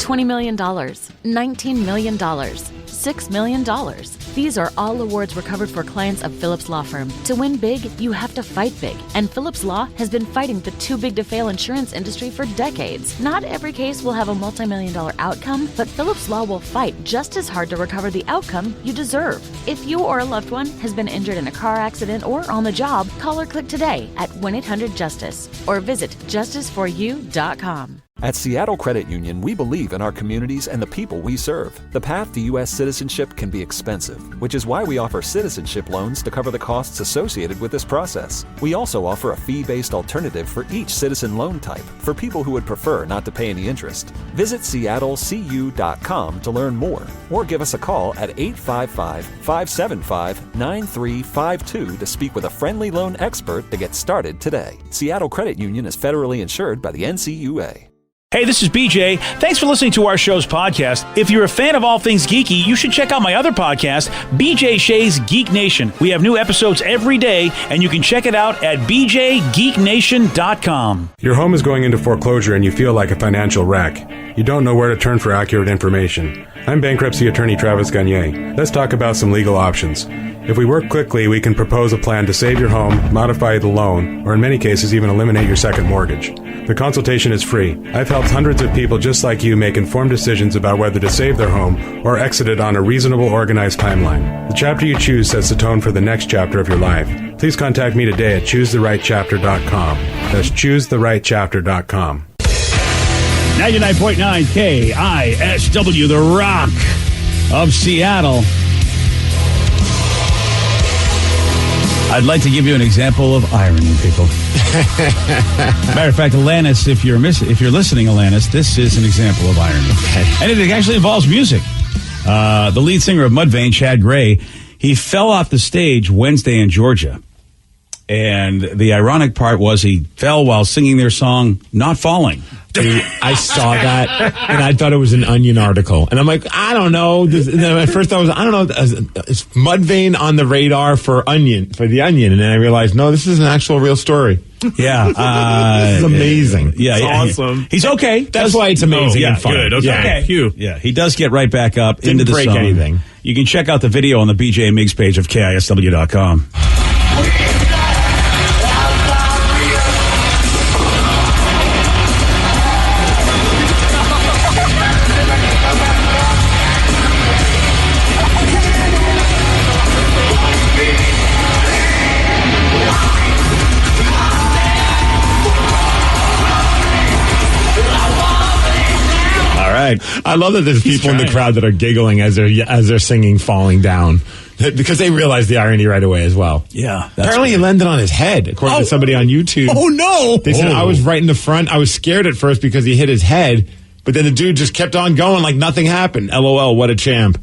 $20 million, $19 million, $6 million. These are all awards recovered for clients of Phillips Law Firm. To win big, you have to fight big. And Phillips Law has been fighting the too big to fail insurance industry for decades. Not every case will have a multi-million-dollar outcome, but Phillips Law will fight just as hard to recover the outcome you deserve. If you or a loved one has been injured in a car accident or on the job, call or click today at 1-800-JUSTICE or visit justiceforyou.com. At Seattle Credit Union, we believe in our communities and the people we serve. The path to U.S. citizenship can be expensive, which is why we offer citizenship loans to cover the costs associated with this process. We also offer a fee-based alternative for each citizen loan type for people who would prefer not to pay any interest. Visit seattlecu.com to learn more, or give us a call at 855-575-9352 to speak with a friendly loan expert to get started today. Seattle Credit Union is federally insured by the NCUA. Hey, this is BJ. Thanks for listening to our show's podcast. If you're a fan of all things geeky, you should check out my other podcast, BJ Shea's Geek Nation. We have new episodes every day, and you can check it out at bjgeeknation.com. Your home is going into foreclosure and you feel like a financial wreck. You don't know where to turn for accurate information. I'm bankruptcy attorney Travis Gagne. Let's talk about some legal options. If we work quickly, we can propose a plan to save your home, modify the loan, or in many cases even eliminate your second mortgage. The consultation is free. I've helped hundreds of people just like you make informed decisions about whether to save their home or exit it on a reasonable, organized timeline. The chapter you choose sets the tone for the next chapter of your life. Please contact me today at choosetherightchapter.com. That's choosetherightchapter.com. 99.9 KISW, the Rock of Seattle. I'd like to give you an example of irony, people. Matter of fact, Alanis, if you're listening, Alanis, this is an example of irony. And it actually involves music. The lead singer of Mudvayne, Chad Gray, he fell off the stage Wednesday in Georgia. And the ironic part was he fell while singing their song, Not Falling. Dude, I saw that, and I thought it was an Onion article. And I'm like, I don't know. At first I don't know. Is Mudvayne on the radar for the Onion? And then I realized, no, this is an actual real story. Yeah. This is amazing. Yeah. It's awesome. He's okay. That's why it's amazing and fun. Good. Okay. Yeah. He does get right back up into the song. Didn't break anything. You can check out the video on the BJ and Migs page of KISW.com. I love that there's people in the crowd that are giggling as they're singing "Falling Down" because they realize the irony right away as well. Yeah, apparently he landed on his head, according to somebody on YouTube. Oh no! They said I was right in the front. I was scared at first because he hit his head, but then the dude just kept on going like nothing happened. LOL, what a champ!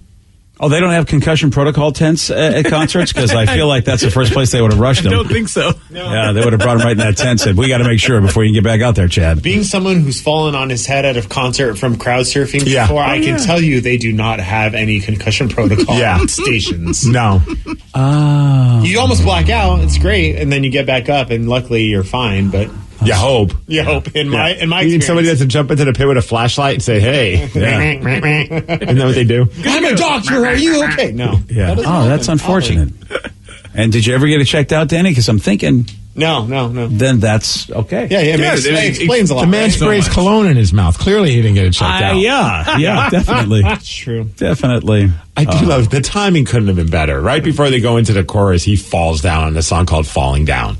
Oh, they don't have concussion protocol tents at concerts? Because I feel like that's the first place they would have rushed him. I don't think so. No. Yeah, they would have brought him right in that tent and said, we got to make sure before you can get back out there, Chad. Being someone who's fallen on his head at a concert from crowd surfing before, I can tell you they do not have any concussion protocol stations. No. You almost black out. It's great. And then you get back up, and luckily you're fine, but... You hope. In my experience. You need somebody that's to jump into the pit with a flashlight and say, hey. Isn't that what they do? I'm a doctor. Are you okay? No. Yeah. That's unfortunate. And did you ever get it checked out, Danny? Because I'm thinking... No. Then that's okay. Yeah, it explains a lot. The man sprays cologne in his mouth. Clearly he didn't get it checked out. Yeah, definitely. That's true. Definitely. I do love the timing couldn't have been better. Right before they go into the chorus, he falls down on a song called Falling Down.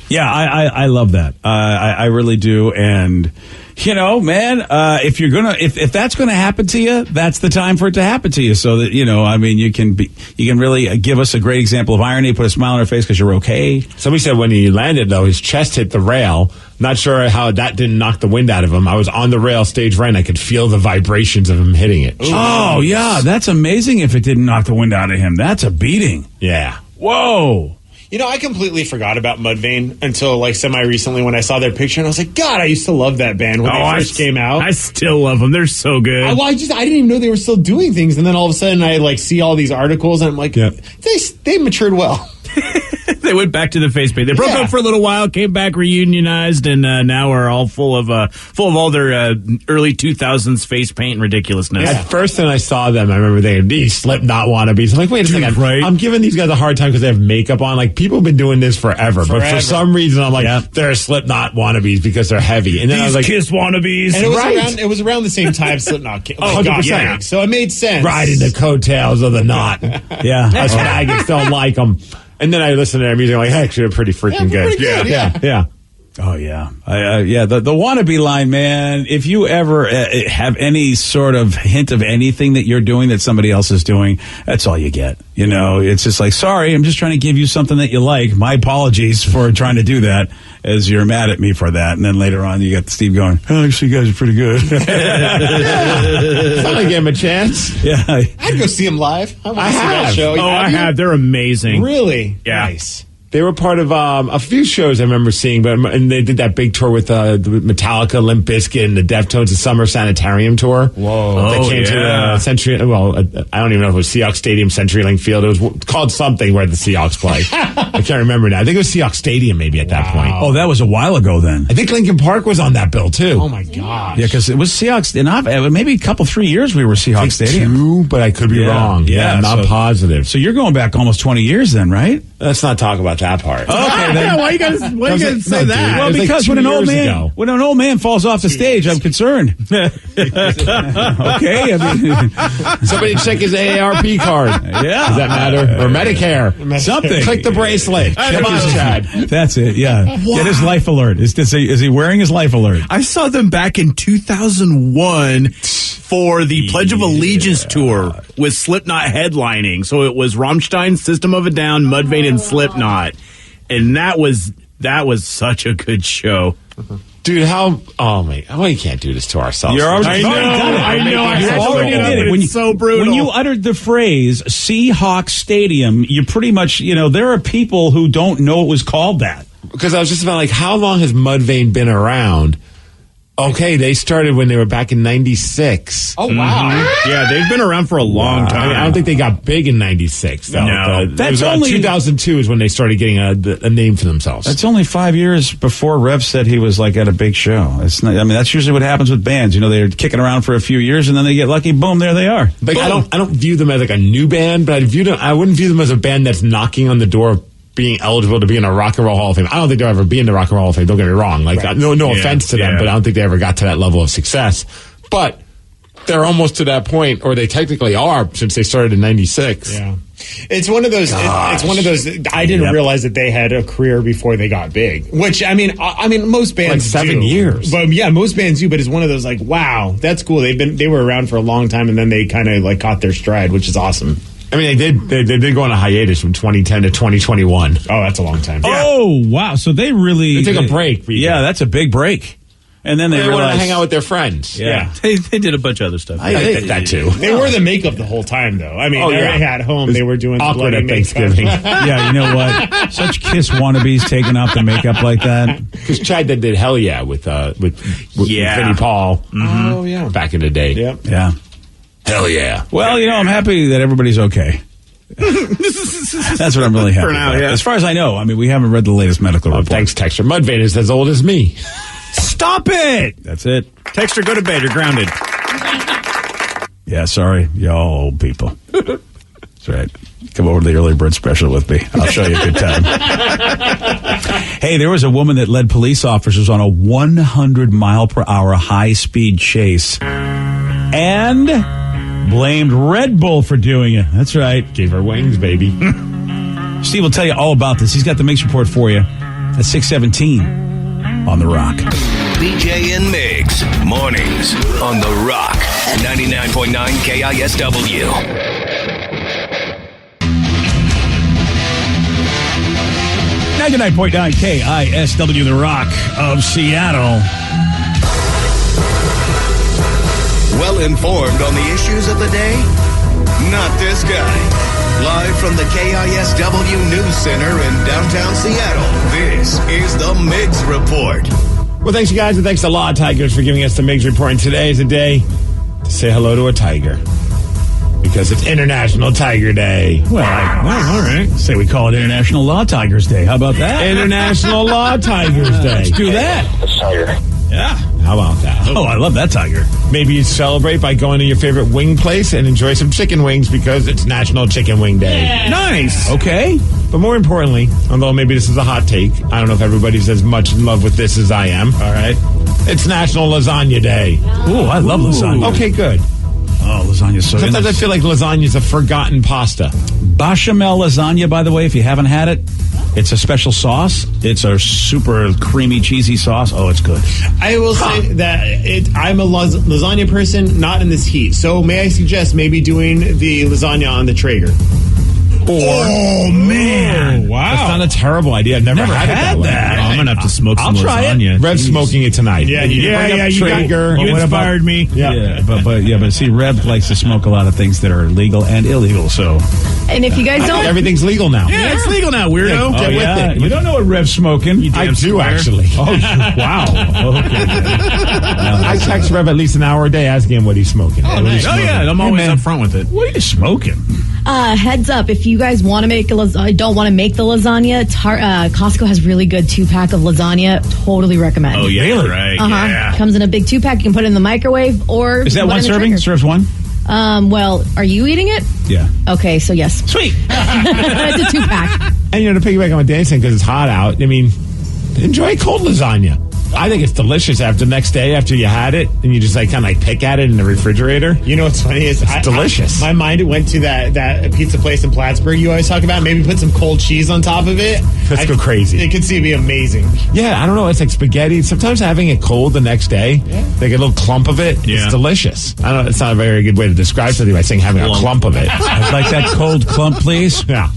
Yeah, I love that. I really do. And, you know, man, if that's gonna happen to you, that's the time for it to happen to you. So that, you know, I mean, you can really give us a great example of irony, put a smile on our face because you're okay. Somebody said when he landed, though, his chest hit the rail. Not sure how that didn't knock the wind out of him. I was on the rail stage right, and I could feel the vibrations of him hitting it. Ooh. Oh, yeah, that's amazing if it didn't knock the wind out of him. That's a beating. Yeah. Whoa. You know, I completely forgot about Mudvayne until like semi-recently when I saw their picture, and I was like, God, I used to love that band when they first came out. I still love them. They're so good. I didn't even know they were still doing things, and then all of a sudden I like see all these articles, and I'm like, they matured well. They went back to the face paint. They broke up for a little while, came back reunionized, and now are all full of all their early 2000s face paint and ridiculousness. At first, when I saw them, I remember they had these Slipknot wannabes. I'm like, wait a second. Right. I'm giving these guys a hard time because they have makeup on. Like, people have been doing this forever. But for some reason, I'm like, they're Slipknot wannabes because they're heavy. And then I was like, KISS wannabes. And it was around the same time Slipknot came. 100%. So it made sense. Riding the coattails of the knot. Yeah. Us faggots don't like them. And then I listen to their music, I'm like, actually, they're pretty freaking good. Yeah. Oh, yeah. The wannabe line, man, if you ever have any sort of hint of anything that you're doing that somebody else is doing, that's all you get. You know, it's just like, sorry, I'm just trying to give you something that you like. My apologies for trying to do that, as you're mad at me for that. And then later on, you got Steve going, oh, actually, you guys are pretty good. I gave him a chance. Yeah. I'd go see him live. I have. That show. I have. They're amazing. Really? Yeah. Nice. They were part of a few shows I remember seeing, and they did that big tour with Metallica, Limp Bizkit, and the Deftones, the Summer Sanitarium tour. Whoa. They came to the Century, I don't even know if it was Seahawks Stadium, CenturyLink Field. It was called something where the Seahawks play. I can't remember now. I think it was Seahawks Stadium maybe at that point. Oh, that was a while ago then. I think Lincoln Park was on that bill too. Oh my gosh. Yeah, because it was Seahawks, and maybe a couple, 3 years we were Seahawks Stadium. 2, but I could be wrong. Yeah, I'm not positive. So you're going back almost 20 years then, right? Let's not talk about that part. Okay, then. Why you gotta say that? Well, because when an old man falls off the stage, I'm concerned. Okay, I mean, somebody check his AARP card. Yeah, does that matter? Or Medicare? Something. Click the bracelet. Check his Chad. That's it. Yeah, get his life alert. Is he wearing his life alert? I saw them back in 2001 for the Pledge of Allegiance tour with Slipknot headlining. So it was Rammstein, System of a Down, Mudvayne, and Slipknot. And that was such a good show. Dude, you can't do this to ourselves. You're already done it. I know. You already did it. It's so brutal. When you uttered the phrase Seahawks Stadium, you pretty much, there are people who don't know it was called that. Because I was just about like, how long has Mudvayne been around? Okay, they started when they were back in 96. Oh, wow. Mm-hmm. Yeah, they've been around for a long time. I don't think they got big in 96, though. No. That's only 2002 is when they started getting a name for themselves. That's only 5 years before Rev said he was like at a big show. It's not, that's usually what happens with bands. They're kicking around for a few years and then they get lucky. Boom, there they are. Like, I don't view them as like a new band, but I wouldn't view them as a band that's knocking on the door of being eligible to be in a Rock and Roll Hall of Fame. I don't think they'll ever be in the Rock and Roll Hall of Fame. Don't get me wrong. Like, no offense to them, but I don't think they ever got to that level of success. But they're almost to that point, or they technically are, since they started in 96. Yeah. It's one of those. It's one of those. I didn't realize that they had a career before they got big. Which I mean, most bands like 7 years. But yeah, most bands do. But it's one of those like, wow, that's cool. They were around for a long time, and then they kind of like caught their stride, which is awesome. I mean, they did go on a hiatus from 2010 to 2021. Oh, that's a long time. Yeah. Oh, wow. So they really... They took a break. Yeah, that's a big break. And then they wanted realized... to hang out with their friends. Yeah. They did a bunch of other stuff. I did that, too. They wore the makeup the whole time, though. I mean, at home, they were doing awkward the at Thanksgiving. Yeah, you know what? Such KISS wannabes taking off the makeup like that. Because Chad did Hell Yeah with Vinnie Paul. Mm-hmm. Oh, yeah. Back in the day. Yep. Yeah. Hell yeah. Well, I'm happy that everybody's okay. That's what I'm really happy about. Yeah. As far as I know, we haven't read the latest medical report. Thanks, Texter. Mudvayne is as old as me. Stop it! That's it. Texter, go to bed. You're grounded. Yeah, sorry, y'all old people. That's right. Come over to the early bird special with me. I'll show you a good time. Hey, there was a woman that led police officers on a 100-mile-per-hour high-speed chase. And blamed Red Bull for doing it. That's right. Gave her wings, baby. Steve will tell you all about this. He's got the Migs report for you at 6:17 on The Rock. BJ and Migs, mornings on The Rock, 99.9 KISW. 99.9 KISW, The Rock of Seattle. Well informed on the issues of the day? Not this guy. Live from the KISW News Center in downtown Seattle, this is the Migs Report. Well, thanks, you guys, and thanks a lot, Tigers, for giving us the Migs Report. And today is a day to say hello to a tiger. Because because it's International Tiger Day. Well, all right. Say we call it International Law Tigers Day. How about that? International Law Tigers Day. Let's do that. Yeah. How about that? Oh, I love that tiger. Maybe you celebrate by going to your favorite wing place and enjoy some chicken wings because it's National Chicken Wing Day. Yeah. Nice. Okay. But more importantly, although maybe this is a hot take, I don't know if everybody's as much in love with this as I am. All right. It's National Lasagna Day. Ooh, I love lasagna. Okay, good. Oh, lasagna's so good. Sometimes I feel like lasagna's a forgotten pasta. Bechamel lasagna, by the way, if you haven't had it, it's a special sauce. It's a super creamy, cheesy sauce. Oh, it's good. I will say that I'm a lasagna person, not in this heat. So may I suggest maybe doing the lasagna on the Traeger? Oh, man. Wow. That's not a terrible idea. I've never had it that way. I'm going to have to smoke some I'll try lasagna. it. Rev's smoking it tonight. Yeah, Traeger. You inspired me. Yeah, but see, Rev likes to smoke a lot of things that are legal and illegal, so. And if you guys don't... Everything's legal now. Yeah, it's legal now, weirdo. Get with it. You don't know what Rev's smoking. I do, actually. Oh, wow. Okay. I text Rev at least an hour a day asking him what he's smoking. Oh, nice. Yeah, I'm always up front with it. What are you smoking? Heads up, if you guys want to make don't want to make the lasagna, Costco has really good 2-pack of lasagna. Totally recommend. Oh, yeah, Really? right. Uh-huh. Yeah. Comes in a big 2-pack. You can put it in the microwave or... Is that put it one in the serving? Traeger. Serves one? Well, are you eating it? Yeah. Okay, so yes. Sweet. It's a 2-pack. And, to piggyback on what Dan's saying, because it's hot out, I mean, enjoy cold lasagna. I think it's delicious after the next day after you had it, and you just kind of pick at it in the refrigerator. You know what's funny is It's delicious. My mind went to that pizza place in Plattsburgh you always talk about. Maybe put some cold cheese on top of it. Let's go crazy. It could see it be amazing. Yeah, I don't know. It's like spaghetti. Sometimes having it cold the next day, like a little clump of it, Yeah. it's delicious. I don't know. It's not a very good way to describe something by saying having a clump of it. I'd like that cold clump, please. Yeah.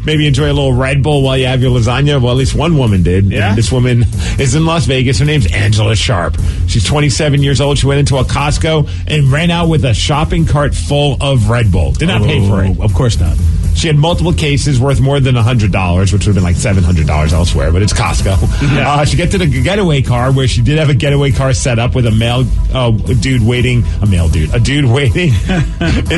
Maybe enjoy a little Red Bull while you have your lasagna. Well, at least one woman did. Yeah. And this woman is in Las Vegas. Her name's Angela Sharp. She's 27 years old. She went into a Costco and ran out with a shopping cart full of Red Bull. Did not pay for it. Of course not. She had multiple cases worth more than $100, which would have been like $700 elsewhere, but it's Costco. She get to the getaway car where she did have a getaway car set up with a dude waiting in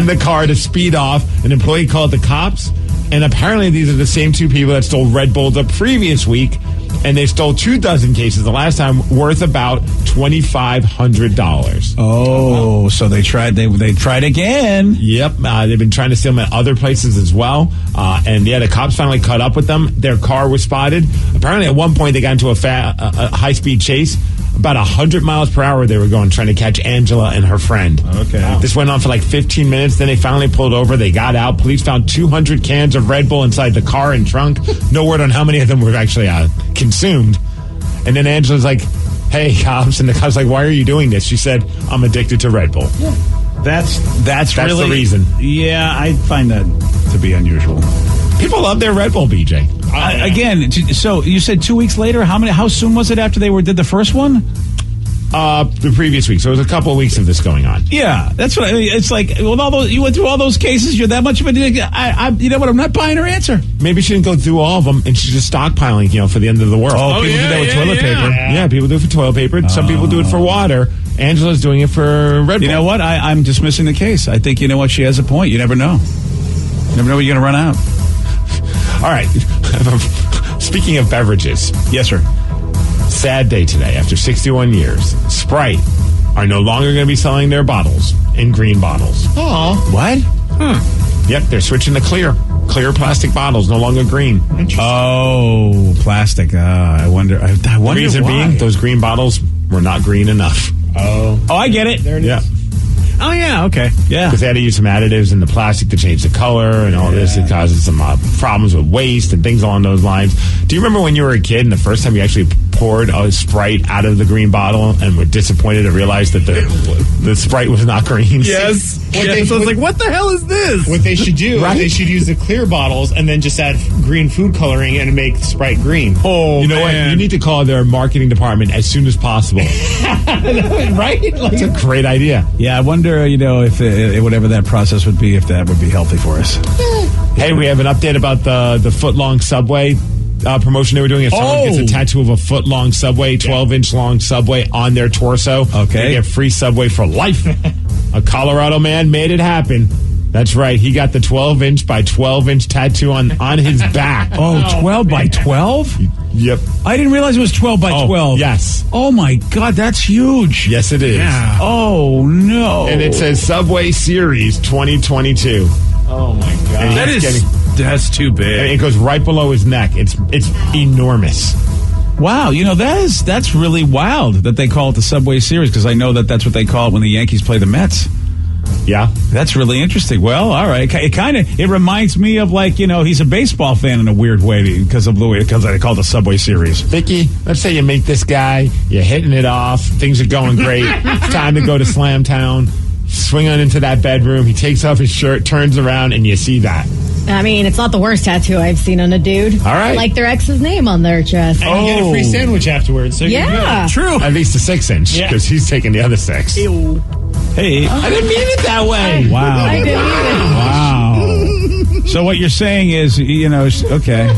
the car to speed off. An employee called the cops, and apparently these are the same two people that stole Red Bull the previous week, and they stole 24 cases the last time, worth about $2,500. Oh, so they tried again. Yep, they've been trying to steal them at other places as well. And the cops finally caught up with them. Their car was spotted. Apparently, at one point, they got into a high-speed chase. About 100 miles per hour they were going, trying to catch Angela and her friend. Okay. This went on for like 15 minutes. Then they finally pulled over. They got out. Police found 200 cans of Red Bull inside the car and trunk. No word on how many of them were actually consumed. And then Angela's like, hey, cops. And the cops like, why are you doing this? She said, I'm addicted to Red Bull. Yeah. That's really the reason. Yeah, I find that to be unusual. People love their Red Bull, BJ. Again, so you said 2 weeks later. How soon was it after they did the first one? The previous week. So it was a couple of weeks of this going on. Yeah, that's what I mean. It's like with all those, you went through all those cases. You're that much of a dick. You know what? I'm not buying her answer. Maybe she didn't go through all of them, and she's just stockpiling, for the end of the world. Oh, people do that with toilet paper. Yeah. People do it for toilet paper. Some people do it for water. Angela's doing it for Red Bull. You know what? I'm dismissing the case. I think, you know what? She has a point. You never know. You never know when you're going to run out. All right. Speaking of beverages. Yes, sir. Sad day today. After 61 years, Sprite are no longer going to be selling their bottles in green bottles. Oh, What? Yep, they're switching to clear plastic bottles, no longer green. Oh, plastic. I wonder. I wonder Reason why. being, those green bottles were not green enough. Oh, I get it. there it is. Yeah. Oh, yeah. Okay. Yeah. Because they had to use some additives in the plastic to change the color and all this. It causes some problems with waste and things along those lines. Do you remember when you were a kid and the first time you actually poured a Sprite out of the green bottle and were disappointed to realize that the Sprite was not green? Yes. So I was like, what the hell is this? What they should do, Right? they should use the clear bottles and then just add green food coloring and make Sprite green. Oh, you know what? You need to call their marketing department as soon as possible. Right? It's a great ididea. Yeah, I wonder, if whatever that process would be, if that would be healthy for us. Hey, we have an update about the foot-long Subway promotion they were doing. If someone gets a tattoo of a foot-long Subway, 12-inch long Subway on their torso, Okay. they get free Subway for life. A Colorado man made it happen. That's right. He got the 12-inch by 12-inch tattoo on his back. Oh, 12 by 12? Yep. I didn't realize it was 12 by 12. Yes. Oh, my God, that's huge. Yes, it is. Yeah. Oh, no. And it says Subway Series 2022. Oh, my God. And That's too big. and it goes right below his neck. It's enormous. Wow, that's really wild that they call it the Subway Series, because I know that's what they call it when the Yankees play the Mets. Yeah. That's really interesting. Well, all right. It reminds me of he's a baseball fan in a weird way because they call it the Subway Series. Vicky, let's say you meet this guy, you're hitting it off, things are going great. It's time to go to Slam Town. Swing on into that bedroom. He takes off his shirt, turns around, and you see that. I mean, it's not the worst tattoo I've seen on a dude. All right. Like their ex's name on their chest. And you get a free sandwich afterwards. So Yeah. True. At least a 6-inch, because he's taking the other 6. Ew. Hey, I didn't mean it that way. wow. I didn't either. Wow. So what you're saying is, okay.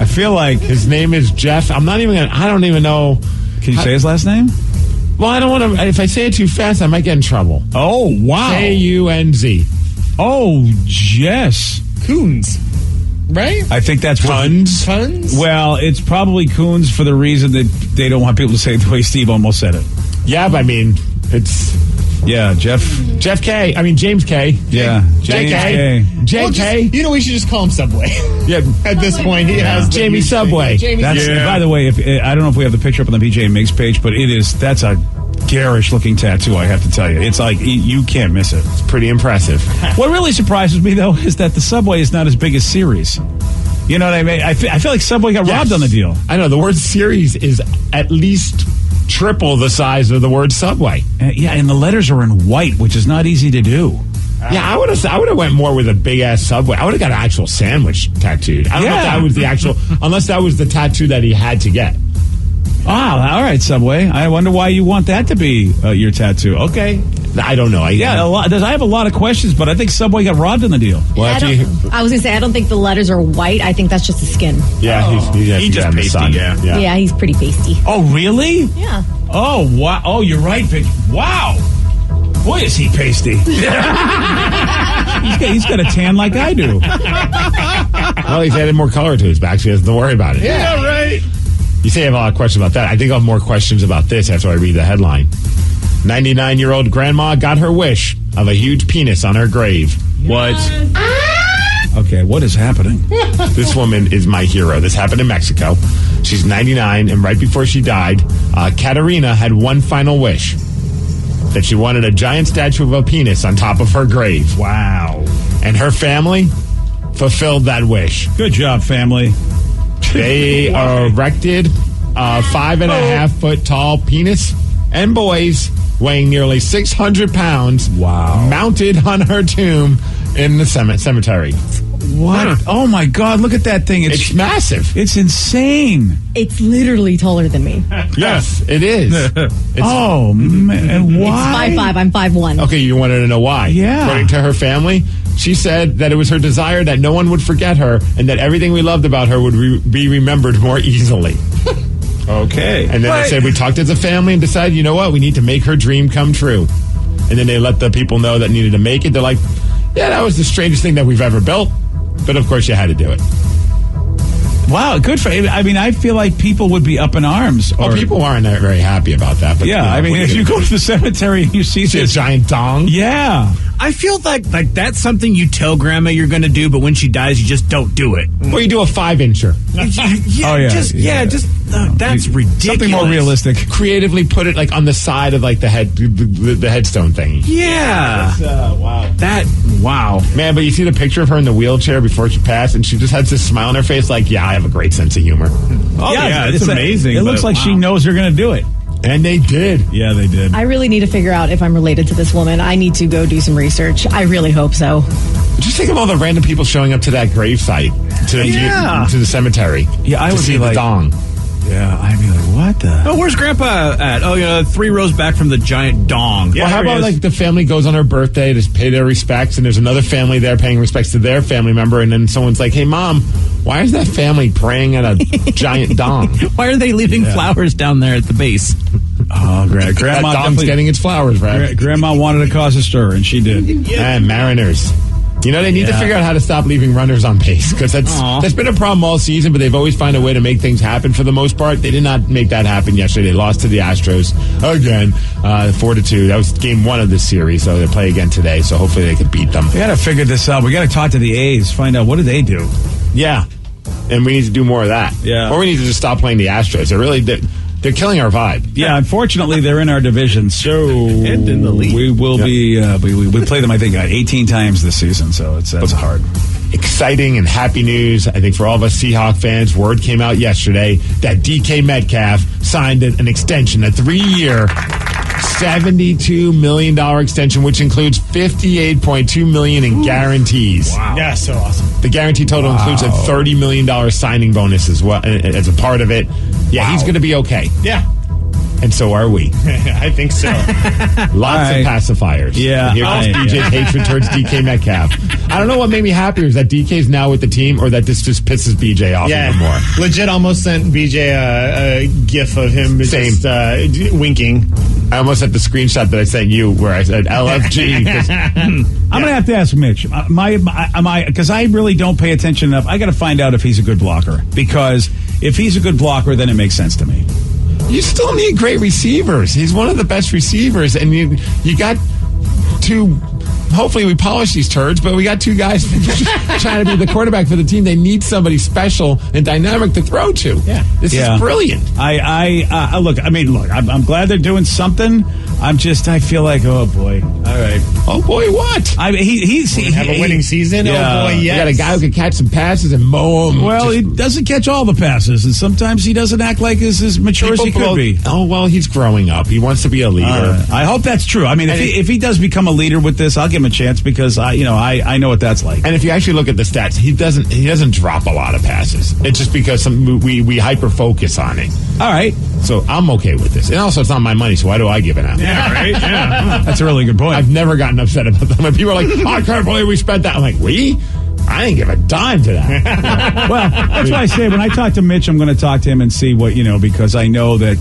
I feel like His name is Jeff. I don't even know. Can you say his last name? Well, I don't want to. If I say it too fast, I might get in trouble. Oh, wow. K-U-N-Z. Oh, Jess. Coons. Right? I think that's Tons? Tons? Well, it's probably Coons for the reason that they don't want people to say it the way Steve almost said it. Yeah, but I mean, it's Yeah, Jeff K. I mean, James K. Yeah, James K. JK. We should just call him Subway. Yeah. At this point, he has the Jamie huge Subway. thing. Jamie That's, Subway. by the way, I don't know if we have the picture up on the BJ and Migs page, but that's a garish looking tattoo, I have to tell you. It's like you can't miss it. It's pretty impressive. What really surprises me, though, is that the Subway is not as big as Series. You know what I mean? I feel like Subway got robbed on the deal. I know. The word series is at least triple the size of the word Subway. Yeah, and the letters are in white, which is not easy to do. Yeah, I would have went more with a big ass Subway. I would have got an actual sandwich tattooed. I don't know if that was the actual, unless that was the tattoo that he had to get. Ah, all right, Subway. I wonder why you want that to be your tattoo. Okay. I don't know. I have a lot of questions, but I think Subway got robbed in the deal. Well, I was going to say, I don't think the letters are white. I think that's just the skin. Yeah, He just pasty, yeah. Yeah, he's pretty pasty. Oh, really? Yeah. Oh, wow. Oh, you're right, Vic. Wow. Boy, is he pasty. he's got a tan like I do. Well, he's added more color to his back, so he doesn't worry about it. Yeah, right. You say you have a lot of questions about that. I think I'll have more questions about this after I read the headline. 99-year-old grandma got her wish of a huge penis on her grave. What? Okay, what is happening? This woman is my hero. This happened in Mexico. She's 99, and right before she died, Katerina had one final wish. That she wanted a giant statue of a penis on top of her grave. Wow. And her family fulfilled that wish. Good job, family. They erected a 5.5 foot tall penis and boys weighing nearly 600 pounds. Wow. Mounted on her tomb in the cemetery. What? Oh my God! Look at that thing. It's massive. It's insane. It's literally taller than me. Yes, it is. Oh man! And why? It's 5'5". I'm 5'1". Okay, you wanted to know why? Yeah. According to her family, she said that it was her desire that no one would forget her and that everything we loved about her would be remembered more easily. Okay. And then they said we talked as a family and decided, you know what, we need to make her dream come true. And then they let the people know that needed to make it. They're like, yeah, that was the strangest thing that we've ever built. But of course you had to do it. Wow, good for I mean, I feel like people would be up in arms. Well, people aren't very happy about that. But, yeah, I mean, if you go to the cemetery and you see a giant dong. Yeah. I feel like that's something you tell grandma you're going to do, but when she dies, you just don't do it. Or you do a 5-incher. That's ridiculous. Something more realistic. Creatively put it like on the side of like the headstone thing. Yeah. Wow. Man, but you see the picture of her in the wheelchair before she passed, and she just has this smile on her face like, yeah, I have a great sense of humor. Oh, yeah, it's amazing. It looks like she knows they're going to do it. And they did. Yeah, they did. I really need to figure out if I'm related to this woman. I need to go do some research. I really hope so. Just think of all the random people showing up to that gravesite, to the cemetery. Yeah, I would see be the like, dong. Yeah, I'd be like, what the? Oh, where's Grandpa at? Oh, 3 rows back from the giant dong. Well, how about like the family goes on her birthday to pay their respects, and there's another family there paying respects to their family member, and then someone's like, hey, Mom, why is that family praying at a giant dong? Why are they leaving flowers down there at the base? Oh, Grandma that dong's getting its flowers, right? Grandma wanted to cause a stir, and she did. And Mariners. You know, they need to figure out how to stop leaving runners on base because that's been a problem all season, but they've always found a way to make things happen for the most part. They did not make that happen yesterday. They lost to the Astros again, 4-2. That was game 1 of this series, so they'll play again today, so hopefully they can beat them. We got to figure this out. We got to talk to the A's, find out what do they do. Yeah, and we need to do more of that. Yeah. Or we need to just stop playing the Astros. They're killing our vibe. Yeah, unfortunately, they're in our division, so and in the league. We will be. We play them, I think, 18 times this season, so that's hard. Exciting and happy news, I think, for all of us Seahawk fans. Word came out yesterday that DK Metcalf signed an extension, a 3-year, $72 million extension, which includes $58.2 million in guarantees. Wow. Yeah, so awesome. The guarantee total includes a $30 million signing bonus as well as a part of it. Yeah, he's going to be okay. Yeah. And so are we. I think so. Lots of pacifiers. Yeah. And here comes DJ's hatred towards DK Metcalf. I don't know what made me happier is that DK's now with the team or that this just pisses BJ off even more. Legit almost sent BJ a gif of him just winking. I almost had the screenshot that I sent you where I said LFG. I'm going to have to ask Mitch. Because I really don't pay attention enough. I got to find out if he's a good blocker. Because if he's a good blocker, then it makes sense to me. You still need great receivers. He's one of the best receivers, and you got two. Hopefully, we polish these turds, but we got two guys trying to be the quarterback for the team. They need somebody special and dynamic to throw to. Yeah, this is brilliant. Look. I'm glad they're doing something. I feel like, oh boy. All right. Oh boy, what? He have a winning season. Yeah. Oh boy, yes. You got a guy who can catch some passes and mow them. Well, he doesn't catch all the passes, and sometimes he doesn't act like as mature as he could be. Oh well, he's growing up. He wants to be a leader. I hope that's true. I mean, if he does become a leader with this, I'll give him a chance because I know what that's like. And if you actually look at the stats, he doesn't drop a lot of passes. It's just because we hyper focus on it. All right. So I'm okay with this. And also, it's not my money, so why do I give it out? Yeah, right? Yeah. That's a really good point. I've never gotten upset about that. When people are like, I can't believe we spent that. I'm like, we? I didn't give a dime to that. Well, that's why I say when I talk to Mitch, I'm going to talk to him and see what, because I know that,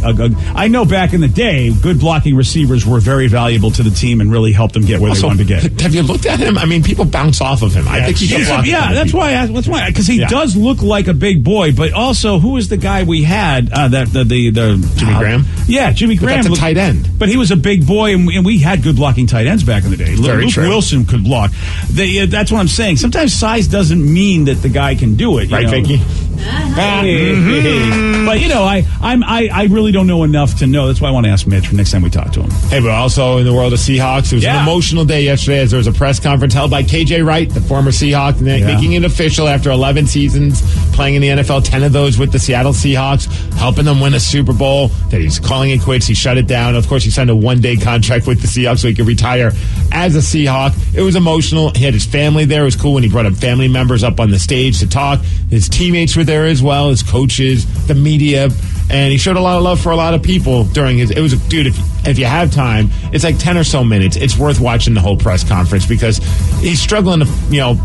I know back in the day, good blocking receivers were very valuable to the team and really helped them get where they wanted to get. Have you looked at him? I mean, people bounce off of him. I think he can block. Yeah, that's why, because he does look like a big boy, but also, who was the guy we had, the Jimmy Graham? Yeah, Jimmy Graham. That's a tight end. But he was a big boy, and we had good blocking tight ends back in the day. Luke Wilson could block. That's what I'm saying. Sometimes size doesn't mean that the guy can do it. Right, Vicky? But I really don't know enough to know. That's why I want to ask Mitch next time we talk to him. Hey, but also in the world of Seahawks, it was an emotional day yesterday as there was a press conference held by KJ Wright, the former Seahawk, making it official after 11 seasons playing in the NFL, 10 of those with the Seattle Seahawks, helping them win a Super Bowl. That he's calling it quits. He shut it down. Of course, he signed a one-day contract with the Seahawks so he could retire as a Seahawk. It was emotional. He had his family there. It was cool when he brought up family members up on the stage to talk. His teammates were there as well, his coaches, the media, and he showed a lot of love for a lot of people during his. It was dude. If you have time, it's like 10 or so minutes. It's worth watching the whole press conference because he's struggling to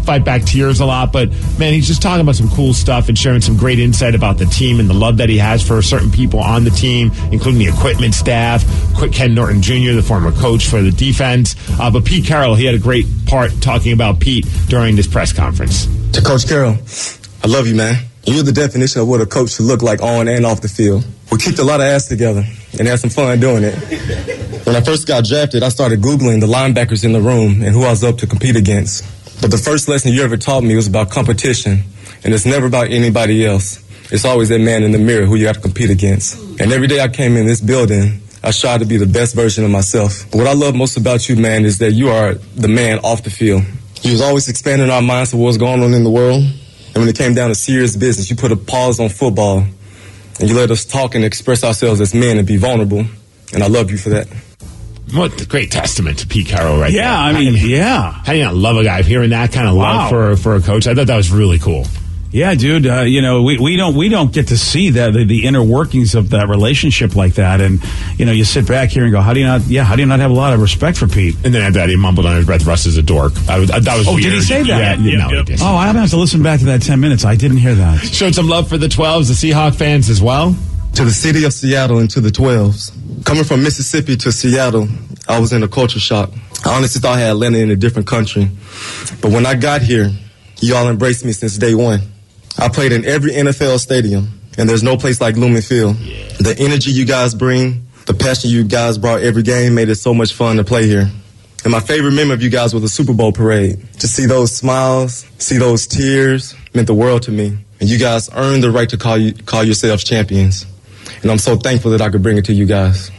fight back tears a lot. But man, he's just talking about some cool stuff and sharing some great insight about the team and the love that he has for certain people on the team, including the equipment staff. Ken Norton Jr., the former coach for the defense, but Pete Carroll, he had a great part talking about Pete during this press conference. To Coach Carroll, I love you, man. You're the definition of what a coach should look like on and off the field. We kicked a lot of ass together and had some fun doing it. When I first got drafted, I started Googling the linebackers in the room and who I was up to compete against. But the first lesson you ever taught me was about competition, and it's never about anybody else. It's always that man in the mirror who you have to compete against. And every day I came in this building, I tried to be the best version of myself. But what I love most about you, man, is that you are the man off the field. You was always expanding our minds to what's going on in the world. And when it came down to serious business, you put a pause on football and you let us talk and express ourselves as men and be vulnerable. And I love you for that. What a great testament to Pete Carroll right there. Yeah, I mean, How do you not love a guy hearing that kind of love for a coach? I thought that was really cool. Yeah, dude. We don't get to see the inner workings of that relationship like that, and you sit back here and go, how do you not have a lot of respect for Pete? And then after that, he mumbled under his breath, "Russ is a dork." That was weird. Did he say that? Yeah, no, he didn't. I'm gonna have to listen back to that 10 minutes. I didn't hear that. Showed some love for the 12s, the Seahawk fans as well. to the city of Seattle and to the 12s. Coming from Mississippi to Seattle, I was in a culture shock. I honestly thought I had landed in a different country. But when I got here, you all embraced me since day one. I played in every NFL stadium, and there's no place like Lumen Field. Yeah. The energy you guys bring, the passion you guys brought every game made it so much fun to play here. And my favorite memory of you guys was the Super Bowl parade. To see those smiles, see those tears, meant the world to me. And you guys earned the right to call yourselves champions. And I'm so thankful that I could bring it to you guys.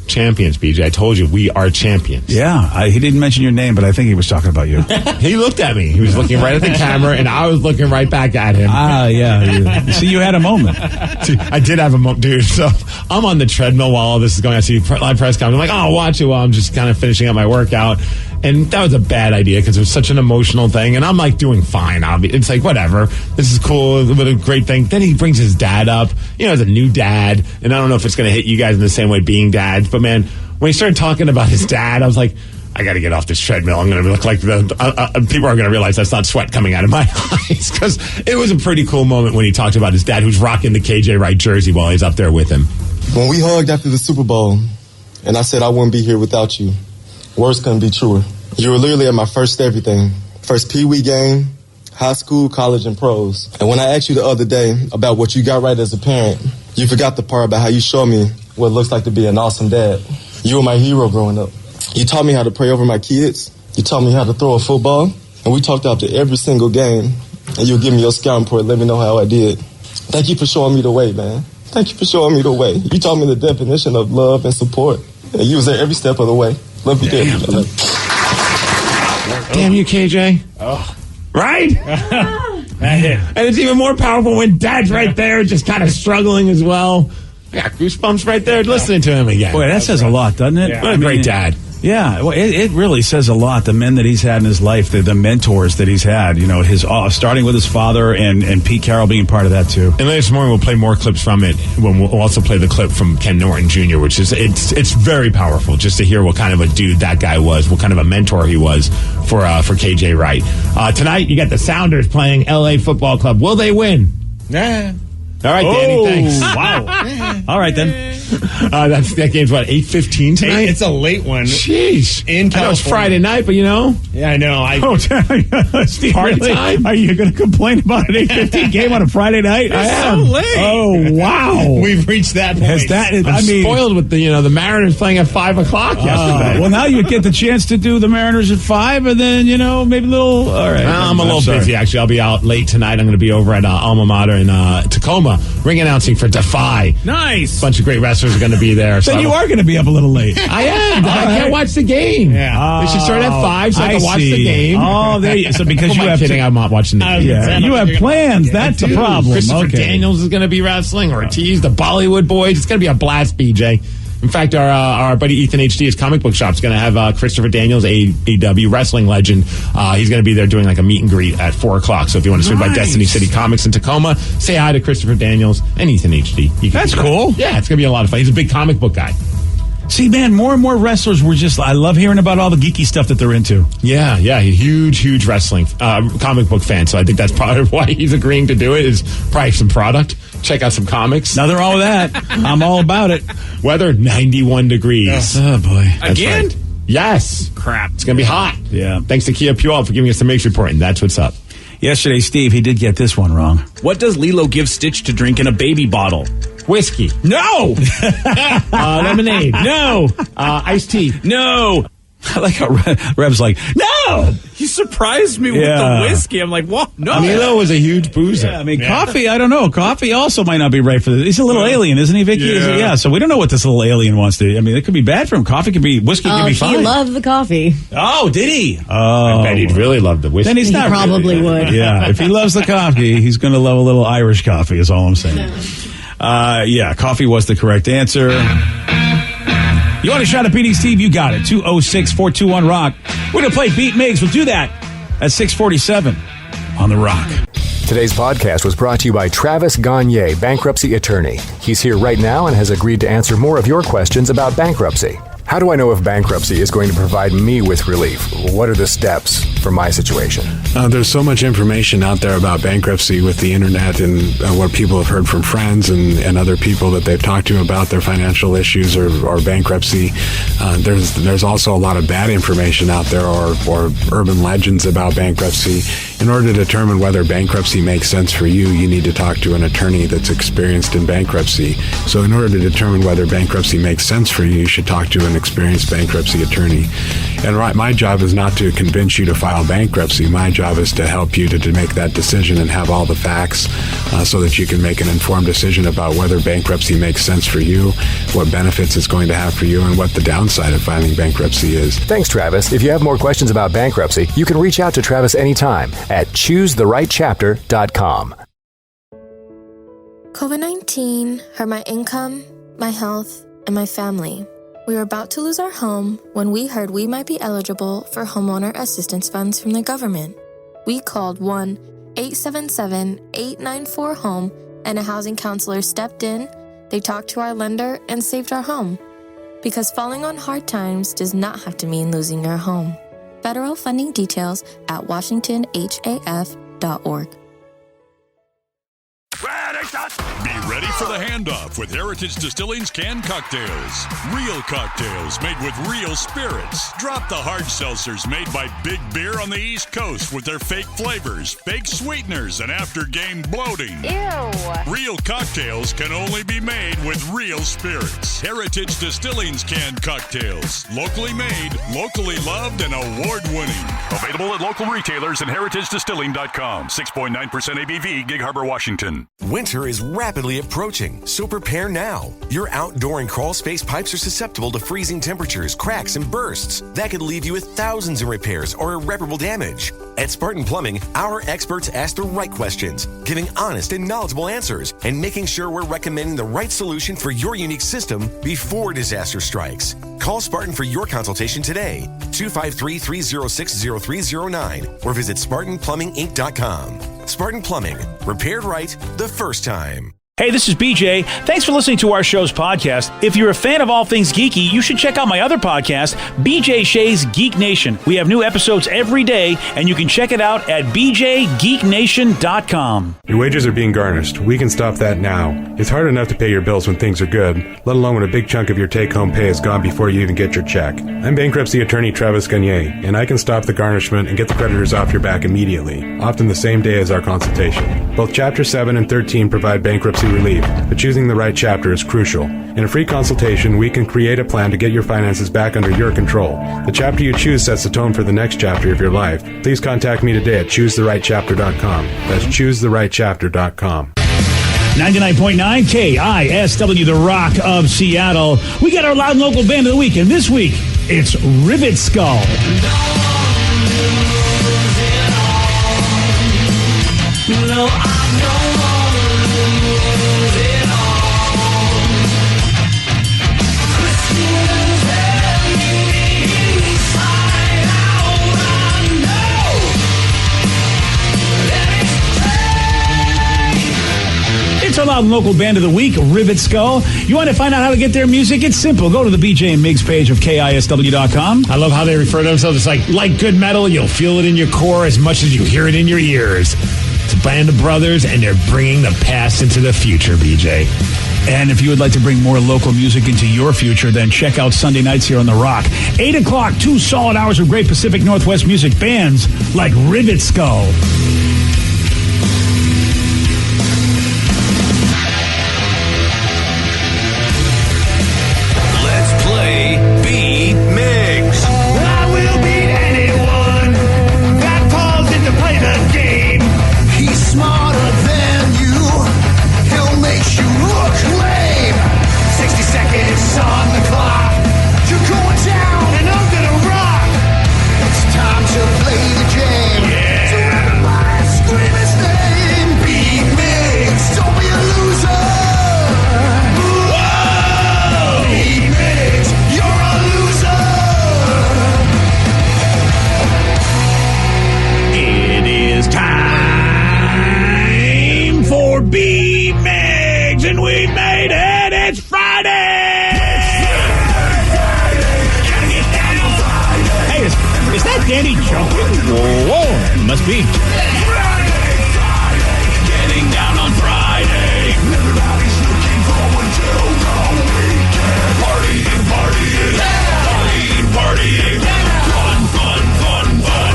Champions, BJ. I told you, we are champions. Yeah, he didn't mention your name, but I think he was talking about you. He looked at me. He was looking right at the camera, and I was looking right back at him. Yeah. See, you had a moment. I did have a moment, dude. So I'm on the treadmill while all this is going on. I see live press conference. I'm like, I'll watch it while I'm just kind of finishing up my workout. And that was a bad idea because it was such an emotional thing. And I'm like doing fine. It's like, whatever. This is cool. What a great thing. Then he brings his dad up, as a new dad. And I don't know if it's going to hit you guys in the same way being dads. But, man, when he started talking about his dad, I was like, I got to get off this treadmill. I'm going to look like people are going to realize that's not sweat coming out of my eyes. Because it was a pretty cool moment when he talked about his dad who's rocking the KJ Wright jersey while he's up there with him. When we hugged after the Super Bowl, and I said I wouldn't be here without you, words couldn't be truer. You were literally at my first everything. First Pee-wee game, high school, college, and pros. And when I asked you the other day about what you got right as a parent, you forgot the part about how you showed me what it looks like to be an awesome dad. You were my hero growing up. You taught me how to pray over my kids. You taught me how to throw a football. And we talked after every single game. And you would give me your scouting report and let me know how I did. Thank you for showing me the way, man. Thank you for showing me the way. You taught me the definition of love and support. And you was there every step of the way. Love you, dearly. Damn you, KJ. Oh. Right? And it's even more powerful when Dad's right there, just kind of struggling as well. I got goosebumps right there listening to him again. Boy, that says a lot, doesn't it? Yeah. What a great dad. Yeah, well, it really says a lot. The men that he's had in his life, the mentors that he's had, his starting with his father and Pete Carroll being part of that too. And later this morning we'll play more clips from it. We'll also play the clip from Ken Norton Jr., which is it's very powerful just to hear what kind of a dude that guy was, what kind of a mentor he was for KJ Wright. Tonight you got the Sounders playing LA Football Club. Will they win? Nah. All right, Danny, thanks. Wow. All right, then. That game's, 8:15 tonight? It's a late one. Jeez. In California. I know it's Friday night, but Yeah, I know. Steve, party really? time? Are you going to complain about an 8:15 game on a Friday night? I am. So late. Oh, wow. We've reached that point. I'm spoiled with the Mariners playing at 5 o'clock yesterday. Well, now you get the chance to do the Mariners at 5, and then, maybe a little, all right. I'm a little busy, actually. I'll be out late tonight. I'm going to be over at Alma Mater in Tacoma, ring announcing for Defy. Nice. A bunch of great wrestlers are going to be there. Then you are going to be up a little late. I am. I can't watch the game. Yeah. They should start at 5 so I can watch the game. Oh, there you so because you have kidding, I'm not watching the game. Yeah, you have plans. That's the problem. Christopher Daniels is going to be wrestling. Ortiz, the Bollywood Boys. It's going to be a blast, BJ. In fact, our buddy Ethan HD's comic book shop is going to have Christopher Daniels, AEW wrestling legend. He's going to be there doing a meet and greet at 4 o'clock. So if you want to swing by Destiny City Comics in Tacoma, say hi to Christopher Daniels and Ethan HD. That's cool. Yeah, it's going to be a lot of fun. He's a big comic book guy. See, man, more and more wrestlers I love hearing about all the geeky stuff that they're into. Yeah, huge wrestling comic book fan. So I think that's probably why he's agreeing to do it, is probably some product. Check out some comics. Nothing wrong with that. I'm all about it. Weather, 91 degrees. Oh, boy. Again? Right. Yes. Crap. It's going to be hot. Yeah. Thanks to Kia Puyallup for giving us the Migs report, and that's what's up. Yesterday, Steve, he did get this one wrong. What does Lilo give Stitch to drink in a baby bottle? Whiskey. No! Lemonade. No! Iced tea. No! I like how Reb's like, no! You surprised me with the whiskey. I'm like, what? No. Milo was a huge boozer. Yeah, coffee, I don't know. Coffee also might not be right for this. He's a little alien, isn't he, Vicky? Yeah. So we don't know what this little alien wants to do. I mean, it could be bad for him. Whiskey could be fine. He loved the coffee. Oh, did he? Oh. I bet he'd really love the whiskey. Then he's not probably really, would. Yeah, if he loves the coffee, he's going to love a little Irish coffee, is all I'm saying. Coffee was the correct answer. You want a shot at beating Steve? You got it. 206-421-ROCK. We're going to play Beat Migs. We'll do that at 6:47 on The Rock. Today's podcast was brought to you by Travis Gagne, bankruptcy attorney. He's here right now and has agreed to answer more of your questions about bankruptcy. How do I know if bankruptcy is going to provide me with relief? What are the steps for my situation? There's so much information out there about bankruptcy with the internet and what people have heard from friends and other people that they've talked to about their financial issues or bankruptcy. There's also a lot of bad information out there or urban legends about bankruptcy. In order to determine whether bankruptcy makes sense for you, you need to talk to an attorney that's experienced in bankruptcy. So in order to determine whether bankruptcy makes sense for you, you should talk to an experienced bankruptcy attorney. And my job is not to convince you to file bankruptcy. My job is to help you to make that decision and have all the facts so that you can make an informed decision about whether bankruptcy makes sense for you, what benefits it's going to have for you, and what the downside of filing bankruptcy is. Thanks, Travis. If you have more questions about bankruptcy, you can reach out to Travis anytime at choosetherightchapter.com. COVID-19 hurt my income, my health, and my family. We were about to lose our home when we heard we might be eligible for homeowner assistance funds from the government. We called 1-877-894-HOME and a housing counselor stepped in, they talked to our lender, and saved our home. Because falling on hard times does not have to mean losing your home. Federal funding details at washingtonhaf.org. Be ready for the handoff with Heritage Distilling's canned cocktails. Real cocktails made with real spirits. Drop the hard seltzers made by Big Beer on the East Coast with their fake flavors, fake sweeteners, and after-game bloating. Ew. Real cocktails can only be made with real spirits. Heritage Distilling's canned cocktails. Locally made, locally loved, and award-winning. Available at local retailers and heritagedistilling.com. 6.9% ABV, Gig Harbor, Washington. Winter is rapidly approaching, so prepare now. Your outdoor and crawl space pipes are susceptible to freezing temperatures, cracks, and bursts that could leave you with thousands in repairs or irreparable damage. At Spartan Plumbing, our experts ask the right questions, giving honest and knowledgeable answers, and making sure we're recommending the right solution for your unique system before disaster strikes. Call Spartan for your consultation today, 253-306-0309, or visit SpartanPlumbingInc.com. Spartan Plumbing, repaired right the first time. Hey, this is BJ. Thanks for listening to our show's podcast. If you're a fan of all things geeky, you should check out my other podcast, BJ Shea's Geek Nation. We have new episodes every day, and you can check it out at bjgeeknation.com. Your wages are being garnished. We can stop that now. It's hard enough to pay your bills when things are good, let alone when a big chunk of your take-home pay is gone before you even get your check. I'm bankruptcy attorney Travis Gagne, and I can stop the garnishment and get the creditors off your back immediately, often the same day as our consultation. Both Chapter 7 and 13 provide bankruptcy relief, but choosing the right chapter is crucial. In a free consultation, we can create a plan to get your finances back under your control. The chapter you choose sets the tone for the next chapter of your life. Please contact me today at choosetherightchapter.com. That's choosetherightchapter.com. 99.9 KISW, the Rock of Seattle. We got our loud local band of the week, and this week, it's Rivet Skull. No, I don't want to lose it all. Christians tell me inside out, I know that it's It's our loud local band of the week, Rivet Skull. You want to find out how to get their music? It's simple. Go to the BJ and Migs page of KISW.com. I love how they refer to themselves. It's like good metal, you'll feel it in your core as much as you hear it in your ears. It's a band of brothers, and they're bringing the past into the future, BJ. And if you would like to bring more local music into your future, then check out Sunday nights here on The Rock. 8 o'clock, 2 solid hours of great Pacific Northwest music, bands like Rivet Skull. Let's play Beat Migs. I will beat anyone that calls in to play the game. He's smarter than you. He'll make you look lame. 60 seconds on the clock. You're going down and I'm gonna rock. It's time to play the game. Yeah. So everybody Danny jumping? Whoa, must be. Getting down on Friday. Everybody's looking forward to the weekend. Partying. Fun.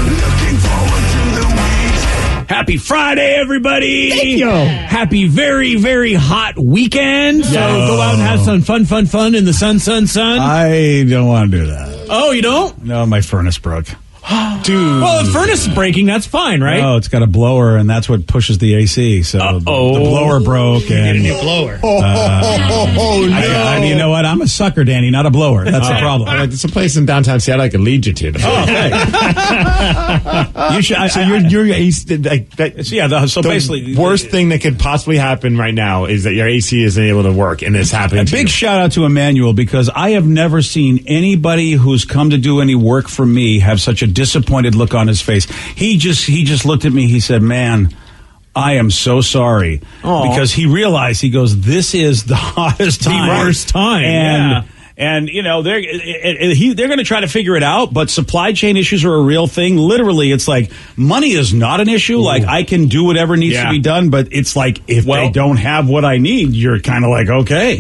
Looking forward to the weekend. Happy Friday, everybody. Thank you. Happy very, very hot weekend. So go out and have some fun in the sun. I don't want to do that. Oh, you don't? No, my furnace broke. Dude. Well, the furnace is breaking. That's fine, right? No, it's got a blower, and that's what pushes the AC. So the blower broke. And, Get a new blower. you know what? I'm a sucker, Danny, not a blower. That's the problem. It's a place in downtown Seattle I could lead you to. You should. Your AC, So basically, the worst thing that could possibly happen right now is that your AC isn't able to work, and it's happening. A big shout out to Emmanuel, because I have never seen anybody who's come to do any work for me have such a disappointed look on his face. He just looked at me. He said, "Man, I am so sorry," because he realized, he goes, "This is the hottest time, the worst time." And you know they're going to try to figure it out, but supply chain issues are a real thing. Literally, it's like money is not an issue. Ooh. Like I can do whatever needs to be done, but it's like if they don't have what I need, you're kind of like, okay,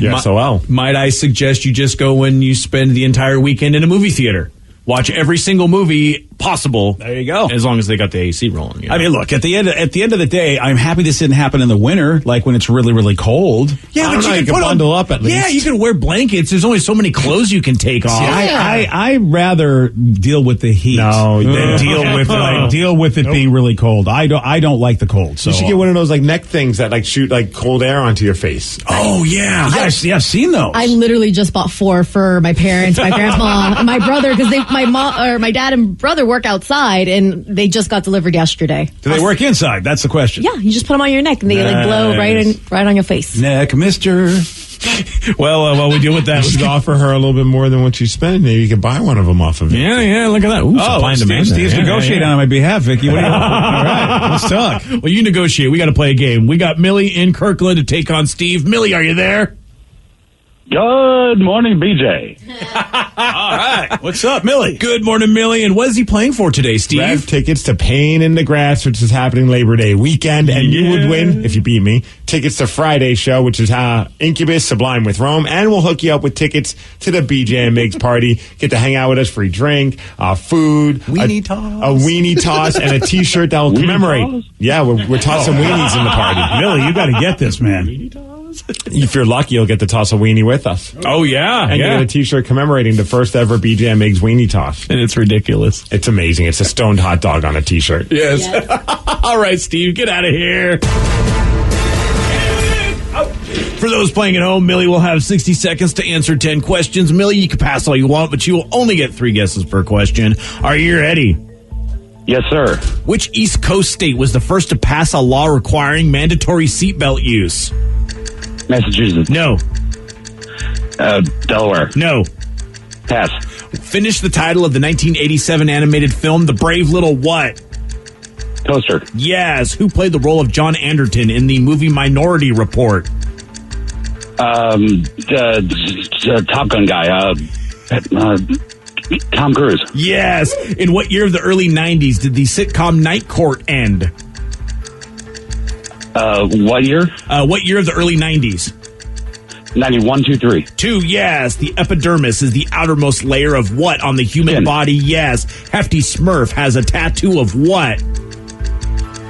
Might I suggest you just go when you spend the entire weekend in a movie theater? Watch every single movie possible. There you go. As long as they got the AC rolling. You know? I mean, look, at the end of the day, I'm happy this didn't happen in the winter, like when it's really, really cold. Yeah, but you can bundle up at least. Yeah, you can wear blankets. There's only so many clothes you can take off. I rather deal with the heat than deal with it being really cold. I don't like the cold. So you should get one of those like neck things that like shoot like cold air onto your face. Oh yeah, I've seen those. I literally just bought 4 for my parents, my grandma, and my brother, because my dad and brother work outside, and they just got delivered yesterday. Do they work inside? That's the question. Yeah, you just put them on your neck, and they like blow right on your face. Neck, mister. Well, while we deal with that, you should offer her a little bit more than what you spend. Maybe you can buy one of them off of it. Yeah, look at that. Ooh, supply and demand. Steve's negotiating on my behalf, Vicky. What do you want? All right, let's talk. Well, you negotiate. We got to play a game. We got Millie in Kirkland to take on Steve. Millie, are you there? Good morning, BJ. All right. What's up, Millie? Good morning, Millie. And what is he playing for today, Steve? Rev tickets to Pain in the Grass, which is happening Labor Day weekend. And you would win, if you beat me, tickets to Friday show, which is Incubus Sublime with Rome. And we'll hook you up with tickets to the BJ and Migs party. Get to hang out with us, free drink, food, a weenie toss, and a T-shirt that will commemorate. Yeah, we're tossing weenies in the party. Millie, you got to get this, man. If you're lucky, you'll get to toss a weenie with us. Oh, yeah. And you get a T-shirt commemorating the first ever BJ and Migs weenie toss. And it's ridiculous. It's amazing. It's a stoned hot dog on a T-shirt. Yes. All right, Steve, get out of here. For those playing at home, Millie will have 60 seconds to answer 10 questions. Millie, you can pass all you want, but you will only get 3 guesses per question. Are you ready? Yes, sir. Which East Coast state was the first to pass a law requiring mandatory seatbelt use? Massachusetts. No. Delaware. No. Pass. Finish the title of the 1987 animated film, The Brave Little What? Toaster. Yes. Who played the role of John Anderton in the movie Minority Report? Top Gun guy. Tom Cruise. Yes. In what year of the early 90s did the sitcom Night Court end? What year? What year of the early 90s? 91, 2, 3. 2, yes. The epidermis is the outermost layer of what on the human body? Yes. Hefty Smurf has a tattoo of what?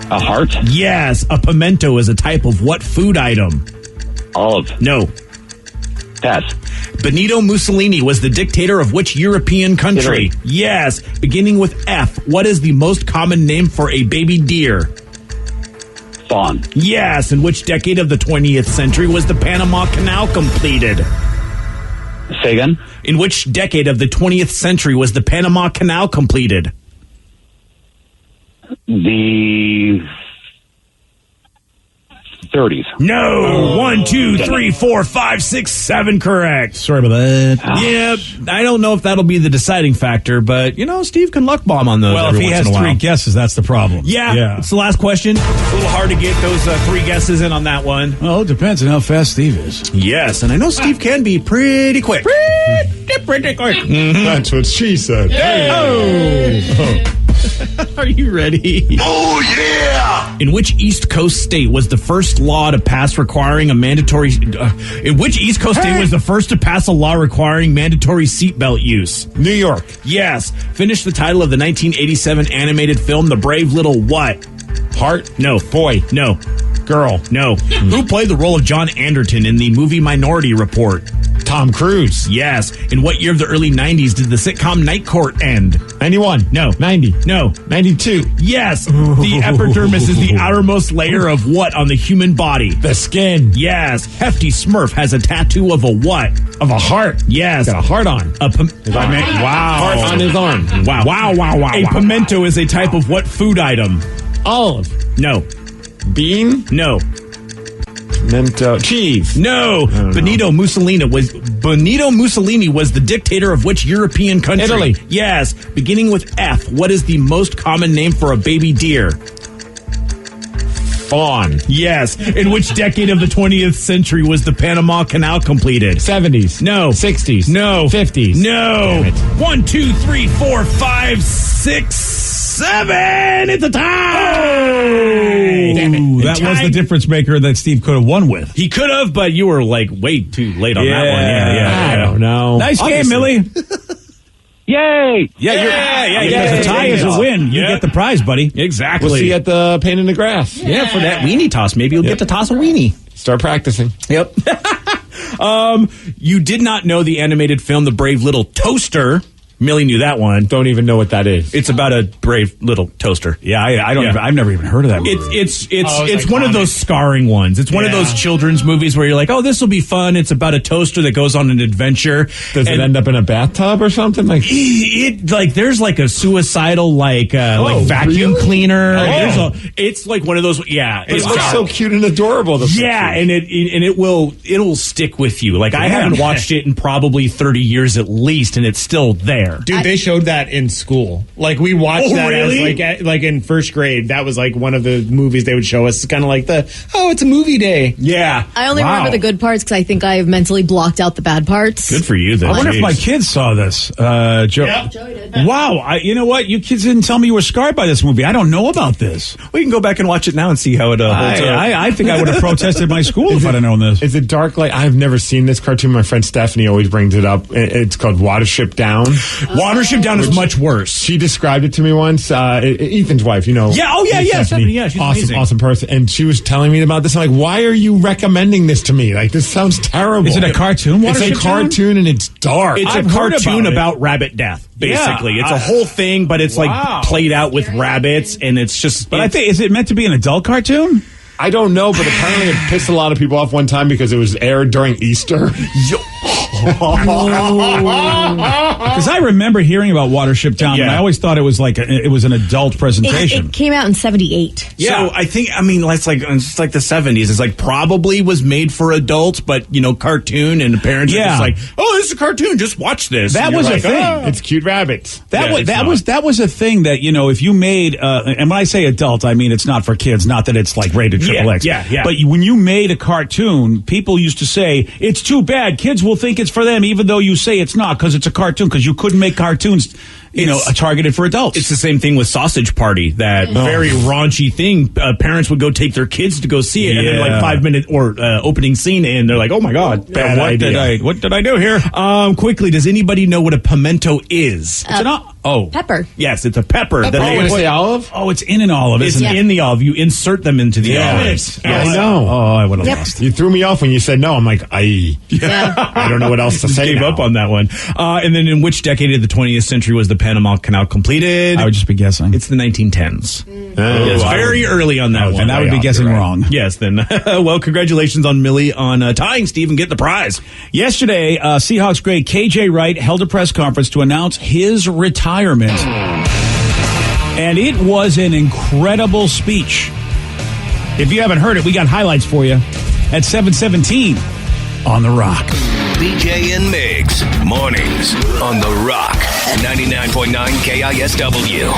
A heart? Yes. A pimento is a type of what food item? Olive. No. Pass. Benito Mussolini was the dictator of which European country? Italy. Yes. Beginning with F, what is the most common name for a baby deer? Fawn. Yes. In which decade of the 20th century was the Panama Canal completed? Say again? In which decade of the 20th century was the Panama Canal completed? The 30s. No. 1, 2, 3, 4, 5, 6, 7 correct. Sorry about that. Yeah, I don't know if that'll be the deciding factor, but, Steve can luck bomb on those. Well, if he has 3 guesses, that's the problem. Yeah, it's the last question. It's a little hard to get those 3 guesses in on that one. Well, it depends on how fast Steve is. Yes, and I know Steve can be pretty quick. Pretty quick. Mm-hmm. That's what she said. Hey. Oh. Are you ready? Oh, yeah! In which East Coast state was the first law to pass requiring a mandatory... in which East Coast state was the first to pass a law requiring mandatory seatbelt use? New York. Yes. Finish the title of the 1987 animated film The Brave Little What? Heart? No. Boy. No. Girl. No. Who played the role of John Anderton in the movie Minority Report? Tom Cruise. Yes. In what year of the early 90s did the sitcom Night Court end? 91. No. 90. No. 92. Yes. The epidermis is the outermost layer of what on the human body? The skin. Yes. Hefty Smurf has a tattoo of a what? Of a heart. Yes. Got a heart on. Wow. Heart on his arm. Wow. A pimento is a type of what food item? Olive. No. Bean. No. Pimento. Cheese. No. Benito Mussolini was the dictator of which European country? Italy. Yes. Beginning with F, what is the most common name for a baby deer? Fawn. Yes. In which decade of the 20th century was the Panama Canal completed? 70s. No. 60s. No. 50s. No. 1, 2, 3, 4, 5, 6, 7. It's a tie. Damn it. That was the difference maker that Steve could have won with. He could have, but you were like way too late on that one. Yeah. I don't know. Nice game, Millie. Yay! Yeah. The tie is a win. You get the prize, buddy. Exactly. We'll see you at the Pain in the Grass. Yeah, for that weenie toss. Maybe you'll get to toss a weenie. Start practicing. Yep. You did not know the animated film The Brave Little Toaster. Millie knew that one. Don't even know what that is. It's about a brave little toaster. Yeah, I don't. I've never even heard of that movie. It's one of those scarring ones. It's one of those children's movies where you're like, oh, this will be fun. It's about a toaster that goes on an adventure. Does it end up in a bathtub or something? Like there's like a suicidal like vacuum cleaner. Oh. It's like one of those. Yeah, it looks so cute and adorable. And it'll stick with you. Like I haven't watched it in probably 30 years at least, and it's still there. Dude, they showed that in school. Like we watched that really? as like in first grade. That was like one of the movies they would show us. It's kind of like it's a movie day. Yeah. I only remember the good parts because I think I've mentally blocked out the bad parts. Good for you, then. I wonder if my kids saw this. Joe. Joey did. Wow. You know what? You kids didn't tell me you were scarred by this movie. I don't know about this. We can go back and watch it now and see how it holds up. I think I would have protested my school if I'd have known this. Is it dark light? I've never seen this cartoon. My friend Stephanie always brings it up. It's called Watership Down. Watership Down is much worse. She described it to me once. Ethan's wife, you know. Yeah. Oh, yeah. Stephanie. Yeah, she's awesome person. And she was telling me about this. I'm like, why are you recommending this to me? Like, this sounds terrible. Is it a cartoon? It's a cartoon and it's dark. It's a cartoon about rabbit death. Basically, it's a whole thing, but it's like played out with rabbits, and it's just. But I think is it meant to be an adult cartoon? I don't know, but apparently it pissed a lot of people off one time because it was aired during Easter. Because I remember hearing about Watership Down, and I always thought it was like it was an adult presentation. It came out in 78. Yeah, so I think it's like the 70s. It's like probably was made for adults, but cartoon, and the parents are just like, oh, this is a cartoon. Just watch this. That was a thing. It's cute rabbits. That was a thing that if you made and when I say adult, I mean it's not for kids. Not that it's like rated XXX. Yeah. But when you made a cartoon, people used to say it's too bad. Kids will think it's for them, even though you say it's not because it's a cartoon. Because you couldn't make cartoons, targeted for adults. It's the same thing with Sausage Party. That very raunchy thing. Parents would go take their kids to go see it, and then like 5 minute or opening scene, and they're like, "Oh my god, bad idea. What did I do here?" Quickly, does anybody know what a pimento is? It's an pepper. Yes, it's a pepper. It's the olive. Oh, it's in an olive. It's in the olive. You insert them into the olive. Yes. I know. Oh, I would have lost. You threw me off when you said no. I'm like, I don't know what else to say. Gave up on that one. And then, in which decade of the 20th century was the Panama Canal completed? I would just be guessing. It's the 1910s. Yes, very early on that one. And I would be guessing wrong. Yes, then. Well, congratulations on Millie on tying Steve and getting the prize. Yesterday, Seahawks great KJ Wright held a press conference to announce his retirement. And it was an incredible speech. If you haven't heard it, we got highlights for you at 7:17 on The Rock. BJ and Migs, mornings on The Rock, 99.9 KISW.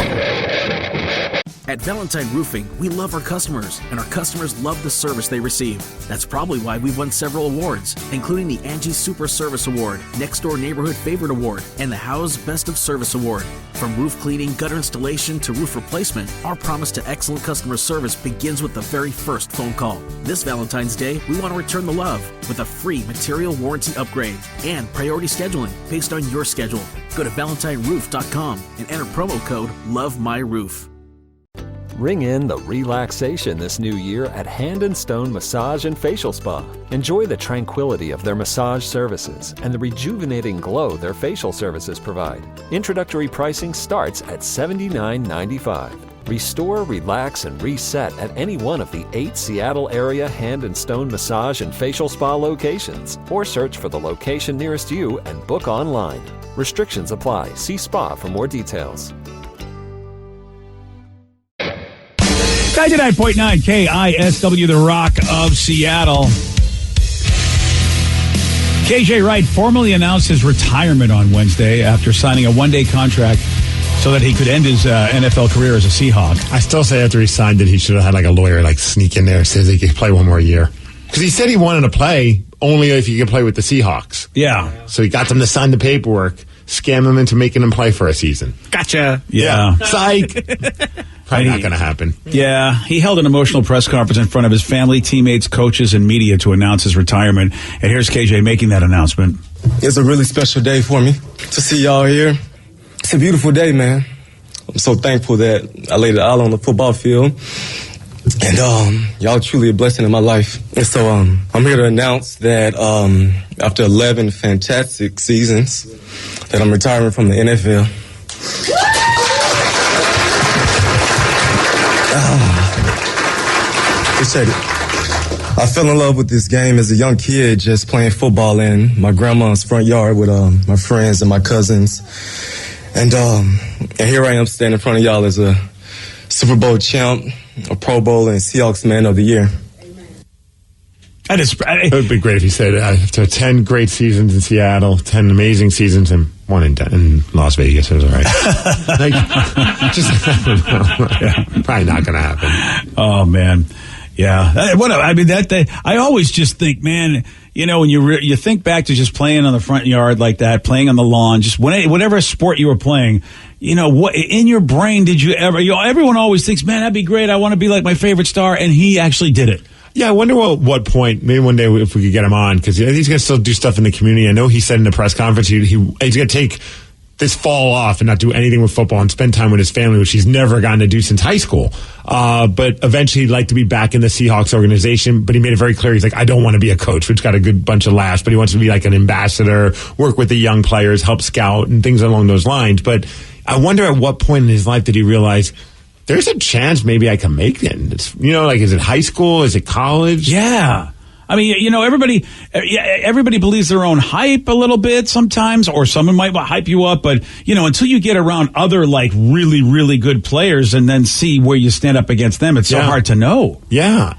At Valentine Roofing, we love our customers, and our customers love the service they receive. That's probably why we've won several awards, including the Angie Super Service Award, Next Door Neighborhood Favorite Award, and the Howe's Best of Service Award. From roof cleaning, gutter installation, to roof replacement, our promise to excellent customer service begins with the very first phone call. This Valentine's Day, we want to return the love with a free material warranty upgrade and priority scheduling based on your schedule. Go to ValentineRoof.com and enter promo code LOVEMyRoof. Ring in the relaxation this new year at Hand & Stone Massage and Facial Spa. Enjoy the tranquility of their massage services and the rejuvenating glow their facial services provide. Introductory pricing starts at $79.95. Restore, relax, and reset at any one of the 8 Seattle area Hand & Stone Massage and Facial Spa locations, or search for the location nearest you and book online. Restrictions apply. See spa for more details. 99.9 KISW, the Rock of Seattle. KJ Wright formally announced his retirement on Wednesday after signing a one-day contract so that he could end his NFL career as a Seahawk. I still say after he signed it, he should have had like a lawyer like sneak in there and say he could play one more year. Because he said he wanted to play only if he could play with the Seahawks. Yeah. So he got them to sign the paperwork, scam them into making him play for a season. Gotcha. Yeah. Psych. Probably not going to happen. Yeah. He held an emotional press conference in front of his family, teammates, coaches, and media to announce his retirement. And here's KJ making that announcement. It's a really special day for me to see y'all here. It's a beautiful day, man. I'm so thankful that I laid it all on the football field. And y'all truly a blessing in my life. And so I'm here to announce that after 11 fantastic seasons that I'm retiring from the NFL. Appreciate it. I fell in love with this game as a young kid, just playing football in my grandma's front yard with my friends and my cousins. And here I am standing in front of y'all as a Super Bowl champ, a Pro Bowl, and Seahawks Man of the Year. It would be great if you said after 10 great seasons in Seattle, 10 amazing seasons, and one in Las Vegas. It was all right. Probably not going to happen. Oh, man. Yeah. I always just think, man, you know, when you think back to just playing on the front yard like that, playing on the lawn, just whatever sport you were playing, you know, what in your brain did you ever, everyone always thinks, man, that'd be great. I want to be like my favorite star. And he actually did it. Yeah, I wonder what point, maybe one day if we could get him on, because he's going to still do stuff in the community. I know he said in the press conference he's going to take this fall off and not do anything with football and spend time with his family, which he's never gotten to do since high school. But eventually he'd like to be back in the Seahawks organization. But he made it very clear, he's like, I don't want to be a coach, which got a good bunch of laughs, but he wants to be like an ambassador, work with the young players, help scout, and things along those lines. But I wonder at what point in his life did he realize there's a chance maybe I can make it. It's, is it high school? Is it college? Yeah. I mean, everybody believes their own hype a little bit sometimes, or someone might hype you up. But, until you get around other like really, really good players and then see where you stand up against them, it's so hard to know. Yeah.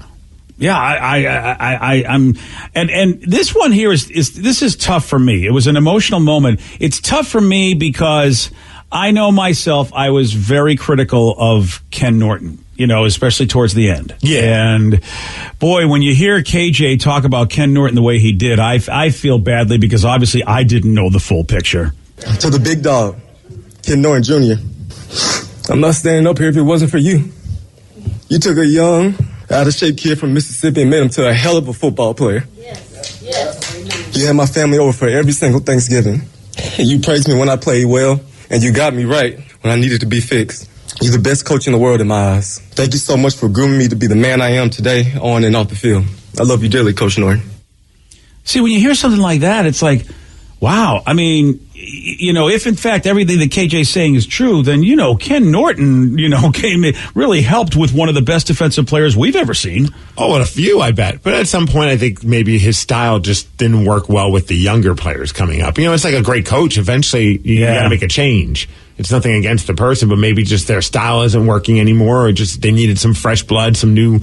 Yeah. I'm, and this one here this is tough for me. It was an emotional moment. It's tough for me because I know myself, I was very critical of Ken Norton, especially towards the end. Yeah. And boy, when you hear KJ talk about Ken Norton the way he did, I feel badly because obviously I didn't know the full picture. To the big dog, Ken Norton Jr., I'm not standing up here if it wasn't for you. You took a young, out-of-shape kid from Mississippi and made him to a hell of a football player. Yes. You had my family over for every single Thanksgiving. You praised me when I played well. And you got me right when I needed to be fixed. You're the best coach in the world in my eyes. Thank you so much for grooming me to be the man I am today, on and off the field. I love you dearly, Coach Norton. See, when you hear something like that, it's like, wow. I mean, if in fact everything that KJ's saying is true, then, Ken Norton, really helped with one of the best defensive players we've ever seen. Oh, and a few, I bet. But at some point, I think maybe his style just didn't work well with the younger players coming up. It's like a great coach. Eventually, you got to make a change. It's nothing against the person, but maybe just their style isn't working anymore, or just they needed some fresh blood, some new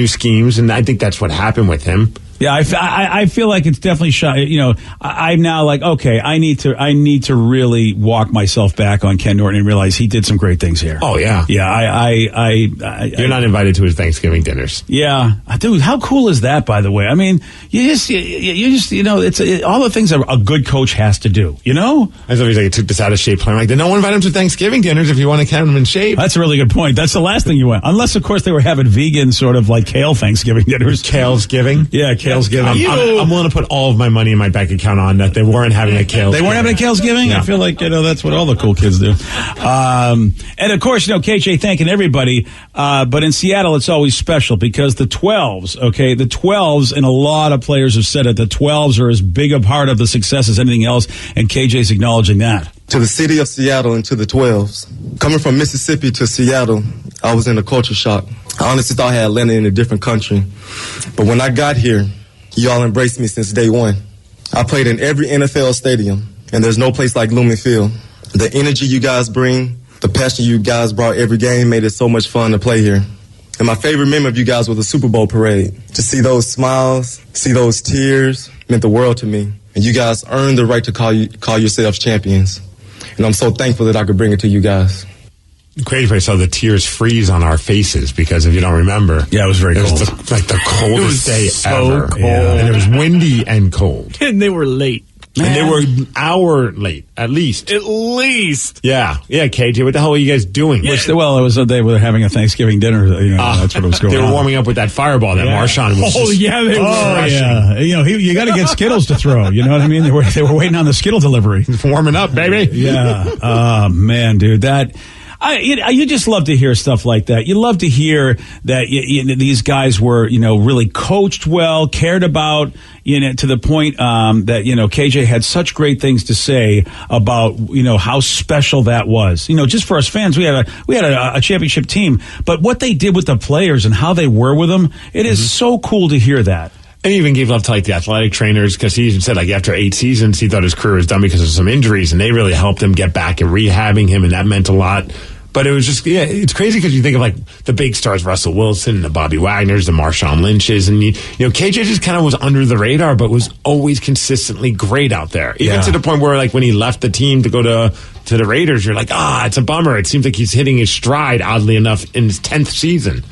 schemes, and I think that's what happened with him. Yeah, I feel like it's definitely shy. You know, I'm now like, okay, I need to really walk myself back on Ken Norton and realize he did some great things here. Oh yeah, yeah. You're not invited to his Thanksgiving dinners. Yeah, dude, how cool is that? By the way, I mean, you just it's all the things a good coach has to do. You know, I thought he took this out of shape player. Like, then no one invite him to Thanksgiving dinners if you want to keep him in shape. That's a really good point. That's the last thing you want, unless of course they were having vegan sort of like kale Thanksgiving dinners. Kale's giving. Yeah, Kale's giving. I'm willing to put all of my money in my bank account on that. They weren't having a Kale's. They weren't having a Kale's giving? Yeah. I feel like, that's what all the cool kids do. And of course, KJ thanking everybody. But in Seattle, it's always special because the 12s, the 12s, and a lot of players have said it, the 12s are as big a part of the success as anything else. And KJ's acknowledging that. To the city of Seattle and to the 12s. Coming from Mississippi to Seattle, I was in a culture shock. I honestly thought I had landed in a different country. But when I got here, y'all embraced me since day one. I played in every NFL stadium, and there's no place like Lumen Field. The energy you guys bring, the passion you guys brought every game made it so much fun to play here. And my favorite memory of you guys was the Super Bowl parade. To see those smiles, see those tears, meant the world to me. And you guys earned the right to call yourselves champions. And I'm so thankful that I could bring it to you guys. Crazy place, so the tears freeze on our faces because if you don't remember, it was very cold. It was the coldest day so ever. cold. Yeah. And it was windy and cold. And they were late. Man. And they were an hour late, at least. At least. Yeah, KJ, what the hell are you guys doing? Yeah. Well, it was they were having a Thanksgiving dinner. That's what was going on. They were warming up with that fireball that Marshawn was. They were. Yeah. You got to get Skittles to throw. You know what I mean? They were waiting on the Skittle delivery. Warming up, baby. Yeah. Oh man, dude, that. You just love to hear stuff like that. You love to hear that these guys were, really coached well, cared about, to the point that, KJ had such great things to say about, how special that was. Just for us fans, we had a championship team, but what they did with the players and how they were with them, it is so cool to hear that. And he even gave love to the athletic trainers because he even said after 8 seasons he thought his career was done because of some injuries, and they really helped him get back and rehabbing him, and that meant a lot. But it was just, it's crazy because you think of the big stars, Russell Wilson, the Bobby Wagners, the Marshawn Lynches, and KJ just kind of was under the radar, but was always consistently great out there. Even to the point where when he left the team to go to the Raiders, you're like, it's a bummer. It seems like he's hitting his stride, oddly enough, in his 10th season.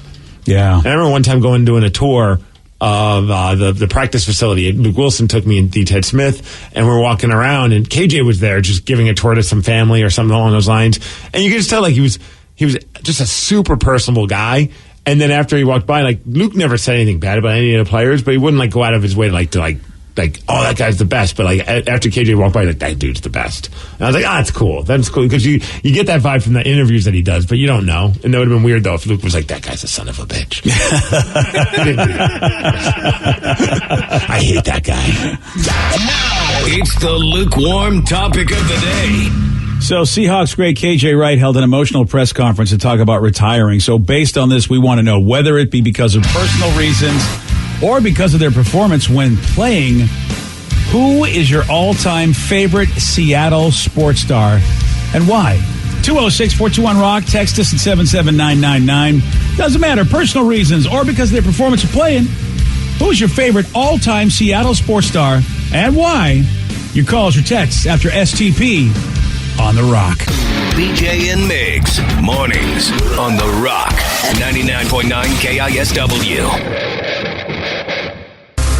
Yeah. And I remember one time doing a tour of the practice facility. Luke Wilson took me and D. Ted Smith, and we're walking around, and KJ was there just giving a tour to some family or something along those lines. And you could just tell he was just a super personable guy. And then after he walked by, Luke never said anything bad about any of the players, but he wouldn't go out of his way to that guy's the best. But after KJ walked by, that dude's the best. And I was like, that's cool. That's cool because you get that vibe from the interviews that he does, but you don't know. And that would have been weird though if Luke was like, that guy's a son of a bitch. I hate that guy. It's the lukewarm topic of the day. So Seahawks great KJ Wright held an emotional press conference to talk about retiring. So based on this, we want to know whether it be because of personal reasons or because of their performance when playing, who is your all-time favorite Seattle sports star and why? 206-421-ROCK. Text us at 77999. Doesn't matter. Personal reasons or because of their performance of playing, who is your favorite all-time Seattle sports star and why? Your calls or texts after STP on The Rock. BJ and Migs, mornings on The Rock, 99.9 KISW.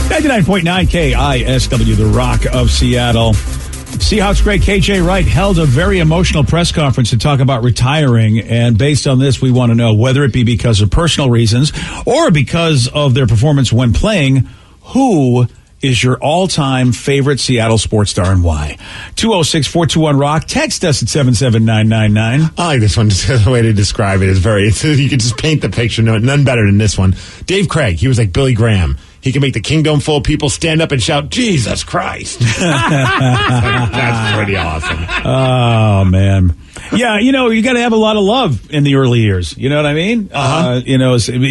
99.9 KISW, The Rock of Seattle. Seahawks great KJ Wright held a very emotional press conference to talk about retiring. And based on this, we want to know whether it be because of personal reasons or because of their performance when playing, who is your all-time favorite Seattle sports star and why? 206-421-ROCK. Text us at 77999. I like this one. The way to describe it is you can just paint the picture. None better than this one. Dave Craig, he was like Billy Graham. He can make the kingdom full of people stand up and shout, Jesus Christ. That's pretty awesome. Oh, man. Yeah, you got to have a lot of love in the early years. You know what I mean?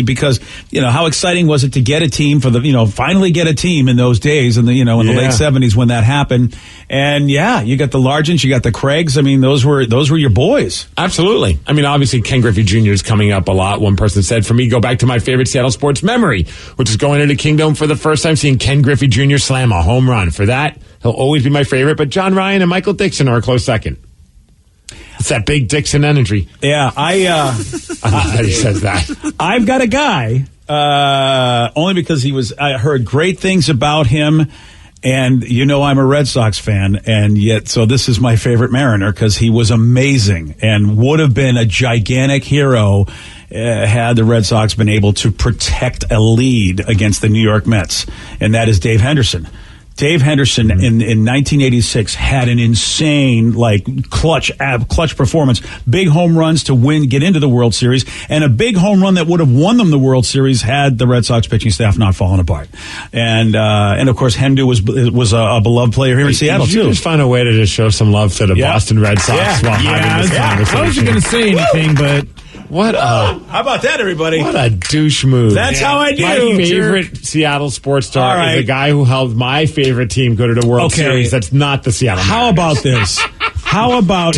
Because how exciting was it to get a team finally get a team in those days in the the late 70s when that happened. And you got the Largents, you got the Craigs. I mean, those were your boys. Absolutely. I mean, obviously Ken Griffey Jr. is coming up a lot. One person said, for me, go back to my favorite Seattle sports memory, which is going into Kingdom for the first time, seeing Ken Griffey Jr. slam a home run. For that, he'll always be my favorite. But John Ryan and Michael Dixon are a close second. It's that big Dixon energy. Yeah, he says that. I've got a guy, only because I heard great things about him, and I'm a Red Sox fan, and yet, so this is my favorite Mariner, because he was amazing, and would have been a gigantic hero had the Red Sox been able to protect a lead against the New York Mets, and that is Dave Henderson. Dave Henderson in 1986 had an insane, clutch performance. Big home runs to get into the World Series, and a big home run that would have won them the World Series had the Red Sox pitching staff not fallen apart. And of course, Hendu was a beloved player here in Seattle too. Just find a way to just show some love to the Boston Red Sox while having this conversation. I wasn't going to say anything, but. How about that, everybody? What a douche move. That's how I do. My favorite Seattle sports star is the guy who helped my favorite team go to the World Series. That's not the Seattle Mariners. How about this? How about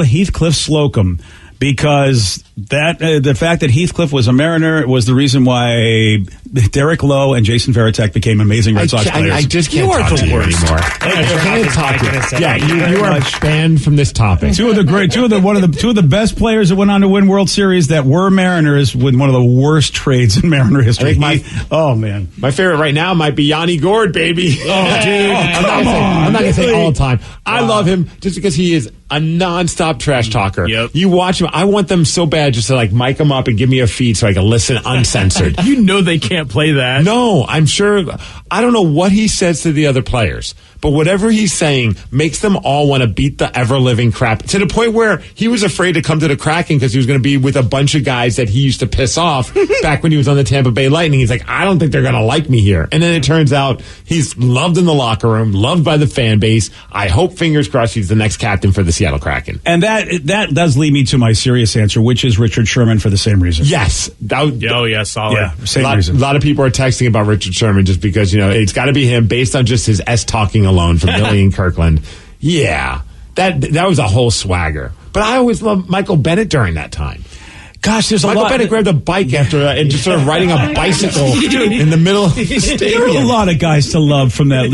Heathcliff Slocum? Because the fact that Heathcliff was a Mariner was the reason why Derek Lowe and Jason Varitek became amazing Red Sox players. I just can't talk to you anymore. I can't talk to you. Yeah, you are banned from this topic. Two of the best players that went on to win World Series that were Mariners with one of the worst trades in Mariner history. My favorite right now might be Yanni Gourde, baby. Oh, dude. I'm not going to say all time. I love him just because he is a nonstop trash talker. Yep. You watch him. I want them so bad just to mic him up and give me a feed so I can listen uncensored. They can't play that. No, I'm sure. I don't know what he says to the other players, but whatever he's saying makes them all want to beat the ever-living crap to the point where he was afraid to come to the Kraken because he was going to be with a bunch of guys that he used to piss off back when he was on the Tampa Bay Lightning. He's like, I don't think they're going to like me here. And then it turns out he's loved in the locker room, loved by the fan base. I hope, fingers crossed, he's the next captain for the Seattle Kraken. And that does lead me to my serious answer, which is Richard Sherman for the same reason. Yes. Solid. Yeah, same reason. A lot of people are texting about Richard Sherman just because, it's got to be him based on just his talking alone from Billy and Kirkland. Yeah. That was a whole swagger. But I always loved Michael Bennett during that time. Gosh, there's Michael Bennett grabbed a bike after and just started riding a bicycle in the middle of the stadium. There are a lot of guys to love from that,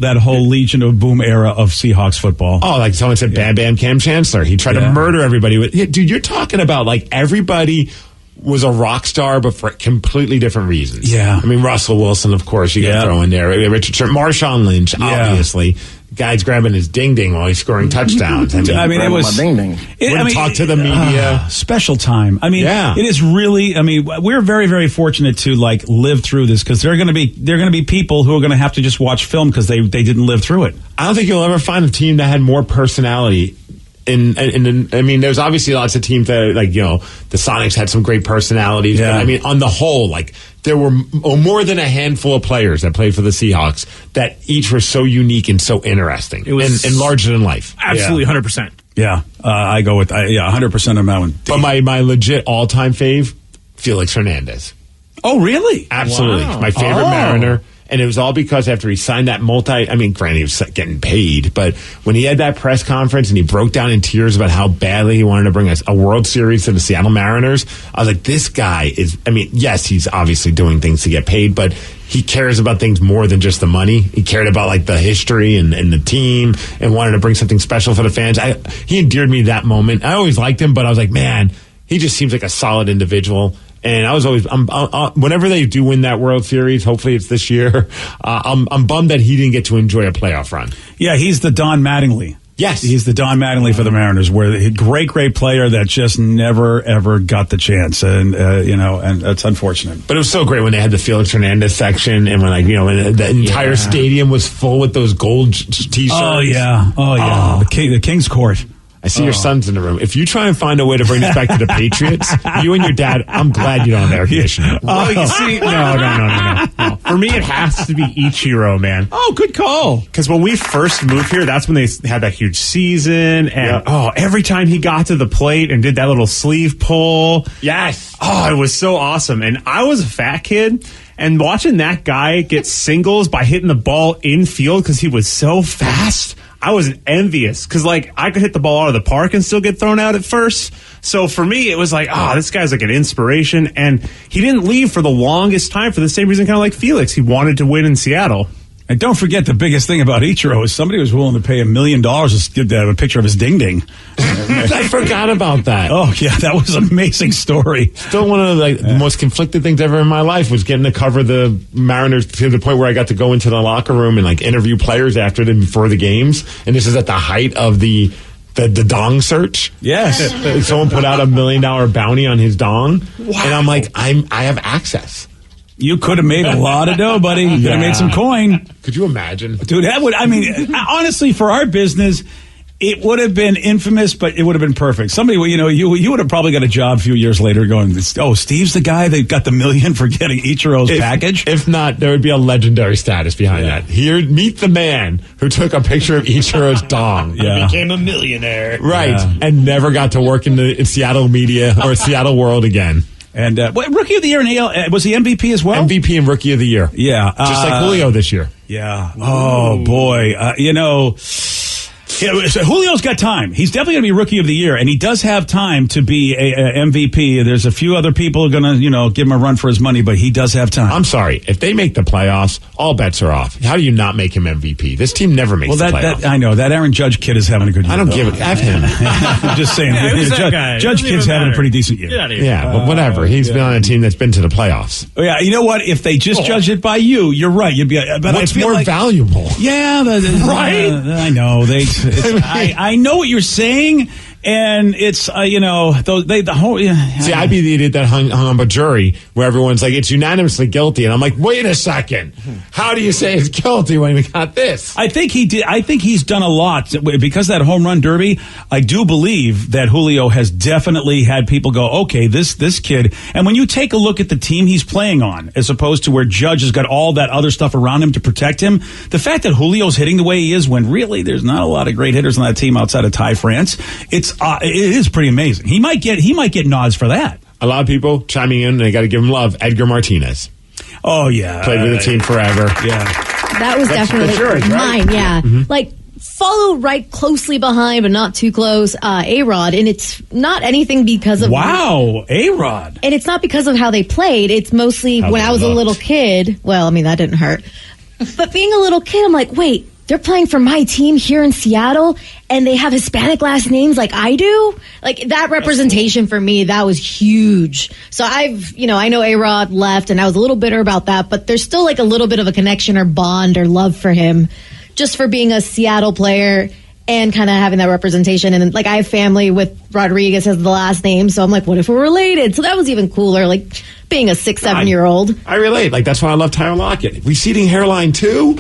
that whole Legion of Boom era of Seahawks football. Oh, like someone said, Bam Bam Cam Chancellor. He tried to murder everybody. Dude, you're talking about everybody was a rock star, but for completely different reasons. Yeah. I mean, Russell Wilson, of course, you got to throw in there. Richard Sherman, Marshawn Lynch, obviously. Guy's grabbing his ding-ding while he's scoring touchdowns. I mean it was... Wouldn't talk to the media. Special time. I mean, it is really... I mean, we're very, very fortunate to, live through this, because there are going to be people who are going to have to just watch film because they didn't live through it. I don't think you'll ever find a team that had more personality. I mean, there's obviously lots of teams that, the Sonics had some great personalities. Yeah. But, I mean, on the whole, there were more than a handful of players that played for the Seahawks that each were so unique and so interesting. It was and larger than life. Absolutely, 100%. Yeah, I go with 100% on that one. But my legit all-time fave, Felix Hernandez. Oh, really? Absolutely. Wow. My favorite Mariner. And it was all because after he signed that granted, he was getting paid, but when he had that press conference and he broke down in tears about how badly he wanted to bring a World Series to the Seattle Mariners, I was like, this guy is, yes, he's obviously doing things to get paid, but he cares about things more than just the money. He cared about the history and the team and wanted to bring something special for the fans. He endeared me that moment. I always liked him, but I was like, man, he just seems like a solid individual. And I was always, whenever they do win that World Series, hopefully it's this year, I'm bummed that he didn't get to enjoy a playoff run. Yeah, he's the Don Mattingly. Yes. He's the Don Mattingly for the Mariners, where a great player that just never, ever got the chance. And, and it's unfortunate. But it was so great when they had the Felix Hernandez section and when, the entire stadium was full with those gold T-shirts. Oh, yeah. The King's Court. I see your son's in the room. If you try and find a way to bring this back to the Patriots, you and your dad, I'm glad you don't have air conditioning. Well, you see, no. For me, it has to be Ichiro, man. Oh, good call. Because when we first moved here, that's when they had that huge season. And, every time he got to the plate and did that little sleeve pull. Yes. Oh, it was so awesome. And I was a fat kid. And watching that guy get singles by hitting the ball infield because he was so fast, I was envious. Because, I could hit the ball out of the park and still get thrown out at first. So for me, it was like, this guy's like an inspiration. And he didn't leave for the longest time for the same reason, kind of like Felix. He wanted to win in Seattle. And don't forget the biggest thing about Ichiro is somebody was willing to pay $1 million to have a picture of his ding-ding. I forgot about that. Oh, yeah, that was an amazing story. Still one of the most conflicted things ever in my life was getting to cover the Mariners to the point where I got to go into the locker room and interview players after them before the games. And this is at the height of the dong search. Yes. Someone put out $1 million bounty on his dong. Wow. And I'm like, I have access. You could have made a lot of dough, buddy. You could have made some coin. Could you imagine? Dude, honestly, for our business, it would have been infamous, but it would have been perfect. Somebody, you would have probably got a job a few years later going, Steve's the guy that got the $1 million for getting Ichiro's package? If not, there would be a legendary status behind that. Here, meet the man who took a picture of Ichiro's dong. Yeah. Became a millionaire. Right. And never got to work in Seattle media or Seattle world again. And Rookie of the Year in AL, was he MVP as well? MVP and Rookie of the Year. Yeah. Just like Julio this year. Yeah. Oh, boy. Julio's got time. He's definitely going to be Rookie of the Year, and he does have time to be a MVP. There's a few other people who are going to, give him a run for his money, but he does have time. I'm sorry. If they make the playoffs, all bets are off. How do you not make him MVP? This team never makes the playoffs. I know. That Aaron Judge kid is having a good year. I don't give it. F him. I'm just saying. Judge kid's having a pretty decent year. Yeah, but whatever. He's been on a team that's been to the playoffs. Oh, yeah, you know what? If they just judge it by you're right. You'd be. But what's more valuable? Yeah, right. I know. I know what you're saying, and it's the whole. See, I'd be the idiot that hung up a jury where everyone's like, it's unanimously guilty, and I'm like, wait a second, how do you say it's guilty when we got this? I think he did. I think he's done a lot because of that home run derby. I do believe that Julio has definitely had people go, okay, this kid. And when you take a look at the team he's playing on, as opposed to where Judge has got all that other stuff around him to protect him, the fact that Julio's hitting the way he is, when really there's not a lot of great hitters on that team outside of Ty France, it is pretty amazing. He might get nods for that. A lot of people chiming in, and they got to give him love. Edgar Martinez. Oh, yeah. Played with the team forever. Yeah. That was definitely yours, mine, right? yeah. Mm-hmm. Follow right closely behind, but not too close, A-Rod. And it's not anything because of... Wow, A-Rod. And it's not because of how they played. It's mostly when I was a little kid. Well, that didn't hurt. But being a little kid, I'm like, wait, they're playing for my team here in Seattle, and they have Hispanic last names like I do? That representation for me, that was huge. So I know A-Rod left, and I was a little bitter about that, but there's still a little bit of a connection or bond or love for him, just for being a Seattle player and kind of having that representation. And I have family with Rodriguez as the last name, so I'm like, what if we're related? So that was even cooler, being a 6-7-year-old. I relate. That's why I love Tyler Lockett. Receding hairline too?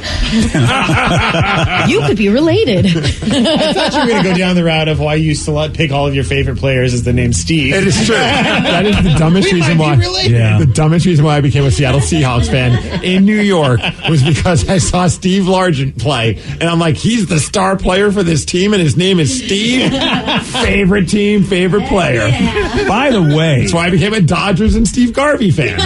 You could be related. I thought you were going to go down the route of why you used to pick all of your favorite players as the name Steve. It is true. That is the dumbest reason why. Yeah. The dumbest reason why I became a Seattle Seahawks fan in New York was because I saw Steve Largent play, and I'm like, he's the star player for this team, and his name is Steve. Favorite team, favorite player. Yeah. By the way, that's why I became a Dodgers and Steve Garvey fan.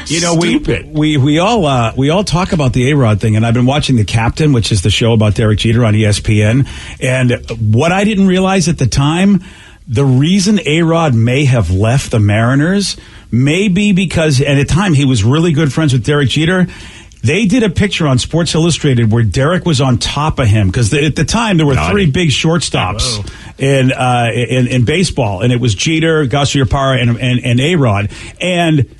We all talk about the A-Rod thing, and I've been watching The Captain, which is the show about Derek Jeter on ESPN. And what I didn't realize at the time, the reason A-Rod may have left the Mariners may be because at the time he was really good friends with Derek Jeter. They did a picture on Sports Illustrated where Derek was on top of him because at the time there were three big shortstops in baseball, and it was Jeter, Garcia Parra, and A-Rod. And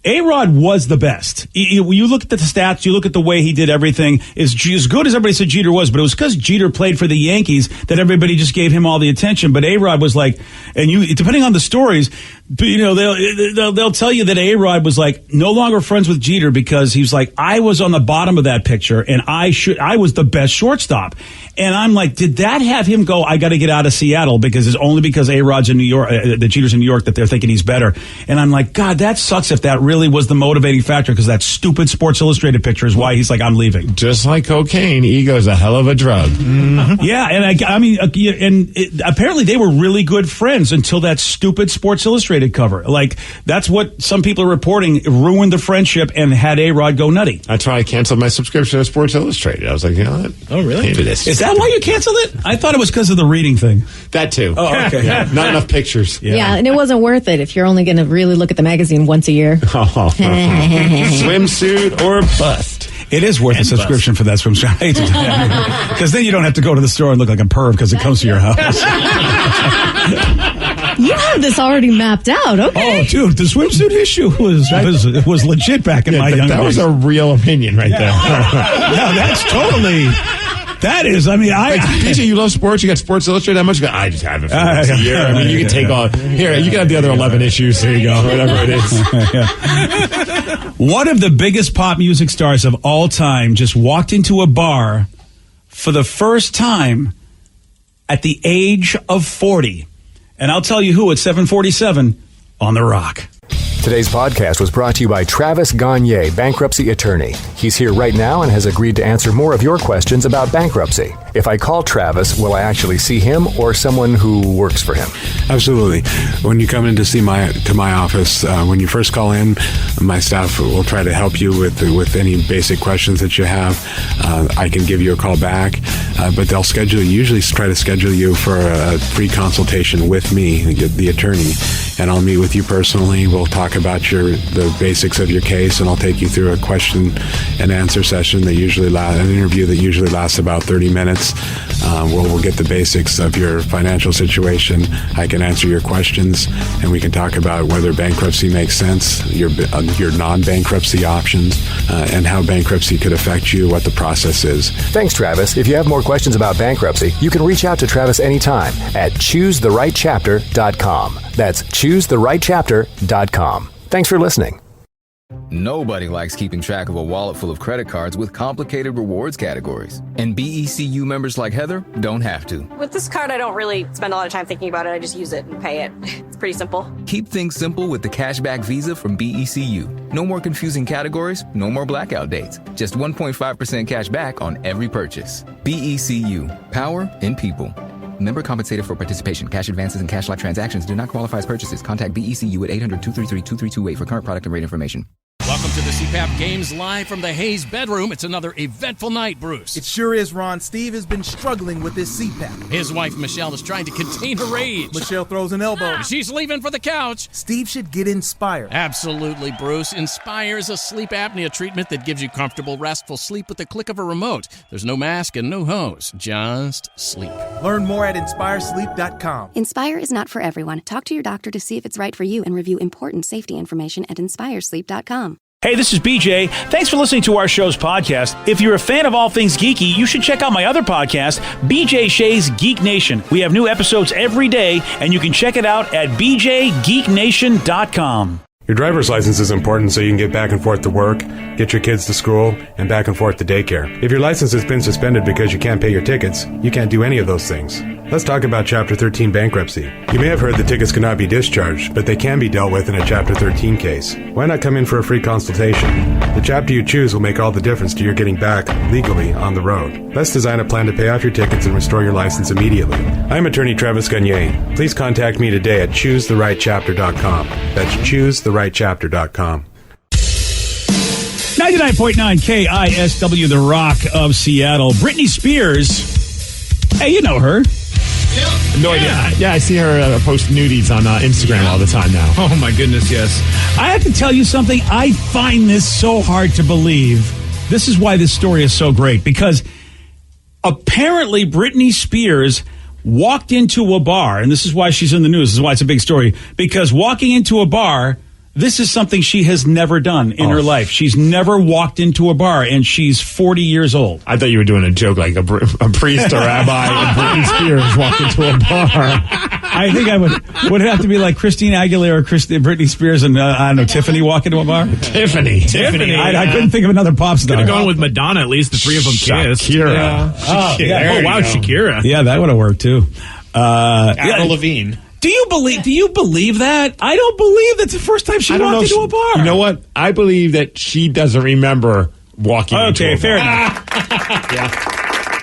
A-Rod was the best. You look at the stats, you look at the way he did everything, as good as everybody said Jeter was, but it was because Jeter played for the Yankees that everybody just gave him all the attention. But A-Rod was like, and you, depending on the stories, they'll tell you that A-Rod was like no longer friends with Jeter because he was like, I was on the bottom of that picture and I was the best shortstop. And I'm like, did that have him go, I got to get out of Seattle because it's only because A-Rod's in New York, the Jeter's in New York that they're thinking he's better. And I'm like, God, that sucks if that really was the motivating factor because that stupid Sports Illustrated picture is why he's like, I'm leaving. Just like cocaine, ego's a hell of a drug. Mm-hmm. Yeah, and apparently they were really good friends until that stupid Sports Illustrated cover. Like, that's what some people are reporting ruined the friendship and had A-Rod go nutty. That's why I canceled my subscription to Sports Illustrated. I was like, you know what? Oh, really? Is that why you canceled it? I thought it was because of the reading thing. That too. Oh, okay. Yeah, not enough pictures. Yeah, and it wasn't worth it if you're only going to really look at the magazine once a year. Swimsuit or bust. It is worth a subscription for that swimsuit. Because then you don't have to go to the store and look like a perv because it comes to your house. You have this already mapped out. Okay. Oh, dude, the swimsuit issue was legit back in my young days. That was a real opinion right there. No, that's totally... That is, I mean, PJ, you love sports. You got Sports Illustrated. How much? I just have it for a year. I mean, you can take all. Here, you can have the other 11 issues. Here you go. Whatever it is. One of the biggest pop music stars of all time just walked into a bar for the first time at the age of 40. And I'll tell you who at 7:47 on The Rock. Today's podcast was brought to you by Travis Gagne, bankruptcy attorney. He's here right now and has agreed to answer more of your questions about bankruptcy. If I call Travis, will I actually see him or someone who works for him? Absolutely. When you come in to my office, when you first call in, my staff will try to help you with any basic questions that you have. I can give you a call back, but they'll usually try to schedule you for a free consultation with me, the attorney, and I'll meet with you personally. We'll talk about the basics of your case, and I'll take you through a question and answer session an interview that usually lasts about 30 minutes. We'll get the basics of your financial situation. I can answer your questions, and we can talk about whether bankruptcy makes sense, your non-bankruptcy options, and how bankruptcy could affect you, what the process is. Thanks, Travis. If you have more questions about bankruptcy, you can reach out to Travis anytime at choosetherightchapter.com. That's choosetherightchapter.com. Thanks for listening. Nobody likes keeping track of a wallet full of credit cards with complicated rewards categories. And BECU members like Heather don't have to. With this card, I don't really spend a lot of time thinking about it. I just use it and pay it. It's pretty simple. Keep things simple with the Cashback Visa from BECU. No more confusing categories, no more blackout dates. Just 1.5% cash back on every purchase. BECU. Power in people. Member compensated for participation. Cash advances and cash-like transactions do not qualify as purchases. Contact BECU at 800-233-2328 for current product and rate information. Welcome to the CPAP Games live from the Hayes bedroom. It's another eventful night, Bruce. It sure is, Ron. Steve has been struggling with his CPAP. His wife, Michelle, is trying to contain her rage. Michelle throws an elbow. She's leaving for the couch. Steve should get Inspire. Absolutely, Bruce. Inspire is a sleep apnea treatment that gives you comfortable, restful sleep with the click of a remote. There's no mask and no hose. Just sleep. Learn more at InspireSleep.com. Inspire is not for everyone. Talk to your doctor to see if it's right for you and review important safety information at InspireSleep.com. Hey, this is BJ. Thanks for listening to our show's podcast. If you're a fan of all things geeky, you should check out my other podcast, BJ Shea's Geek Nation. We have new episodes every day, and you can check it out at bjgeeknation.com. Your driver's license is important so you can get back and forth to work, get your kids to school, and back and forth to daycare. If your license has been suspended because you can't pay your tickets, you can't do any of those things. Let's talk about Chapter 13 bankruptcy. You may have heard that tickets cannot be discharged, but they can be dealt with in a Chapter 13 case. Why not come in for a free consultation? The chapter you choose will make all the difference to your getting back legally on the road. Let's design a plan to pay off your tickets and restore your license immediately. I'm attorney Travis Gagne. Please contact me today at choosetherightchapter.com. That's choosetherightchapter.com. 99.9 KISW, The Rock of Seattle. Britney Spears. Hey, you know her. No idea. Yeah, I see her post nudies on Instagram all the time now. Oh, my goodness, yes. I have to tell you something. I find this so hard to believe. This is why this story is so great, because apparently Britney Spears walked into a bar, and this is why she's in the news. This is why it's a big story, because walking into a bar, This is something she has never done in her life. She's never walked into a bar, and she's 40 years old. I thought you were doing a joke like a priest or rabbi and Britney Spears walk into a bar. I think I would have to be like Christina Aguilera or Britney Spears and, I don't know, Tiffany walk into a bar? Tiffany. I couldn't think of another pop star. Could have gone with Madonna, at least the three of them kissed. Shakira. Yeah. Oh, wow, Shakira. Yeah, that would have worked, too. Avril Lavigne. Do you believe that? I don't believe that's the first time she walked into a bar. You know what? I believe that she doesn't remember walking into a bar. Okay, fair enough.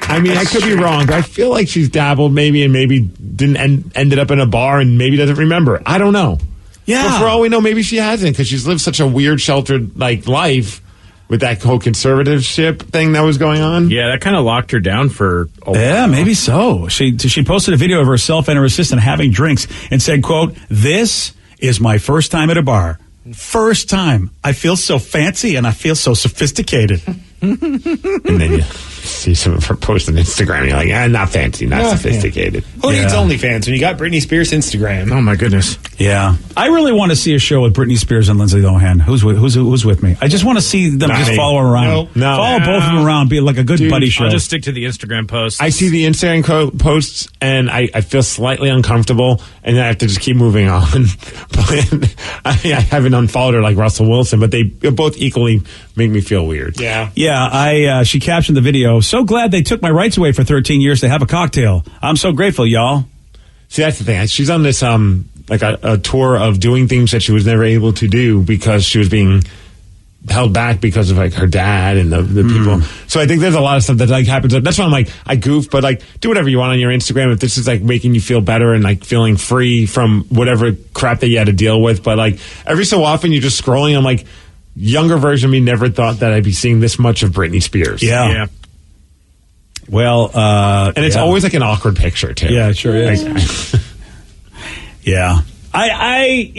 I mean, I could be wrong, but I feel like she's dabbled maybe and maybe didn't ended up in a bar and maybe doesn't remember. I don't know. Yeah. But for all we know, maybe she hasn't because she's lived such a weird, sheltered life with that whole conservatorship thing that was going on. Yeah, that kind of locked her down for a while. Yeah, maybe so. She posted a video of herself and her assistant having drinks and said, quote, "This is my first time at a bar. First time. I feel so fancy and I feel so sophisticated." And then you see some of her posts on Instagram and you're like, not fancy, not sophisticated. Who needs OnlyFans when you got Britney Spears Instagram? Oh, my goodness. Yeah. I really want to see a show with Britney Spears and Lindsay Lohan. Who's with me? I just want to see them just follow her around. No. Follow both of them around. Be like a good buddy show. I'll just stick to the Instagram posts. I see the Instagram posts and I feel slightly uncomfortable and then I have to just keep moving on. But I haven't unfollowed her like Russell Wilson, but they both equally make me feel weird. Yeah. Yeah, she captioned the video. So glad they took my rights away for 13 years to have a cocktail. I'm so grateful, y'all. See, that's the thing. She's on this like a tour of doing things that she was never able to do because she was being held back because of like her dad and the people. So I think there's a lot of stuff that like happens. That's why I'm like, I goof, but like do whatever you want on your Instagram if this is like making you feel better and like feeling free from whatever crap that you had to deal with. But like every so often you're just scrolling. I'm like, younger version of me never thought that I'd be seeing this much of Britney Spears. Yeah. Well, and it's always like an awkward picture too. Yeah, it sure is. Yeah. I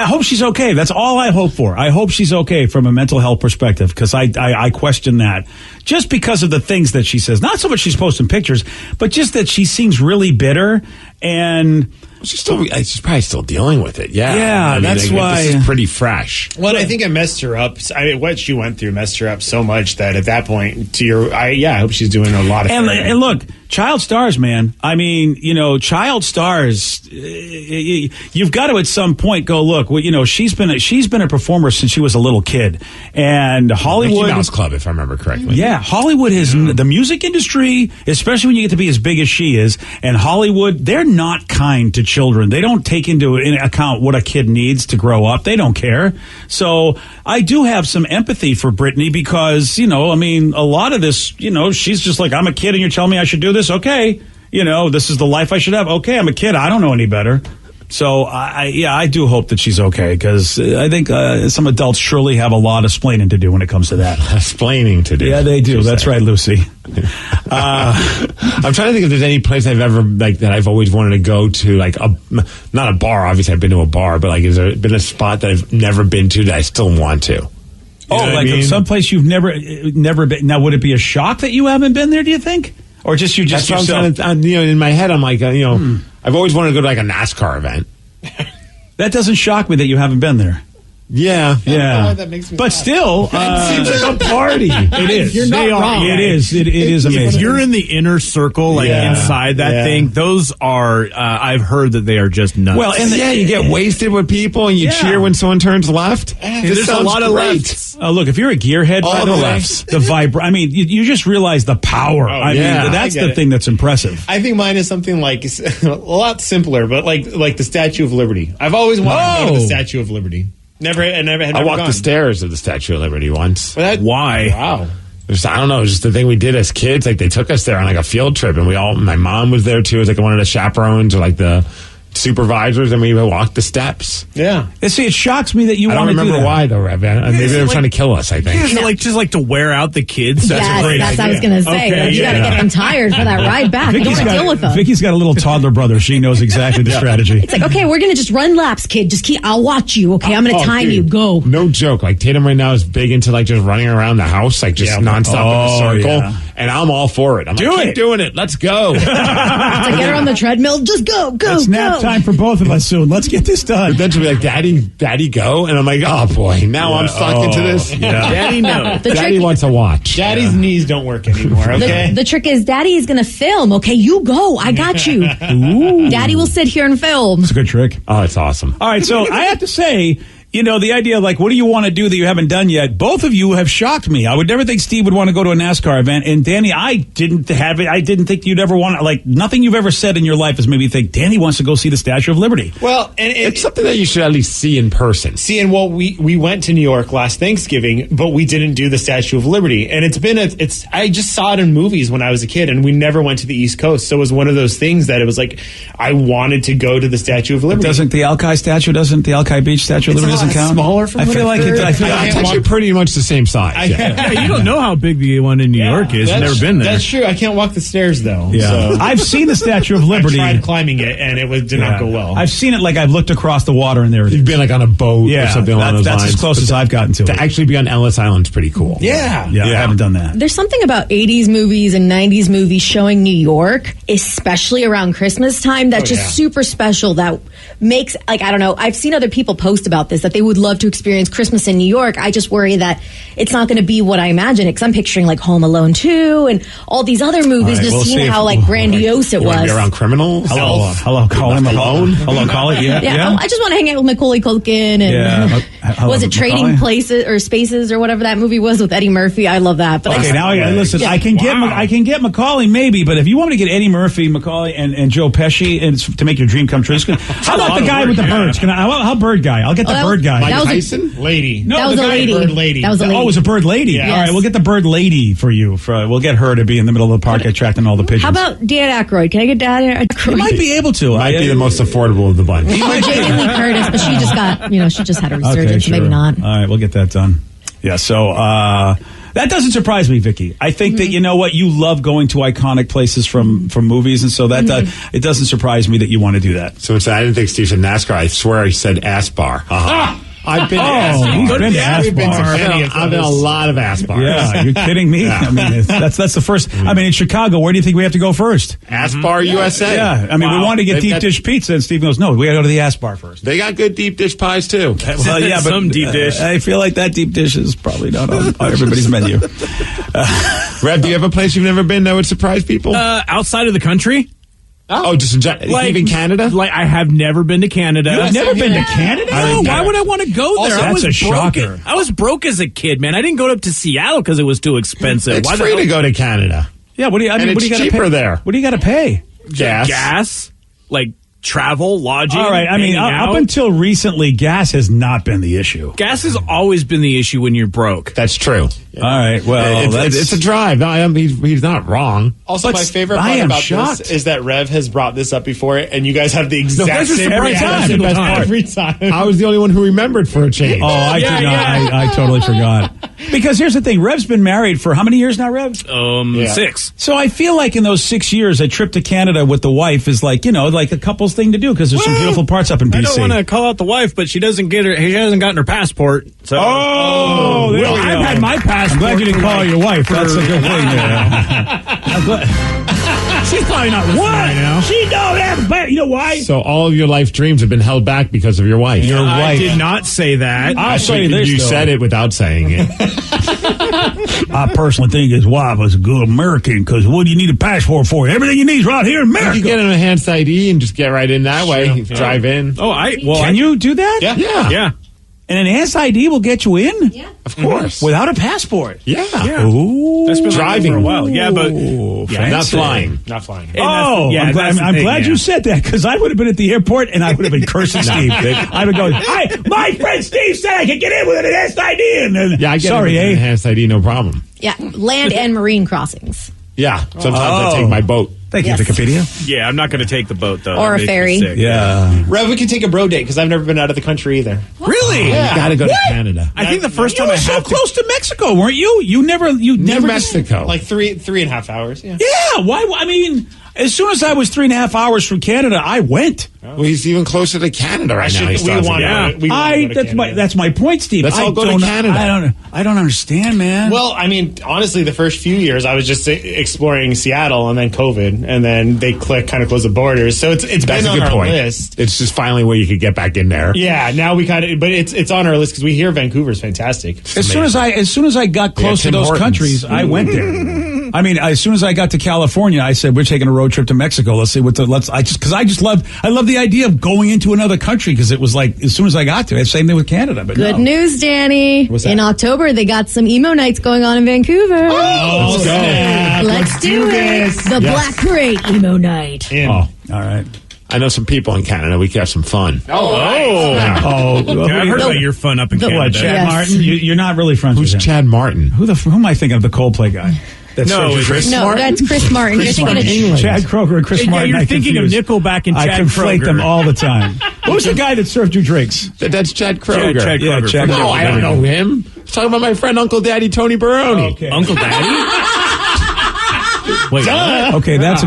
hope she's okay. That's all I hope for. I hope she's okay from a mental health perspective because I question that just because of the things that she says. Not so much she's posting pictures, but just that she seems really bitter and she's probably still dealing with it. Yeah. Yeah, that's why this is pretty fresh. Well, I think it messed her up. I mean, what she went through messed her up so much that at that point, I hope she's doing a lot of. And look, child stars, man. I mean, child stars. You've got to at some point go look. Well, she's been a performer since she was a little kid, and Hollywood Mickey Mouse Club, if I remember correctly. Yeah, Hollywood has the music industry, especially when you get to be as big as she is, and Hollywood, they're not kind to children. They don't take into account what a kid needs to grow up. They don't care. So I do have some empathy for Britney because, a lot of this, she's just like, I'm a kid and you're telling me I should do this? Okay. This is the life I should have. Okay, I'm a kid. I don't know any better. So, I do hope that she's okay because I think some adults surely have a lot of splaining to do when it comes to that. Splaining to do. Yeah, they do. That's right, Lucy. I'm trying to think if there's any place I've ever, like, that I've always wanted to go to, like, not a bar. Obviously, I've been to a bar, but, like, has there been a spot that I've never been to that I still want to? Someplace you've never been. Now, would it be a shock that you haven't been there, do you think? Or just yourself? In my head, I'm like, I've always wanted to go to like a NASCAR event. That doesn't shock me that you haven't been there. Yeah. I don't know why that makes me but laugh. still, it seems like a party. It is. You're not wrong. It is. It is amazing. If you're in the inner circle, inside that thing, those are. I've heard that they are just nuts. Well, and you get wasted with people and you cheer when someone turns left. There's a lot of lefts. Look, if you're a gearhead, by the way, I mean, you just realize the power. I mean, that's the thing that's impressive. I think mine is something like a lot simpler, but like the Statue of Liberty. I've always wanted to go to the Statue of Liberty. I walked the stairs of the Statue of Liberty once. Why? Wow. I don't know. It was just the thing we did as kids. Like they took us there on like a field trip, and my mom was there too. It was like one of the chaperones or like the supervisors, and we walked the steps. Yeah. See, it shocks me that you want to do that. I don't remember why though, Rev. Maybe they were trying to kill us. I think. Just to wear out the kids. That's a great idea. What I was going to say. Okay, you got to get them tired for that ride back. You don't want to deal with them. Vicky's got a little toddler brother. She knows exactly the strategy. It's like, okay, we're going to just run laps, kid. I'll watch you. Okay, I'm going to time you. Go. No joke. Like Tatum right now is big into like just running around the house, like just nonstop in a circle. Yeah. And I'm all for it. I'm keep doing it. Let's go. It's like, get her on the treadmill. Just go. It's nap time for both of us soon. Let's get this done. But then she'll be like, Daddy, go. And I'm like, oh boy, now I'm stuck into this. Yeah. Daddy, no. Daddy wants to watch. Daddy's knees don't work anymore, okay? The trick is Daddy is going to film. Okay, you go. I got you. Ooh. Daddy will sit here and film. It's a good trick. Oh, it's awesome. All right, so I have to say, the idea of like, what do you want to do that you haven't done yet? Both of you have shocked me. I would never think Steve would want to go to a NASCAR event. And Danny, I didn't have it. I didn't think you'd ever want to, like, nothing you've ever said in your life has made me think Danny wants to go see the Statue of Liberty. Well, and it's something that you should at least see in person. We went to New York last Thanksgiving, but we didn't do the Statue of Liberty. And I just saw it in movies when I was a kid, and we never went to the East Coast. So it was one of those things that it was like, I wanted to go to the Statue of Liberty. Doesn't the Alki Beach Statue of Liberty doesn't count? Smaller from I feel like it's actually pretty much the same size. You don't know how big the one in New York is. You've never been there. That's true. I can't walk the stairs, though. Yeah. So. I've seen the Statue of Liberty. I tried climbing it, and it did not go well. I've seen it, like, I've looked across the water, and there it is. You've been, like, on a boat or something along those lines. That's as close as I've gotten to it. To actually be on Ellis Island's pretty cool. Yeah, I haven't done that. There's something about 80s movies and 90s movies showing New York, especially around Christmas time, that's just super special. That makes, like, I don't know, I've seen other people post about this, that they would love to experience Christmas in New York. I just worry that it's not going to be what I imagine it, because I'm picturing like Home Alone 2 and all these other movies, just seeing how like grandiose it was. Be around criminals. Hello, call him alone. Hello, call it. Yeah. I just want to hang out with Macaulay Culkin and was it Trading Places or Spaces or whatever that movie was with Eddie Murphy? I love that. But listen. Yeah. I can get Macaulay maybe, but if you want me to get Eddie Murphy, Macaulay, and Joe Pesci, and to make your dream come true, how about the guy with the birds? How bird guy? I'll get the bird guy. Mike Tyson? Lady. No, that was a lady. Bird lady. That was a lady. Oh, it was a bird lady. Yeah. All right, we'll get the bird lady for you. We'll get her to be in the middle of the park attracting all the pigeons. How about Dan Aykroyd? Can I get Dan Aykroyd? You might be able to. Might be the most affordable of the bunch. Or Jamie Lee Curtis, but she just got, she just had a resurgence, so maybe not. All right, we'll get that done. Yeah, so that doesn't surprise me, Vicky. I think that, you know what, you love going to iconic places from movies, and so that it doesn't surprise me that you want to do that. So I didn't think Steve said NASCAR. I swear he said ass bar. I've been to ass bar. He's been to ass bar. I've been a lot of ass bars. Yeah, you're kidding me? I mean, that's the first. I mean, in Chicago, where do you think we have to go first? Ass Bar USA. Yeah, I mean, we wanted to get deep dish pizza, and Steve goes, no, we got to go to the ass bar first. They got good deep dish pies, too. Well, yeah, but some deep dish. I feel like that deep dish is probably not on everybody's menu. Rev, do you have a place you've never been that would surprise people? Outside of the country? Oh, just even Canada? Like, I have never been to Canada. You've never been to Canada? No, why would I want to go there? That's a shocker. I was broke as a kid, man. I didn't go up to Seattle because it was too expensive. It's free to go to Canada. Yeah, what do you got to pay? What do you got to pay? Gas, like travel, lodging. All right, I mean, up until recently, gas has not been the issue. Gas has always been the issue when you're broke. That's true. All right, well, it's a drive. He's not wrong. Also, my favorite part about this is that Rev has brought this up before, and you guys have the exact same reaction every time. I was the only one who remembered for a change. Oh, I did not. I totally forgot. Because here's the thing. Rev's been married for how many years now, Rev? 6. So I feel like in those 6 years, a trip to Canada with the wife is like, like a couple's thing to do, because there's some beautiful parts up in BC. I don't want to call out the wife, but she hasn't gotten her passport. So. I've had my passport. I'm glad you didn't call her your wife. That's a good thing there. She's probably not listening right now. She don't have, but you know why? So all of your life dreams have been held back because of your wife. Your wife. I did not say that. I'll say this, you said it without saying it. I personally think his wife is a good American, because what do you need a passport for? Everything you need is right here in America. You can get an enhanced ID and just get right in that way. Drive in. Can you do that? Yeah. An enhanced ID will get you in? Yeah. Of course. Without a passport? Yeah. Ooh. That's been driving for a while. Yeah, but not flying. Not flying. Oh, I'm glad you said that, because I would have been at the airport and I would have been cursing Steve. I would go, my friend Steve said I could get in with an enhanced ID. And then, I get an enhanced ID, no problem. Yeah, land and marine crossings. Yeah, sometimes I take my boat. Thank you, Wikipedia. Yeah, I'm not going to take the boat, though. Or a ferry. Yeah. Rev, we can take a bro date, because I've never been out of the country either. Really? Yeah. You got to go to Canada. I think the first time you were so close to Mexico, weren't you? You never Mexico. Like 3.5 hours. Yeah. Yeah. Why? I mean, As soon as I was 3.5 hours from Canada, I went. Well, he's even closer to Canada right now. That's my point, Steve. Let's all go to Canada. I don't understand, man. Well, I mean, honestly, the first few years I was just exploring Seattle, and then COVID, and then they kind of closed the borders. So it's been on our list. It's just finally where you could get back in there. Yeah, now we kind of, but it's on our list because we hear Vancouver's fantastic. As soon as I got close to those countries, I went there. I mean, as soon as I got to California, I said, we're taking a road trip to Mexico. Let's see I love the idea of going into another country, because it was like, as soon as I got to it, same thing with Canada. But Good news, Danny. What's that? In October, they got some emo nights going on in Vancouver. Let's go. Let's do this. The Black Parade emo night. all right. I know some people in Canada. We could have some fun. I've heard about your fun up in Canada. What, Chad Martin? You're not really friends with him. Who's Chad Martin? Who am I thinking of? The Coldplay guy. That's Chris No, Martin? that's Chris Martin. You're thinking of England. Chad Kroger and Chris Martin. You're thinking of Nickelback and Chad I conflate Kroger. them all the time. Who's the guy that served you drinks? That's Chad Kroger. Chad Yeah, Kroger. Chad No, Kroger. I don't know him. I'm talking about my friend Uncle Daddy Tony Baroni. Okay. Uncle Daddy? Wait, what? Okay, that's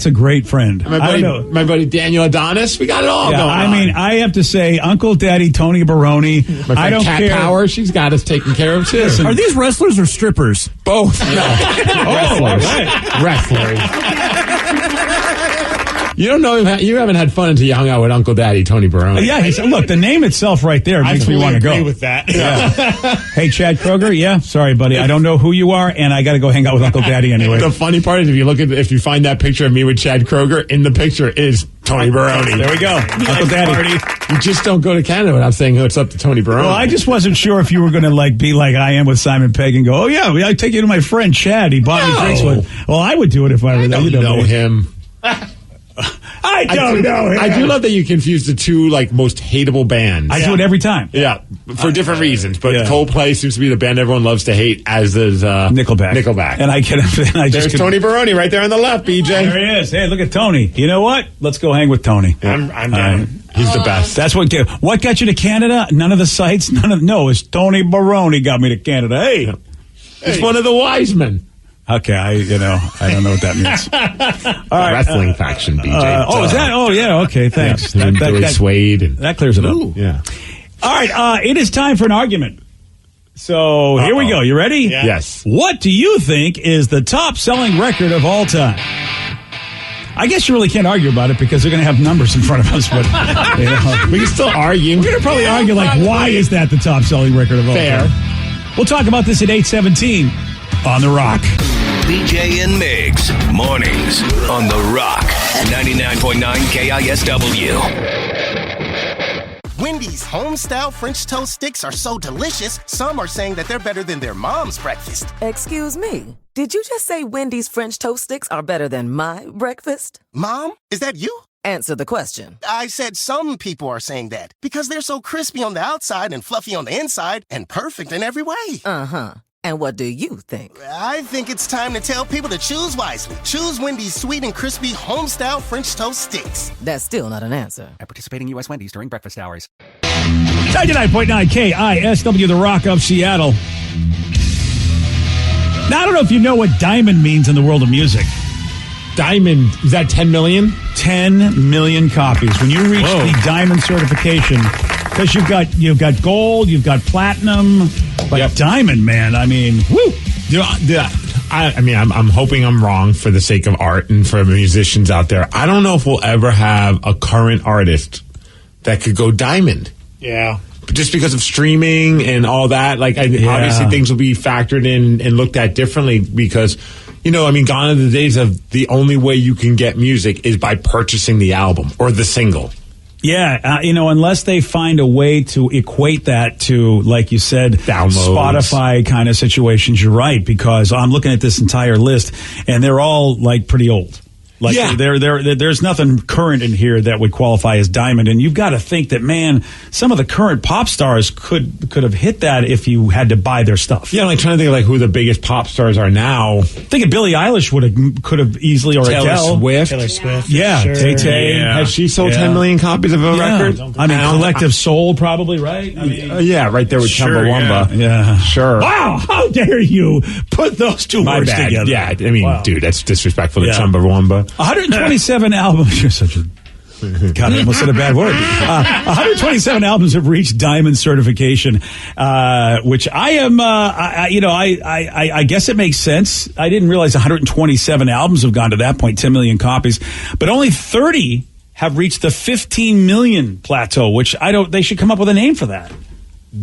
a great friend. My buddy Daniel Adonis. We got it all going on. I mean, I have to say, Uncle Daddy Tony Baroni. My friend I don't Cat care. Power, she's got us taken care of too. Are these wrestlers or strippers? Both. Wrestlers. right. Wrestlers. You don't know, you haven't had fun until you hung out with Uncle Daddy Tony Baroni. Yeah, he said, look, the name itself right there makes me want to go. agree with that. Yeah. Hey, Chad Kroger. Yeah, sorry, buddy. I don't know who you are, and I got to go hang out with Uncle Daddy anyway. The funny part is if you find that picture of me with Chad Kroger, in the picture is Tony Baroni. There we go. Uncle Daddy. You just don't go to Canada without saying what's up to Tony Baroni. Well, I just wasn't sure if you were going to be like I am with Simon Pegg and go, oh yeah, I take you to my friend Chad. He bought me drinks with. Well, I would do it if I were there. I don't know him. I don't know him. I do love that you confuse the two most hateable bands. I do it every time. Yeah, for different reasons. But Coldplay seems to be the band everyone loves to hate, as does Nickelback. And There's Tony Baroni right there on the left, BJ. There he is. Hey, look at Tony. You know what? Let's go hang with Tony. I'm down. He's the best. That's what got you to Canada? None of the sites? No, it's Tony Baroni got me to Canada. Hey. It's one of the wise men. Okay, I don't know what that means. All right, wrestling faction, BJ. Is that? Oh, yeah. Okay, thanks. Yeah, that Suede. That clears it up. Yeah. All right, it is time for an argument. So here we go. You ready? Yeah. Yes. What do you think is the top-selling record of all time? I guess you really can't argue about it because they're going to have numbers in front of us. But we can still argue. We're going to probably argue why is that the top-selling record of all time? We'll talk about this at 8:17 on The Rock. BJ and Migs, mornings on The Rock, 99.9 KISW. Wendy's home-style French toast sticks are so delicious, some are saying that they're better than their mom's breakfast. Excuse me, did you just say Wendy's French toast sticks are better than my breakfast? Mom, is that you? Answer the question. I said some people are saying that because they're so crispy on the outside and fluffy on the inside and perfect in every way. Uh-huh. And what do you think? I think it's time to tell people to choose wisely. Choose Wendy's sweet and crispy home-style French toast sticks. That's still not an answer. At participating U.S. Wendy's during breakfast hours. 99.9 KISW, The Rock of Seattle. Now, I don't know if you know what diamond means in the world of music. Diamond, is that 10 million? 10 million copies. When you reach the diamond certification, because you've got gold, you've got platinum, but diamond, man, I mean, woo! I'm hoping I'm wrong for the sake of art and for musicians out there. I don't know if we'll ever have a current artist that could go diamond. Yeah. Just because of streaming and all that, obviously things will be factored in and looked at differently because, gone are the days of the only way you can get music is by purchasing the album or the single. Yeah, unless they find a way to equate that to, like you said, downloads, Spotify kind of situations, you're right, because I'm looking at this entire list, and they're all, pretty old. There's nothing current in here that would qualify as diamond, and you've got to think that, man, some of the current pop stars could have hit that if you had to buy their stuff. Yeah, I'm trying to think of who the biggest pop stars are now. I think Billie Eilish could have easily, or Taylor Adele. Swift. Yeah, sure. Tay-Tay. Yeah. Has she sold 10 million copies of a record? I mean, Collective Soul probably, right? Right there with Chumbawamba. Yeah. Sure. Wow, how dare you put those two words together? Yeah, dude, that's disrespectful to Chumbawamba. 127 albums. You're such a... God, I almost said a bad word. 127 albums have reached diamond certification, which I am, I guess it makes sense. I didn't realize 127 albums have gone to that point, 10 million copies, but only 30 have reached the 15 million plateau, which they should come up with a name for that.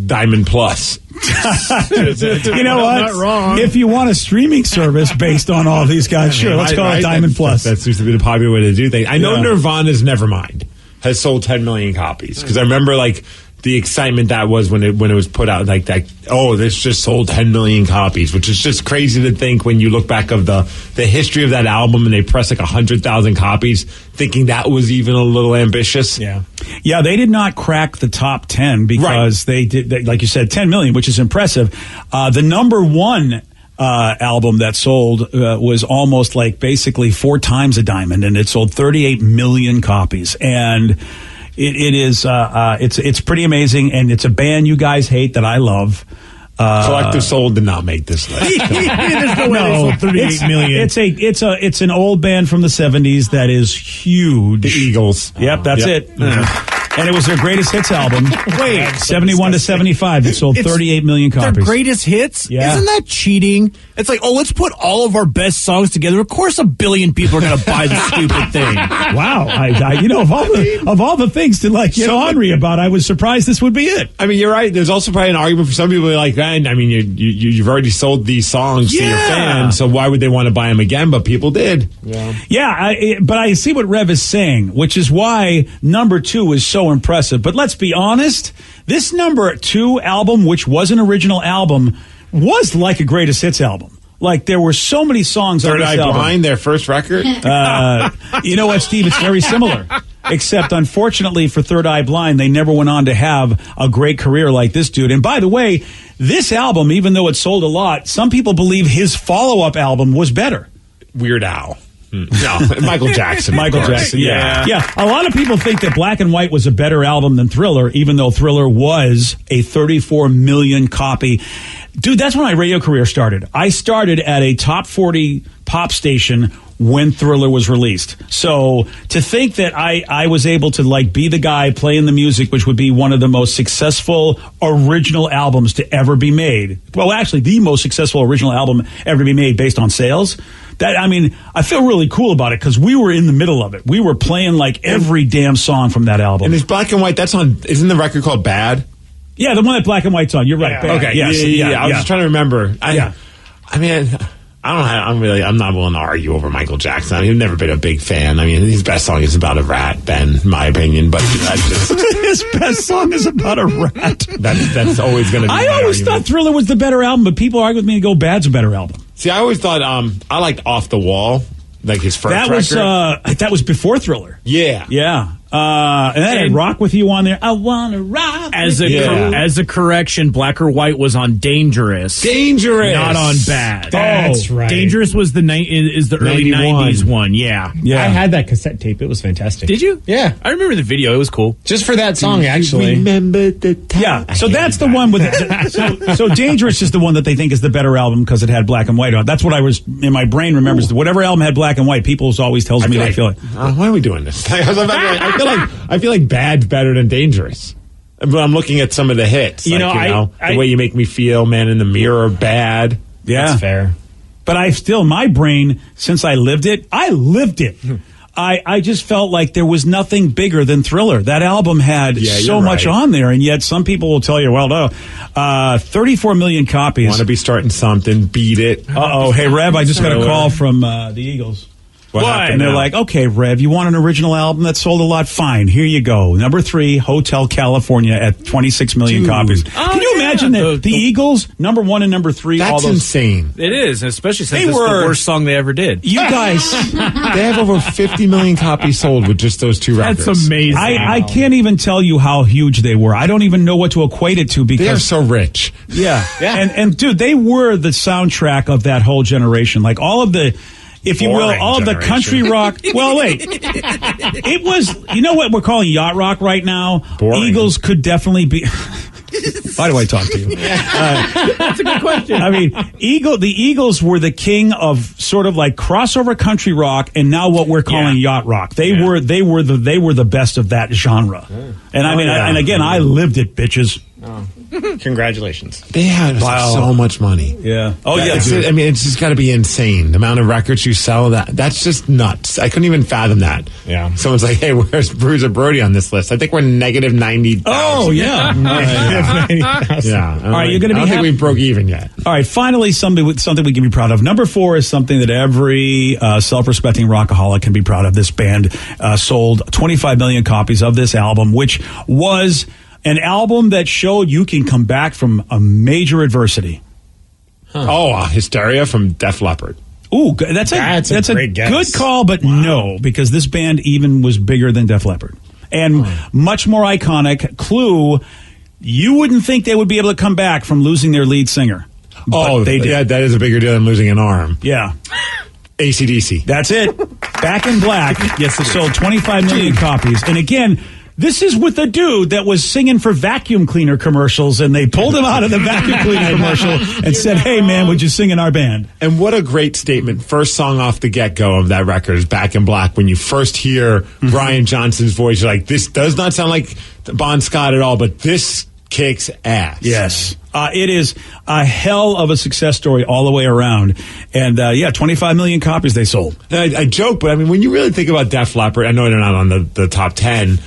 Diamond Plus. You know what? Not wrong. If you want a streaming service based on all these guys, sure, let's call it Diamond Plus. That seems to be the popular way to do things. I know Nirvana's Nevermind has sold 10 million copies because I remember like the excitement that was when it was put out, like that. Oh, this just sold 10 million copies, which is just crazy to think when you look back of the history of that album and they pressed like 100,000 copies, thinking that was even a little ambitious. Yeah, they did not crack the top 10 because they did, like you said, 10 million, which is impressive. The number one album that sold was almost like basically 4 times a diamond, and it sold 38 million copies. And it's pretty amazing, and it's a band you guys hate that I love. Collective Soul did not make this list. There's no way they sold 38 million. It's an old band from the 70s that is huge. The Eagles. Yep, that's it. And it was their greatest hits album. Wait, 71 to 75. It sold 38 million copies. Their greatest hits? Yeah. Isn't that cheating? It's like, let's put all of our best songs together. Of course, 1 billion people are going to buy the stupid thing. Wow. Of all the things to get ornery about, I was surprised this would be it. I mean, you're right. There's also probably an argument for some people like, I mean, you've already sold these songs to your fans, so why would they want to buy them again? But people did. But I see what Rev is saying, which is why number 2 is so impressive. But let's be honest, this number 2 album, which was an original album, was like a greatest hits album. Like, there were so many songs on Third this Eye album. Blind, their first record? You know what, Steve? It's very similar. Except, unfortunately, for Third Eye Blind, they never went on to have a great career like this dude. And by the way, this album, even though it sold a lot, some people believe his follow-up album was better. Weird Al. No, Michael Jackson. Michael Jackson, yeah. A lot of people think that Black and White was a better album than Thriller, even though Thriller was a 34 million copy. Dude, that's when my radio career started. I started at a top 40 pop station when Thriller was released. So to think that I was able to be the guy playing the music, which would be one of the most successful original albums to ever be made. Well, actually, the most successful original album ever to be made based on sales. I feel really cool about it because we were in the middle of it. We were playing every damn song from that album. And it's Black and White. Isn't the record called Bad? Yeah, the one that Black and White's on. You're right. Yeah. Okay. Yes. Yeah. I was just trying to remember. I mean, I'm not willing to argue over Michael Jackson. I've never been a big fan. I mean, his best song is about a rat, Ben, in my opinion. But his best song is about a rat. That's always going to be. I always thought Thriller was the better album, but people argue with me and go, Bad's a better album. See, I always thought I liked Off the Wall, like his first record. That was before Thriller. Yeah. And that had Rock With You on there. I wanna rock as a correction, Black or White was on Dangerous, not on Bad. That's right. Dangerous was the early 90s one. Yeah. I had that cassette tape. It was fantastic. Did you? Yeah, I remember the video. It was cool. Just for that song, actually. Remember the time. Yeah. So that's the one with. So Dangerous is the one that they think is the better album because it had Black and White on. That's what I was in my brain remembers. Whatever album had Black and White, people always tells me they feel it. Why are we doing this? I feel like Bad's better than Dangerous. But I'm looking at some of the hits. The Way You Make Me Feel, Man in the Mirror, Bad. Yeah. That's fair. But my brain, since I lived it. I just felt like there was nothing bigger than Thriller. That album had so much on there, and yet some people will tell you, well, no. 34 million copies. Want to be starting something, beat it. Uh-oh. Hey, Rev, I just got a call from the Eagles. What? And they're like, okay, Rev, you want an original album that sold a lot? Fine, here you go. Number 3, Hotel California at 26 million copies. Can you imagine that the Eagles, number 1 and number 3? That's insane. It is, especially since it's the worst song they ever did. You guys, they have over 50 million copies sold with just those 2 records. That's amazing. I can't even tell you how huge they were. I don't even know what to equate it to because they're so rich. Yeah. And dude, they were the soundtrack of that whole generation. Like all of the, if you will, all of the country rock. Well, wait. It was, you know what we're calling yacht rock right now? Boring. Eagles could definitely be. Why do I talk to you? That's a good question. I mean, the Eagles were the king of sort of like crossover country rock, and now what we're calling yacht rock. They were the best of that genre. And I mean, and again, I lived it, bitches. Congratulations. They had so much money. Yeah. I mean, it's just got to be insane. The amount of records you sell, that's just nuts. I couldn't even fathom that. Yeah. Someone's like, hey, where's Bruiser Brody on this list? I think we're negative 90,000. Oh, yeah. Yeah. All right, you're going to be I don't think we broke even yet. All right, finally, something we can be proud of. Number 4 is something that every self-respecting rockaholic can be proud of. This band sold 25 million copies of this album, which was an album that showed you can come back from a major adversity. Hysteria from Def Leppard. Ooh, that's a great guess. good call, but no, because this band even was bigger than Def Leppard. And much more iconic. Clue, you wouldn't think they would be able to come back from losing their lead singer. But they did. Yeah, that is a bigger deal than losing an arm. Yeah. AC/DC. That's it. Back in Black. Yes, it sold 25 million copies. And again, this is with a dude that was singing for vacuum cleaner commercials, and they pulled him out of the vacuum cleaner commercial and said, hey, man, would you sing in our band? And what a great statement. First song off the get-go of that record is Back in Black. When you first hear Brian Johnson's voice, you're like, this does not sound like Bon Scott at all, but this kicks ass. Yes. It is a hell of a success story all the way around. And 25 million copies they sold. I joke, but I mean, when you really think about Def Leppard, I know they're not on the top 10,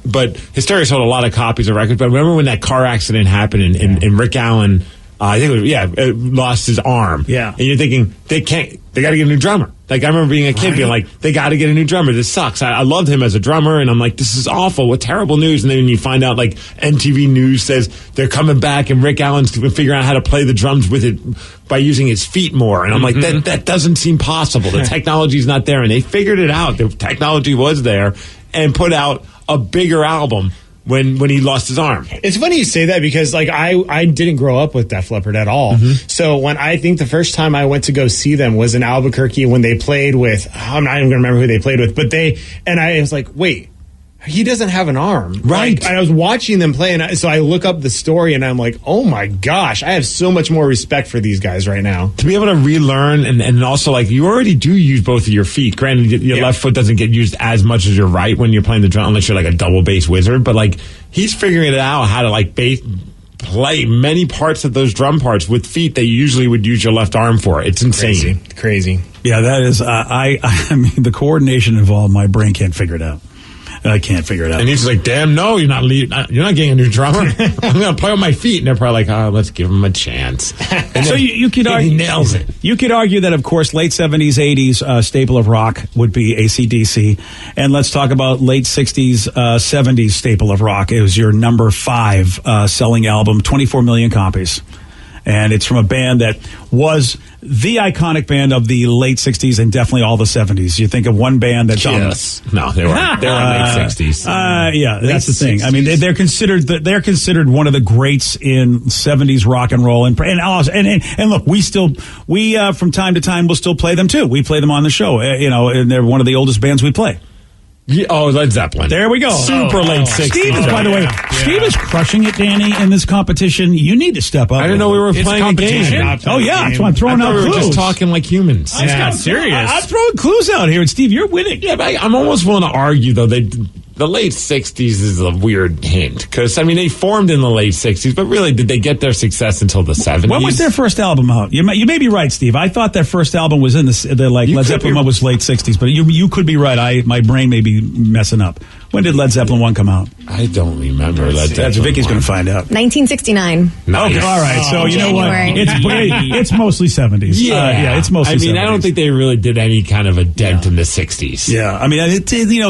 but Hysteria sold a lot of copies of records. But remember when that car accident happened and Rick Allen, I think it was, lost his arm. Yeah. And you're thinking, they got to get a new drummer. Like, I remember being a kid being like, they got to get a new drummer. This sucks. I loved him as a drummer, and I'm like, this is awful. What terrible news. And then you find out, like, MTV News says they're coming back, and Rick Allen's figuring out how to play the drums with it by using his feet more. And I'm like, that doesn't seem possible. The technology's not there. And they figured it out. The technology was there and put out a bigger album when he lost his arm. It's funny you say that because like I didn't grow up with Def Leppard at all. So when I think the first time I went to go see them was in Albuquerque when they played with, I'm not even going to remember who they played with, but I was like, wait, he doesn't have an arm. Right. Like, I was watching them play, and so I look up the story, and I'm like, oh my gosh, I have so much more respect for these guys right now. To be able to relearn, and also, like, you already do use both of your feet. Granted, your left foot doesn't get used as much as your right when you're playing the drum, unless you're like a double bass wizard, but like, he's figuring it out how to like play many parts of those drum parts with feet that you usually would use your left arm for. It's insane. Crazy. Yeah, that is, I mean, the coordination involved, my brain can't figure it out. I can't figure it out. And he's like, damn, no, you're not getting a new drummer. I'm going to play with my feet. And they're probably like, let's give him a chance. And so you could argue, he nails it. You could argue that, of course, late 70s, 80s staple of rock would be AC/DC. And let's talk about late 60s, 70s staple of rock. It was your number 5 selling album, 24 million copies. And it's from a band that was the iconic band of the late 60s and definitely all the 70s. You think of one band that's No, they were late 60s. Yeah, that's the thing. 60s. I mean, they're considered one of the greats in 70s rock and roll. And look, we from time to time will still play them too. We play them on the show, and they're one of the oldest bands we play. Yeah, Led Zeppelin. There we go. Super late 60s. Steve is, by the way, Steve is crushing it, Danny, in this competition. You need to step up. I didn't know we were playing a game. Oh, yeah. That's why I'm throwing out clues. We were just talking like humans. Yeah, serious. I'm throwing clues out here, and Steve, you're winning. Yeah, but I'm almost willing to argue, though, the late 60s is a weird hint. Because, I mean, they formed in the late 60s, but really, did they get their success until the 70s? When was their first album out? You may be right, Steve. I thought their first album was in the Led Zeppelin was late 60s, but you could be right. My brain may be messing up. When did Led Zeppelin 1 come out? I don't remember. That's Vicky's going to find out. 1969. Nice. Okay, all right. So you know what? It's mostly 70s. Yeah, it's mostly 70s. I mean, I don't think they really did any kind of a dent in the 60s. Yeah, I mean,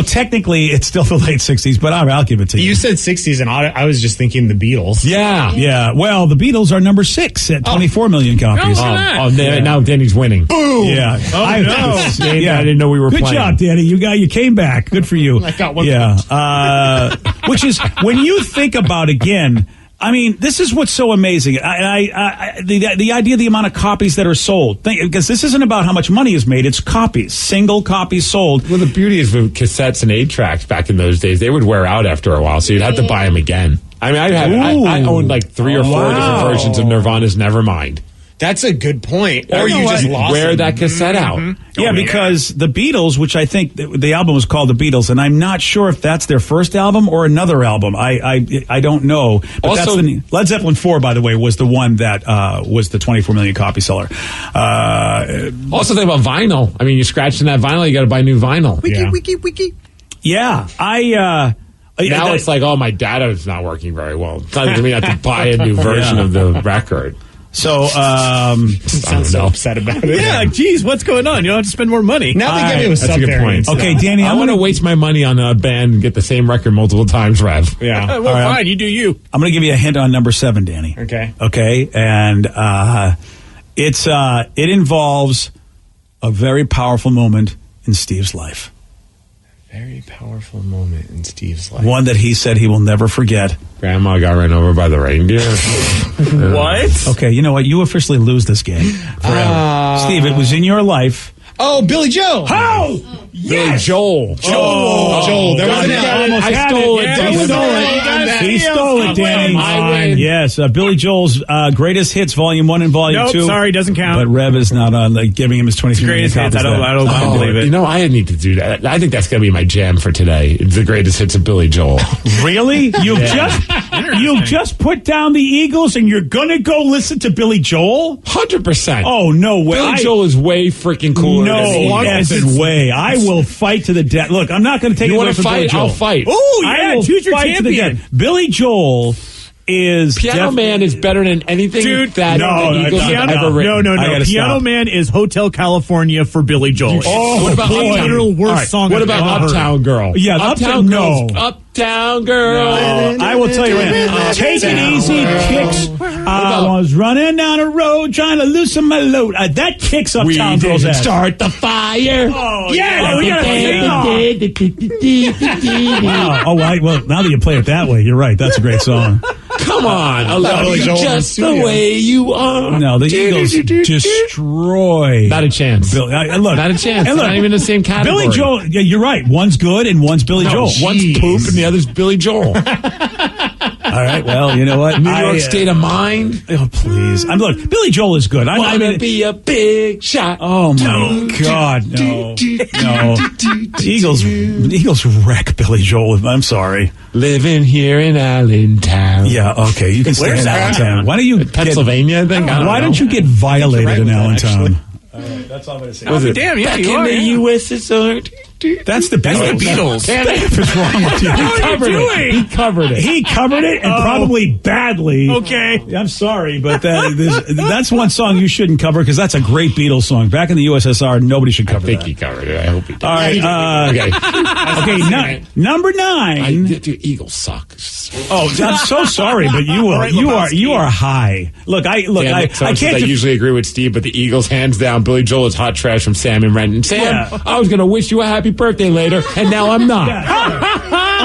technically, it's still the late 60s, but I'll give it to you. You said 60s, and I was just thinking the Beatles. Yeah. Well, the Beatles are number 6 at 24 million copies. Now Danny's winning. Boom! Yeah. I didn't know we were playing. Good job, Danny. You came back. Good for you. I got one. Yeah. Which is, when you think about, again, I mean, this is what's so amazing. The idea of the amount of copies that are sold, because this isn't about how much money is made, it's copies, single copies sold. Well, the beauty is with cassettes and 8-tracks back in those days, they would wear out after a while, so you'd have to buy them again. I mean, I own like 3 or 4 different versions of Nirvana's Nevermind. That's a good point. Or you just wear that cassette out. Yeah, because the Beatles, which I think the album was called The Beatles, and I'm not sure if that's their first album or another album. I don't know. But Also, Led Zeppelin 4, by the way, was the one that was the 24 million copy seller. Also, think about vinyl. I mean, you're scratching that vinyl, you got to buy new vinyl. Wiki. Yeah, now it's like, oh, my data's not working very well. It's time for me not to buy a new version of the record. So, sounds so upset about it. Yeah, geez, what's going on? You don't have to spend more money. Now they give me a That's a good point. Okay, Danny, I want to waste my money on a band and get the same record multiple times, Rev. Yeah. Well, All right. fine, you do you. I'm going to give you a hint on number 7, Danny. Okay. Okay, and it involves a very powerful moment in Steve's life. Very powerful moment in Steve's life. One that he said he will never forget. Grandma got ran over by the reindeer. What? Okay, you know what? You officially lose this game forever. Steve, it was in your life. Oh, Billy Joel. How? Billy Joel. Joel. There was I stole it. He stole it, Danny. I win. Yes, Billy Joel's Greatest Hits, Volume 1 and Volume 2. Nope, sorry, doesn't count. But Rev is not on giving him his 23 Greatest Hits. I don't believe it. You know, I need to do that. I think that's going to be my jam for today. It's the Greatest Hits of Billy Joel. Really? You've just put down the Eagles and you're going to go listen to Billy Joel? 100%. Oh, no way. Billy Joel is way freaking cooler. No effing way. I will fight to the death. Look, I'm not going to take You it away want to from Billy fight? Joel. I'll fight. Oh, yeah, I will choose your fight to the champion. death. Billy Joel is Piano Man is better than anything that the Eagles have ever written. No. gotta Piano stop. Man is Hotel California for Billy Joel. Oh, What about boy. Uptown? Literal worst All right, song What I've about ever Uptown heard. Girl? Yeah, Uptown Girl. no. Uptown Girl. I will tell you right now. Take it easy, kicks. I was running down a road trying to loosen my load. That kicks We Uptown Girl's didn't ass. start the fire. Oh, yeah. We gotta sing. Wow. Oh, well, now that you play it that way, you're right. That's a great song. Come on. I love Billy you Joel just in the the studio. way you are. No, the Eagles destroy. Not a chance. Look, Not a chance. And look, Not even in the same category. Billy Joel, yeah, you're right. One's good and one's Billy Joel. One's poop and the other's Billy Joel. All right, well, you know what? New York State of Mind. Oh, please. Look, Billy Joel is good. I mean, be a big shot. Oh, my God. No. Eagles wreck Billy Joel. I'm sorry. Living here in Allentown. Yeah, okay. You can stay in Allentown. Why don't you Pennsylvania, I think? Why don't you get violated in Allentown? That's all I'm going to say. Damn, yeah, you are. USSR. That's the Beatles. What is wrong with you? He covered it. He covered it, and probably badly. Okay. I'm sorry, but that's one song you shouldn't cover because that's a great Beatles song. Back in the USSR, nobody should cover that. I think he covered it. I hope he did. All right. Okay. Number 9. The Eagles suck. Oh, I'm so sorry, but you are high. Look, I can't. I usually agree with Steve, but the Eagles, hands down, Billy Joel is hot trash from Sam and Renton. Sam, I was going to wish you a happy birthday later, and now I'm not.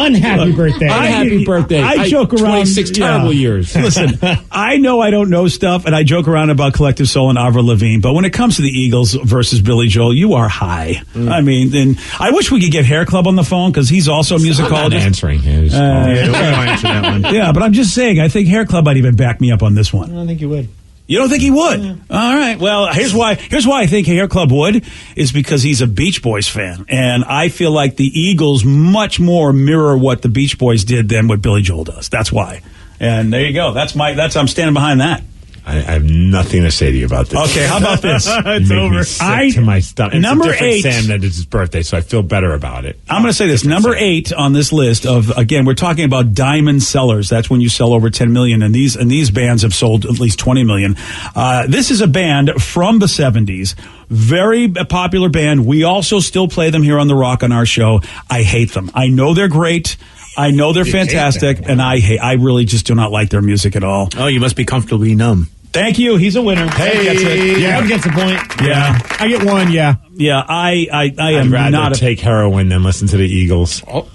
Unhappy birthday. Unhappy birthday. I joke around. 26 terrible years. Listen, I know I don't know stuff, and I joke around about Collective Soul and Avril Lavigne, but when it comes to the Eagles versus Billy Joel, you are high. I mean, and I wish we could get Hair Club on the phone because he's also a musicologist. I'm not answering his. That one. Yeah, but I'm just saying, I think Hair Club might even back me up on this one. I don't think you would. You don't think he would? Yeah. All right. Well, here's why I think Hair Club would is because he's a Beach Boys fan, and I feel like the Eagles much more mirror what the Beach Boys did than what Billy Joel does. That's why. And there you go. I'm standing behind that. I have nothing to say to you about this. Okay, how about this? It's over. To my stomach. It's Number a different 8. Sam that it's his birthday, so I feel better about it. I'm going to say this. Number 8 on this list of, again, we're talking about diamond sellers. That's when you sell over 10 million, and these bands have sold at least 20 million. This is a band from the 70s. Very popular band. We also still play them here on The Rock on our show. I hate them. I know they're great. I know they're fantastic, and I really just do not like their music at all. Oh, you must be comfortably numb. Thank you. He's a winner. Hey, gets it. Yeah, gets a point. Yeah. I get one, yeah. Yeah, I I'd am rather not take heroin than listen to the Eagles. Oh.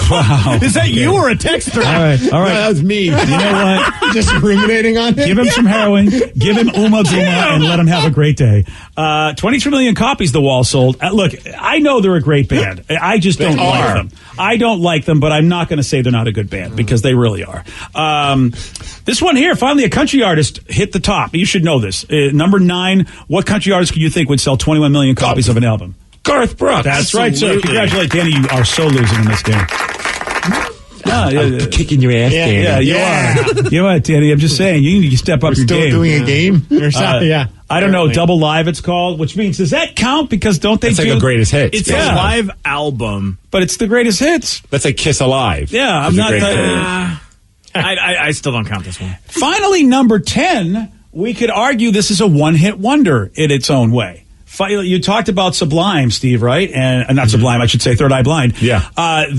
Wow. Is that you or a texter? All right. No, that was me. You know what? Just ruminating on it. Give him some heroin. Give him Uma Guma and let him have a great day. 23 million copies The Wall sold. Look, I know they're a great band. I just don't like them. I don't like them, but I'm not going to say they're not a good band because they really are. This one here, finally a country artist hit the top. You should know this. Number 9, what country artist do you think would sell 21 million copies of an album? Garth Brooks. That's right, sir. Congratulations, Danny. You are so losing in this game. I'm kicking your ass, Danny. Yeah, you are. You are, Danny. I'm just saying, you need to step up your game. Still doing a game? Yeah. I don't know, Double Live it's called, which means, does that count? Because don't they It's do... like a greatest hits. It's a live album. But it's the greatest hits. That's like Kiss Alive. Yeah, I'm not... I still don't count this one. Finally, number 10, we could argue this is a one-hit wonder in its own way. You talked about Sublime, Steve, right? And not Sublime, I should say Third Eye Blind. Yeah.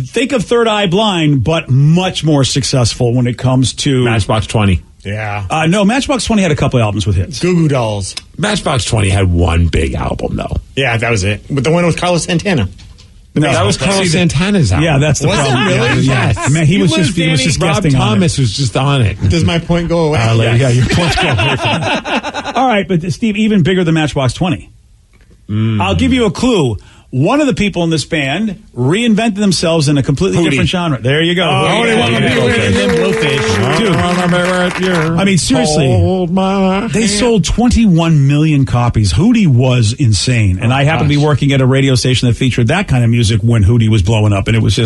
Think of Third Eye Blind, but much more successful when it comes to... Matchbox 20. Yeah. No, Matchbox 20 had a couple albums with hits. Goo Goo Dolls. Matchbox 20 had one big album, though. Yeah, that was it. But the one with Carlos Santana. No, that was Carlos Santana's album. Yeah, that's the problem. Was it really? Yes. Man, he was just Rob guesting Thomas was just on it. Does my point go away? Yeah, your point's go away. All right, but Steve, even bigger than Matchbox 20. I'll give you a clue. One of the people in this band reinvented themselves in a completely different genre. There you go. I mean, seriously, they sold 21 million copies. Hootie was insane. And I happened to be working at a radio station that featured that kind of music when Hootie was blowing up. And it was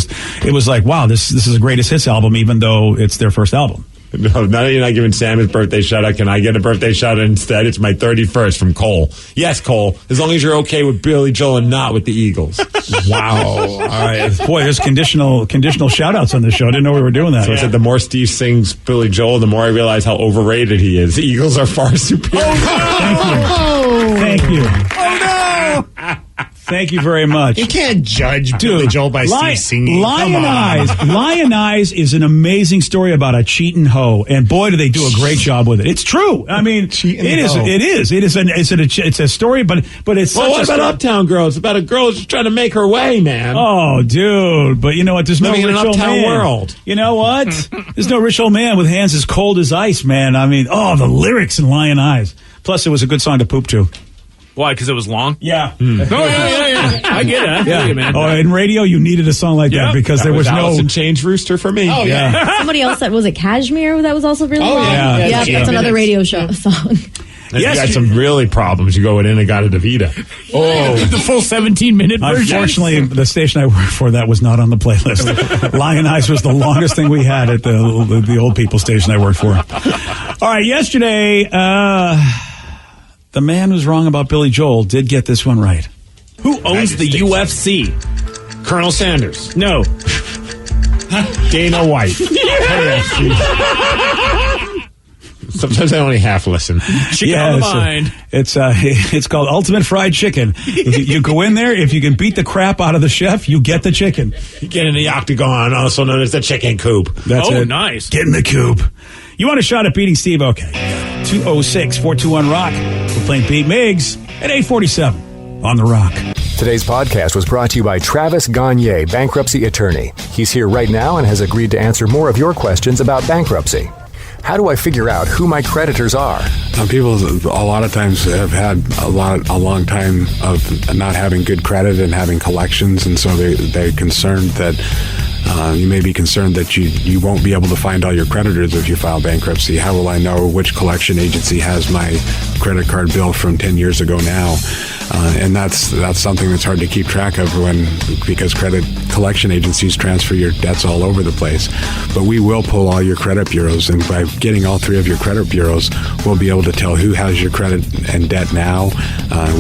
like, wow, this is a greatest hits album, even though it's their first album. No, now you're not giving Sam his birthday shout out. Can I get a birthday shout out instead? It's my 31st from Cole. Yes, Cole. As long as you're okay with Billy Joel and not with the Eagles. Wow. All right. Boy, there's conditional shout outs on this show. I didn't know we were doing that. So I said the more Steve sings Billy Joel, the more I realize how overrated he is. The Eagles are far superior. Thank you. Oh, no. Thank you very much. You can't judge Billy Joel by Steve singing. Lion Eyes is an amazing story about a cheating hoe, and boy, do they do a great job with it. It's true. I mean, it's a story, but it's. Well, what about Uptown Girl? It's about a girl who's just trying to make her way, man. Oh, dude! But you know what? There's no rich old man. World. You know what? There's no rich old man with hands as cold as ice, man. I mean, the lyrics in Lion Eyes. Plus, it was a good song to poop to. Why? Because it was long? Yeah. Yeah. I get it. I feel you, man. Oh, in radio, you needed a song like that because there was no... Allison Chains Rooster for me. Oh, yeah. Somebody else said, was it Cashmere that was also really long? Yeah. That's another radio show song. You got some really problems. You go with Inagata Davida. The full 17-minute version. Unfortunately, the station I worked for, that was not on the playlist. Lion Eyes was the longest thing we had at the old people station I worked for. All right, yesterday... the man who's wrong about Billy Joel did get this one right. Who owns the UFC? Colonel Sanders. No. Dana White. Sometimes I only half listen. Chicken on the mind. It's called Ultimate Fried Chicken. You go in there, if you can beat the crap out of the chef, you get the chicken. You get in the octagon, also known as the chicken coop. That's it. Nice. Get in the coop. You want a shot at beating Steve? Okay. 206-421-ROCK. We're playing Pete Migs at 847 on The Rock. Today's podcast was brought to you by Travis Gagne, bankruptcy attorney. He's here right now and has agreed to answer more of your questions about bankruptcy. How do I figure out who my creditors are? People a lot of times have had a long time of not having good credit and having collections, and so they're concerned that you may be concerned that you won't be able to find all your creditors if you file bankruptcy. How will I know which collection agency has my credit card bill from 10 years ago now? And that's something that's hard to keep track of because credit collection agencies transfer your debts all over the place. But we will pull all your credit bureaus, and by getting all 3 of your credit bureaus, we'll be able to tell who has your credit and debt now,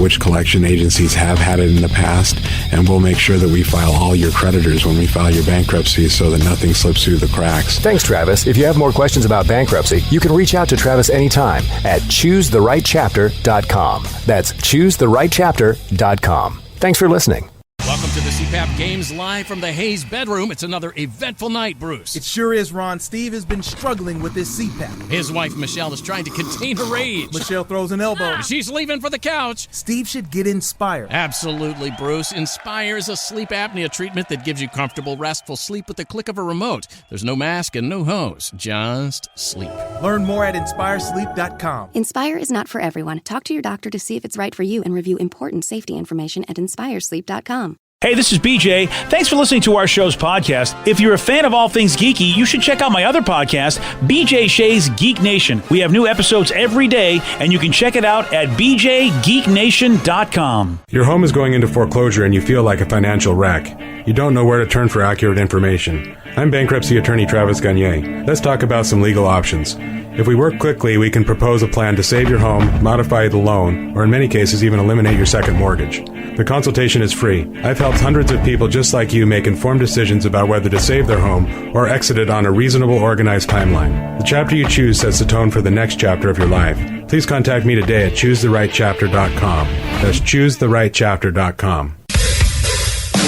which collection agencies have had it in the past, and we'll make sure that we file all your creditors when we file your bankruptcy so that nothing slips through the cracks. Thanks, Travis. If you have more questions about bankruptcy, you can reach out to Travis anytime at choosetherightchapter.com. That's choosetherightchapter.com. Thanks for listening. Welcome to the CPAP games live from the Hayes bedroom. It's another eventful night, Bruce. It sure is, Ron. Steve has been struggling with his CPAP. His wife, Michelle, is trying to contain her rage. Michelle throws an elbow. She's leaving for the couch. Steve should get Inspire. Absolutely, Bruce. Inspire is a sleep apnea treatment that gives you comfortable, restful sleep with the click of a remote. There's no mask and no hose. Just sleep. Learn more at inspiresleep.com. Inspire is not for everyone. Talk to your doctor to see if it's right for you and review important safety information at inspiresleep.com. Hey, this is BJ. Thanks for listening to our show's podcast. If you're a fan of all things geeky, you should check out my other podcast, BJ Shea's Geek Nation. We have new episodes every day, and you can check it out at bjgeeknation.com. Your home is going into foreclosure and you feel like a financial wreck. You don't know where to turn for accurate information. I'm bankruptcy attorney Travis Gagne. Let's talk about some legal options. If we work quickly, we can propose a plan to save your home, modify the loan, or in many cases even eliminate your second mortgage. The consultation is free. I've helped hundreds of people just like you make informed decisions about whether to save their home or exit it on a reasonable, organized timeline. The chapter you choose sets the tone for the next chapter of your life. Please contact me today at choosetherightchapter.com. That's choosetherightchapter.com.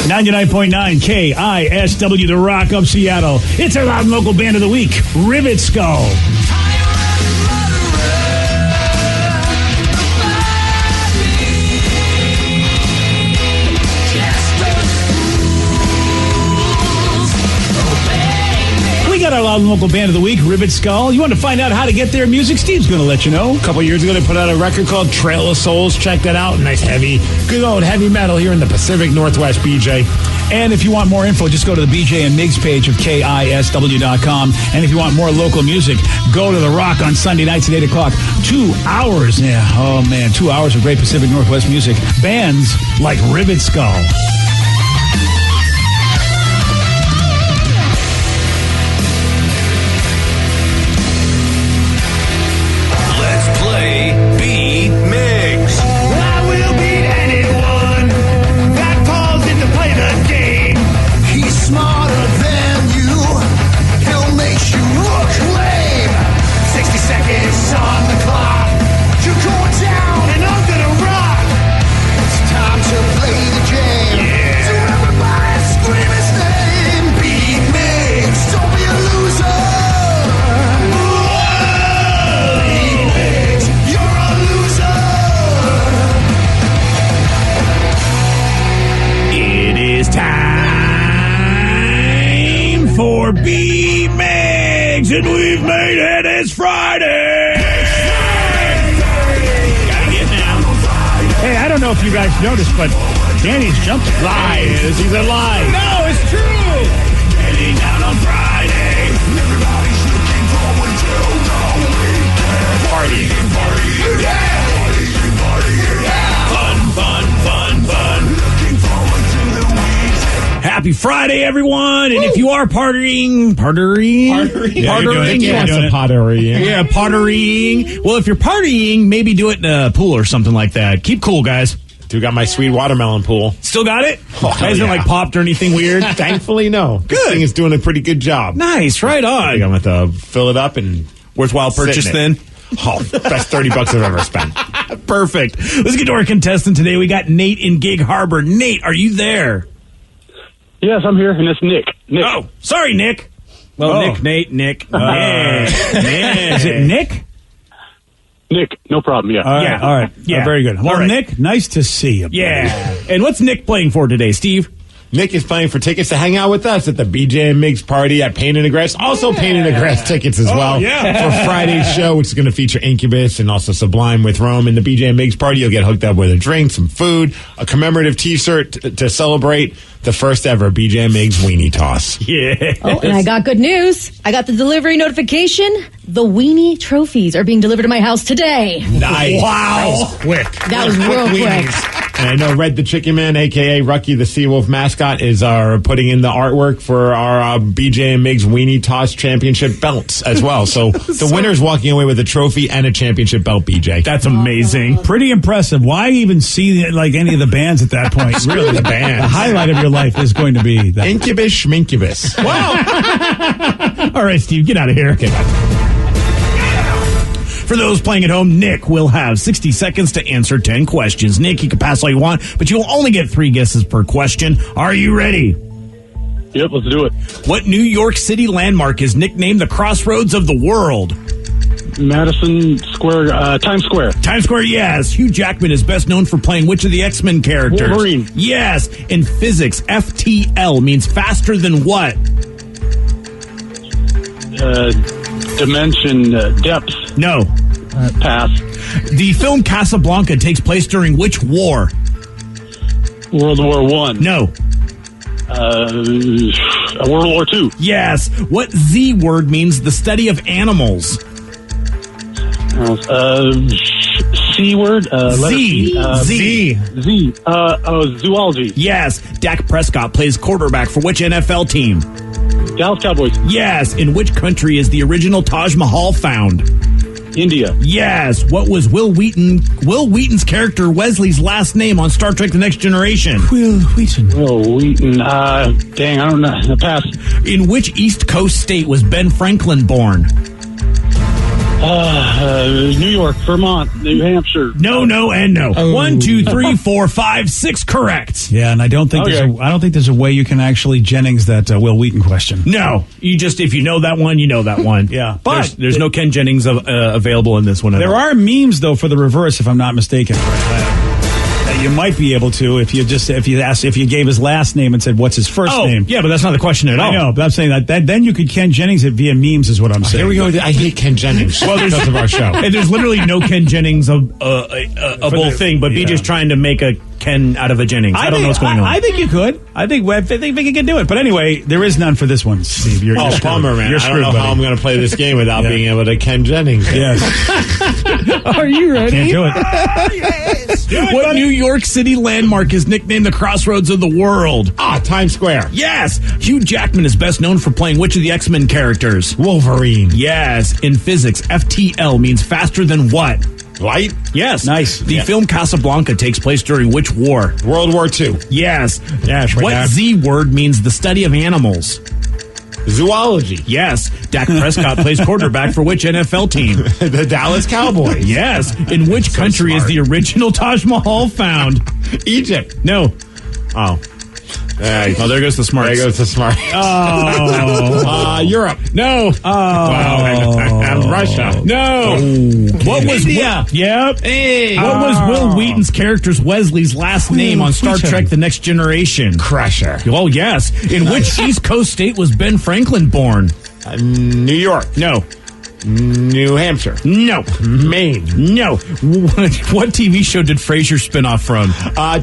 99.9 KISW, The Rock of Seattle. It's our loud and local band of the week, Rivet Skull. Our loud and local band of the week, Rivet Skull. You want to find out how to get their music? Steve's going to let you know. A couple years ago, they put out a record called Trail of Souls. Check that out. Nice heavy, good old heavy metal here in the Pacific Northwest, BJ. And if you want more info, just go to the BJ and Migs page of KISW.com. And if you want more local music, go to The Rock on Sunday nights at 8 o'clock. 2 hours. Yeah. Oh, man. 2 hours of great Pacific Northwest music. Bands like Rivet Skull. B-Migs, and we've made it. It's Friday. Gotta get down. Hey, I don't know if you guys noticed, but Danny's jumped live. He's alive. No, it's true. Getting down on Friday. Everybody's looking forward to the weekend. Party. Yeah. Fun. Looking forward to the weekend. Happy Friday, everyone! And if you are partying, well, if you're partying, maybe do it in a pool or something like that. Keep cool, guys. Dude, got my sweet watermelon pool. Still got it? Hasn't like popped or anything weird? Thankfully, no. Good. This thing is doing a pretty good job. Nice, right on. I'm going to fill it up and worthwhile purchase then. Oh, best $30 I've ever spent. Perfect. Let's get to our contestant today. We got Nate in Gig Harbor. Nate, are you there? Yes, I'm here, and it's Nick. Oh, sorry, Nick. Well, Nick. Nick. Is it Nick? Nick, no problem, yeah. All right. Yeah. Very good. Well, right. Nick, nice to see you. Yeah. And what's Nick playing for today, Steve? Nick is playing for tickets to hang out with us at the BJ and Migs party at Pain in the Grass. Also Pain in the Grass tickets as well for Friday's show, which is going to feature Incubus and also Sublime with Rome. And the BJ and Migs party, you'll get hooked up with a drink, some food, a commemorative T-shirt to celebrate the first ever BJ and Migs Weenie Toss. Yeah. Oh, and I got good news. I got the delivery notification. The Weenie trophies are being delivered to my house today. Nice. Wow. That was quick. That was real quick. And I know Red the Chicken Man, a.k.a. Rucky the Seawolf mascot, is putting in the artwork for our BJ and Migs Weenie Toss Championship belts as well. So the winner's walking away with a trophy and a championship belt, BJ. That's amazing. Pretty impressive. Why even see any of the bands at that point? Really, the bands. The highlight of your life is going to be that. Incubus Schmincubus. Wow. All right, Steve, get out of here. Okay, bye. For those playing at home, Nick will have 60 seconds to answer 10 questions. Nick, you can pass all you want, but you will only get 3 guesses per question. Are you ready? Yep, let's do it. What New York City landmark is nicknamed the Crossroads of the World? Madison Square, Times Square. Times Square, yes. Hugh Jackman is best known for playing which of the X-Men characters? Wolverine. Yes. In physics, FTL means faster than what? Dimension, depth. No. Pass. The film Casablanca takes place during which war? World War One. No. World War II. Yes. What Z word means the study of animals? C word. Z. Z. Z. Zoology. Yes. Dak Prescott plays quarterback for which NFL team? Dallas Cowboys. Yes. In which country is the original Taj Mahal found? India. Yes. What was Will Wheaton's character Wesley's last name on Star Trek The Next Generation? Will Wheaton. Dang, I don't know. Pass. In which East Coast state was Ben Franklin born? New York, Vermont, New Hampshire. No, and no. 1, 2, 3, 4, 5, 6 correct. Yeah, and I don't think there's a way you can actually Jennings that Will Wheaton question. No, you just if you know that one, you know that one. Yeah, but there's no Ken Jennings available in this one. There are memes though for the reverse, if I'm not mistaken. That you might be able to if you gave his last name and said what's his first name. Yeah, but that's not the question at all. I know, but I'm saying that then you could Ken Jennings it via memes is what I'm saying. Here we go. I hate Ken Jennings because of our show. And there's literally no Ken Jennings of whole thing, but BJ's trying to make a Ken out of a Jennings. I don't know what's going on. I think you could. I think we can do it. But anyway, there is none for this one, Steve. You're screwed. Bummer, man. You're screwed, I don't know how I'm going to play this game without being able to Ken Jennings. Yes. Are you ready? Can't do it. Yes. What New York City landmark is nicknamed the Crossroads of the World? Times Square. Yes. Hugh Jackman is best known for playing which of the X-Men characters? Wolverine. Yes. In physics, FTL means faster than what? Light? Yes. Nice. The film Casablanca takes place during which war? World War II. Yes. Yes, right what now. Z word means the study of animals? Zoology. Yes. Dak Prescott plays quarterback for which NFL team? The Dallas Cowboys. Yes. In which country is the original Taj Mahal found? Egypt. No. Oh. Oh, there goes the smart. There goes the smart. Oh. Europe. No. Wow. Russia. No. What was India? Yep. Hey. What was Will Wheaton's character's Wesley's last name on Star Trek The Next Generation? Crusher. Oh, yes. In which East Coast state was Ben Franklin born? New York. No. New Hampshire. No. Maine. No. What TV show did Frasier spin off from?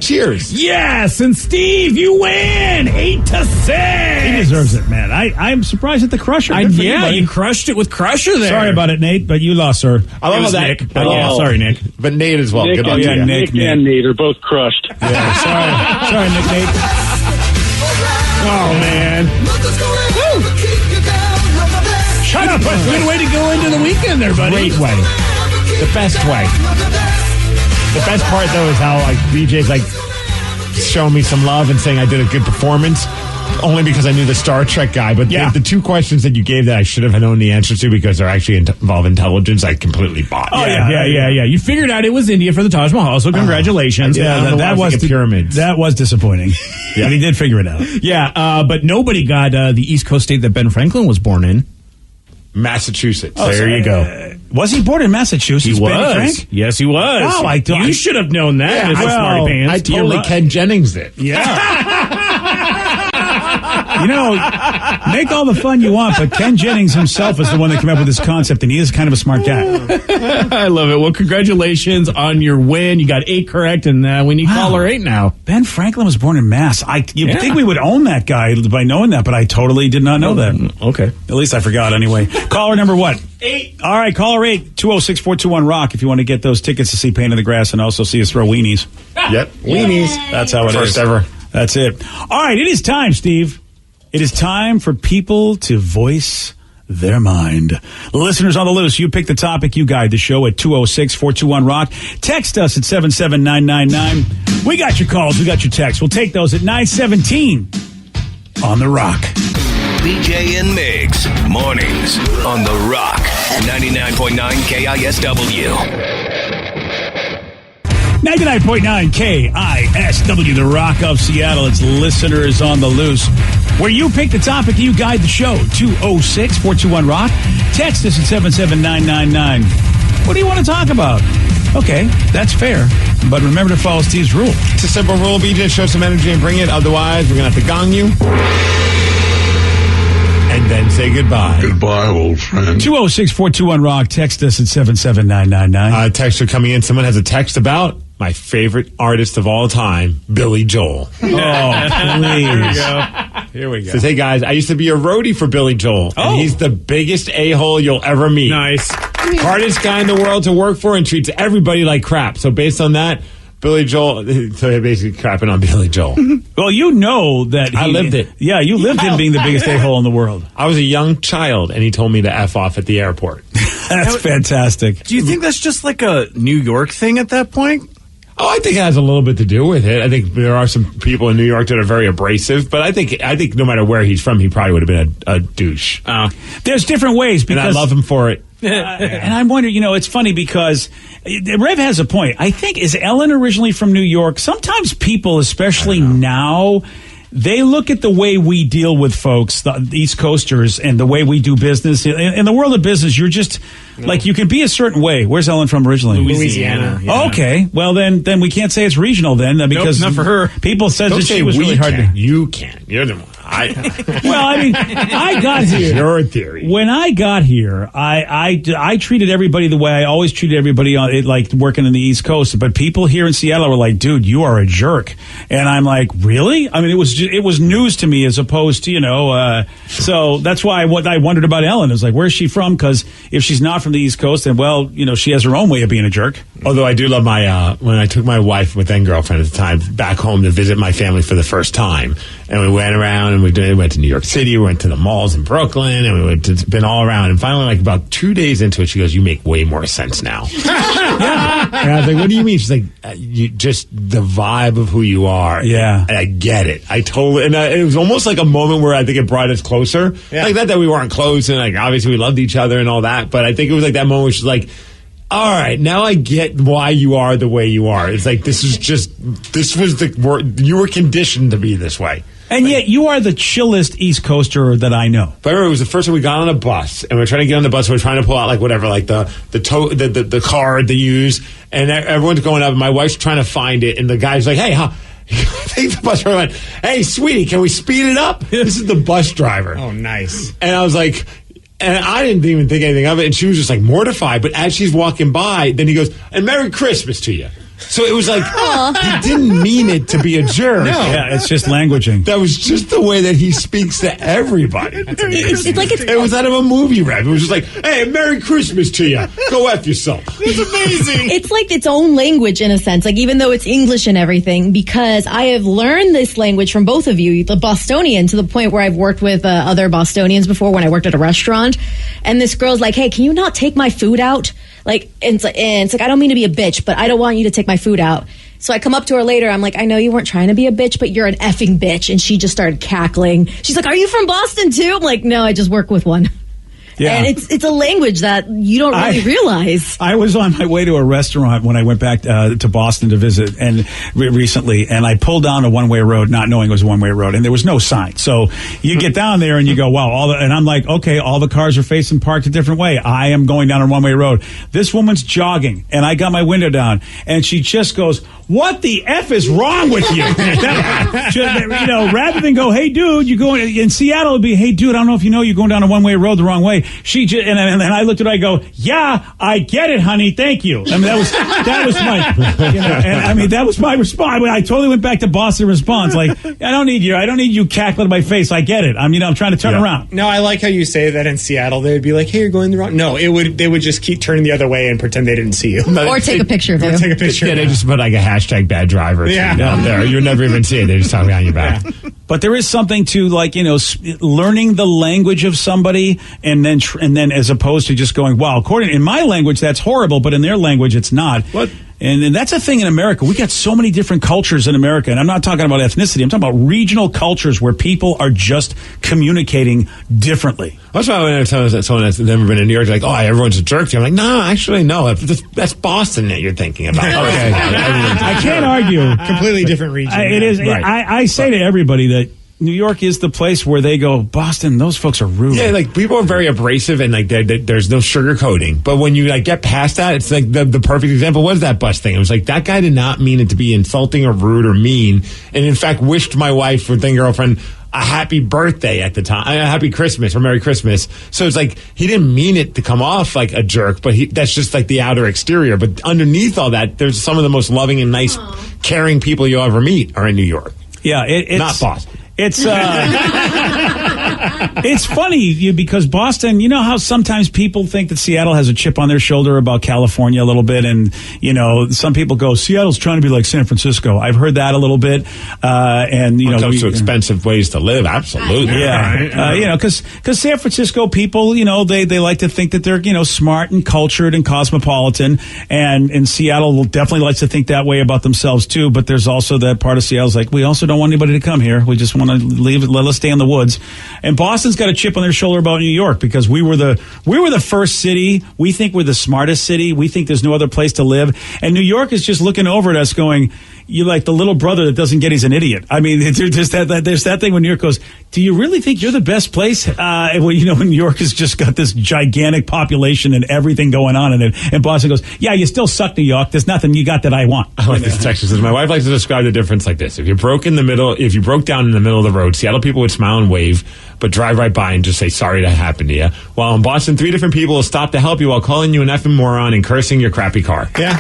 Cheers. Yes, and Steve, you win 8-6. He deserves it, man. I'm surprised at the Crusher. Good for you, buddy. You crushed it with Crusher there. Sorry about it, Nate, but you lost, sir. I love that. Nick. Sorry, Nick. But Nate as well. Nick, Good luck to you. Nick and Nate are both crushed. Yeah, sorry, Nick, Nate. Oh, man. Shut up. Good way to go into the weekend there, buddy. Great way. The best way. The best part, though, is how BJ's showing me some love and saying I did a good performance. Only because I knew the Star Trek guy. But the 2 questions that you gave that I should have known the answer to because they're actually involve intelligence, I completely bought. Oh, yeah. You figured out it was India for the Taj Mahal, so congratulations. That was the pyramids. That was disappointing. Yeah. But he did figure it out. Yeah, but nobody got the East Coast state that Ben Franklin was born in. Massachusetts. There you go. Was he born in Massachusetts? He Benny was. Frank? Yes, he was. Wow, you should have known that. Yeah, Smarty Pants. I totally Ken Jennings did. Yeah. You know, make all the fun you want, but Ken Jennings himself is the one that came up with this concept, and he is kind of a smart guy. I love it. Well, congratulations on your win. You got 8 correct, and we need caller 8 now. Ben Franklin was born in Mass. You'd think we would own that guy by knowing that, but I totally did not know that. Okay. At least I forgot anyway. Caller number what? 8. All right, caller 8, 206-421-ROCK if you want to get those tickets to see Pain in the Grass and also see us throw weenies. Yep. Weenies. That's how it is. First ever. That's it. All right, it is time, Steve. It is time for people to voice their mind. Listeners on the loose, you pick the topic, you guide the show at 206-421-ROCK. Text us at 77999. We got your calls, we got your texts. We'll take those at 917 on The Rock. BJ and Migs, mornings on The Rock. 99.9 KISW. 99.9 KISW, the Rock of Seattle. It's Listeners on the Loose, where you pick the topic, you guide the show. 206-421-ROCK. Text us at 77999. What do you want to talk about? Okay, that's fair. But remember to follow Steve's rule. It's a simple rule, BJ. Show some energy and bring it. Otherwise, we're going to have to gong you. And then say goodbye. Goodbye, old friend. 206-421-ROCK. Text us at 77999. Text are coming in. Someone has a text about my favorite artist of all time, Billy Joel. Oh, please. Here we go. Says, hey, guys, I used to be a roadie for Billy Joel. And he's the biggest a-hole you'll ever meet. Nice. Hardest guy in the world to work for and treats everybody like crap. So based on that, Billy Joel, so they're basically crapping on Billy Joel. Well, you know that I lived it. Yeah, you lived him being the biggest a-hole in the world. I was a young child, and he told me to F off at the airport. That's fantastic. Do you think that's just like a New York thing at that point? Oh, I think it has a little bit to do with it. I think there are some people in New York that are very abrasive, but I think no matter where he's from, he probably would have been a douche. There's different ways, because and I love him for it. And I'm wondering, it's funny because Rev has a point. I think, is Ellen originally from New York? Sometimes people, especially now, they look at the way we deal with folks, the East Coasters, and the way we do business. In the world of business, you're just, like, you can be a certain way. Where's Ellen from originally? Louisiana. Yeah. Okay. Well, then we can't say it's regional then, because not for her. People said that she was really hard to... You can. You're the one. Well, I mean, I got here. Your theory. When I got here, I treated everybody the way I always treated everybody like working in the East Coast. But people here in Seattle were like, "Dude, you are a jerk," and I'm like, "Really?" I mean, it was news to me as opposed to So that's why what I wondered about Ellen is like, where's she from? Because if she's not from the East Coast, then she has her own way of being a jerk. Although I do love my when I took my wife, with then girlfriend at the time, back home to visit my family for the first time, and we went around and we went to New York City, we went to the malls in Brooklyn, and we been all around. And finally, like about 2 days into it, she goes, "You make way more sense now." Yeah. And I was like, "What do you mean?" She's like, "You just the vibe of who you are." Yeah, and I get it. I totally. And it was almost like a moment where I think it brought us closer. Yeah. Like that we weren't close, and like obviously we loved each other and all that. But I think it was like that moment where she's like, all right, now I get why you are the way you are. It's like this was the word you were conditioned to be this way. And yet you are the chillest East Coaster that I know. But I remember it was the first time we got on a bus, and we were trying to get on the bus, and we were trying to pull out like whatever, like the card they use, and everyone's going up, and my wife's trying to find it, and the guy's like, "Hey, I think the bus driver went, 'Hey, sweetie, can we speed it up?'" This is the bus driver. Oh, nice. And I was like, and I didn't even think anything of it, and she was just like mortified. But as she's walking by, then he goes, "And Merry Christmas to you." So it was like, he didn't mean it to be a jerk. No. Yeah, it's just languaging. That was just the way that he speaks to everybody. It was out of a movie, Rev. It was just like, "Hey, Merry Christmas to you. Go F yourself." It's amazing. It's like its own language in a sense, like even though it's English and everything, because I have learned this language from both of you, the Bostonian, to the point where I've worked with other Bostonians before when I worked at a restaurant. And this girl's like, "Hey, can you not take my food out?" Like, and it's like, "I don't mean to be a bitch, but I don't want you to take my food out." So I come up to her later. I'm like, "I know you weren't trying to be a bitch, but you're an effing bitch." And she just started cackling. She's like, "Are you from Boston too?" I'm like, "No, I just work with one." Yeah. And it's a language that you don't really realize. I was on my way to a restaurant when I went back to Boston to visit and recently, and I pulled down a one-way road, not knowing it was a one-way road, and there was no sign. So you get down there and you go, wow, and I'm like, okay, all the cars are facing parked a different way. I am going down a one-way road. This woman's jogging, and I got my window down, and she just goes, "What the F is wrong with you?" Rather than go, "Hey, dude, you going in Seattle," it'd be, "Hey, dude, I don't know if you know you're going down a one-way road the wrong way." She just, and I looked at her, I go, "Yeah, I get it, honey. Thank you." I mean, that was my, that was my response. I totally went back to Boston response. Like, I don't need you cackling in my face. I get it. I'm trying to turn around. No, I like how you say that in Seattle. They would be like, "Hey, you're going the wrong." No, they would just keep turning the other way and pretend they didn't see you. Or take a picture of you. Take a picture. Yeah, they just put like a hashtag bad driver down there. You would never even see it. They just talk behind your back. Yeah. But there is something to learning the language of somebody and then as opposed to just going, "Wow, in my language that's horrible, but in their language it's not." What? And that's a thing in America. We got so many different cultures in America. And I'm not talking about ethnicity. I'm talking about regional cultures where people are just communicating differently. That's why when I tell someone that's never been in New York, they're like, oh, everyone's a jerk to you. I'm like, no, actually, no. That's Boston that you're thinking about. Okay. I can't argue. Completely different region. It is. Right. I say to everybody that New York is the place where they go, Boston, those folks are rude. Yeah, like people are very abrasive and like there's no sugarcoating. But when you like get past that, it's like the perfect example was that bus thing. It was like that guy did not mean it to be insulting or rude or mean, and in fact wished my wife or then girlfriend a happy birthday at the time, a happy Christmas or Merry Christmas. So it's like he didn't mean it to come off like a jerk, but that's just like the outer exterior. But underneath all that, there's some of the most loving and nice, caring people you'll ever meet are in New York. Yeah, it's not Boston. It's it's funny because Boston, you know how sometimes people think that Seattle has a chip on their shoulder about California a little bit, and you know some people go, Seattle's trying to be like San Francisco. I've heard that a little bit, and you know, when it comes to expensive ways to live, absolutely, yeah, you know, because San Francisco people, you know, they like to think that they're smart and cultured and cosmopolitan, and Seattle definitely likes to think that way about themselves too. But there's also that part of Seattle's like, we also don't want anybody to come here. We just want to let us stay in the woods. And Boston's got a chip on their shoulder about New York because we were the first city. We think we're the smartest city. We think there's no other place to live. And New York is just looking over at us going, you're like the little brother that doesn't get he's an idiot. I mean, there's that thing when New York goes, do you really think you're the best place? Well, when New York has just got this gigantic population and everything going on in it. And Boston goes, yeah, you still suck, New York. There's nothing you got that I want. I like this text. Says, my wife likes to describe the difference like this. If you broke down in the middle of the road, Seattle people would smile and wave, but drive right by and just say sorry that happened to you. While in Boston, 3 different people will stop to help you while calling you an effing moron and cursing your crappy car. Yeah.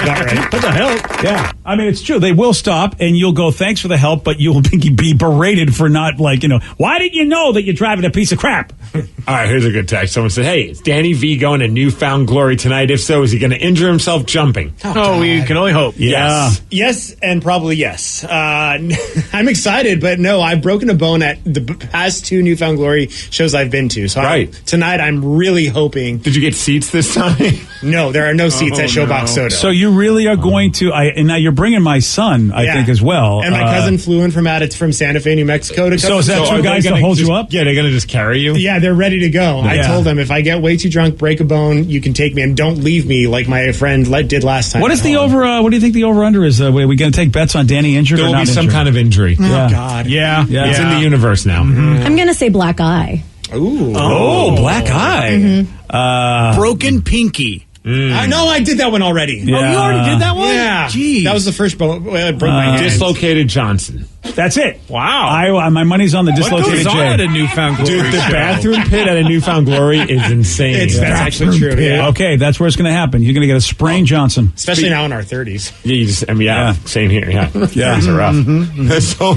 Not right. What the hell? Yeah. I mean, it's true. They will stop and you'll go, thanks for the help, but you'll be berated for not why didn't you know that you're driving a piece of crap? All right, here's a good text. Someone said, hey, is Danny V going to Newfound Glory tonight? If so, is he going to injure himself jumping? Oh, we can only hope. Yes, and probably yes. I'm excited, but no, I've broken a bone at the past 2 Newfound Glory shows I've been to. So tonight I'm really hoping. Did you get seats this time? No, there are no seats at Showbox Soto. So you really are going to, and now you're bringing my son, I think, as well. And my cousin flew in from Santa Fe, New Mexico to come. So is that 2 guys to hold you up? Yeah, they're going to just carry you? Yeah, they're ready to go. Yeah. I told them if I get way too drunk, break a bone, you can take me and don't leave me like my friend did last time. What is the over? What do you think the over under is? Are we going to take bets on Danny injured there or not? There will be some kind of injury. Oh, God. Yeah. It's in the universe now. Mm-hmm. I'm going to say black eye. Ooh. Oh, black eye. Mm-hmm. Broken pinky. No, I did that one already. Yeah. Oh, you already did that one? Yeah. Jeez. That was the first bone. I broke my hand. Dislocated Johnson. That's it. Wow. My money's on the dislocated What goes on at a Newfound Glory Dude, the show? bathroom pit at a Newfound Glory is insane. That's actually true. Yeah. Okay, that's where it's going to happen. You're going to get a sprained Johnson. Especially now in our 30s. Yeah, same here. Yeah. 30s are rough. So,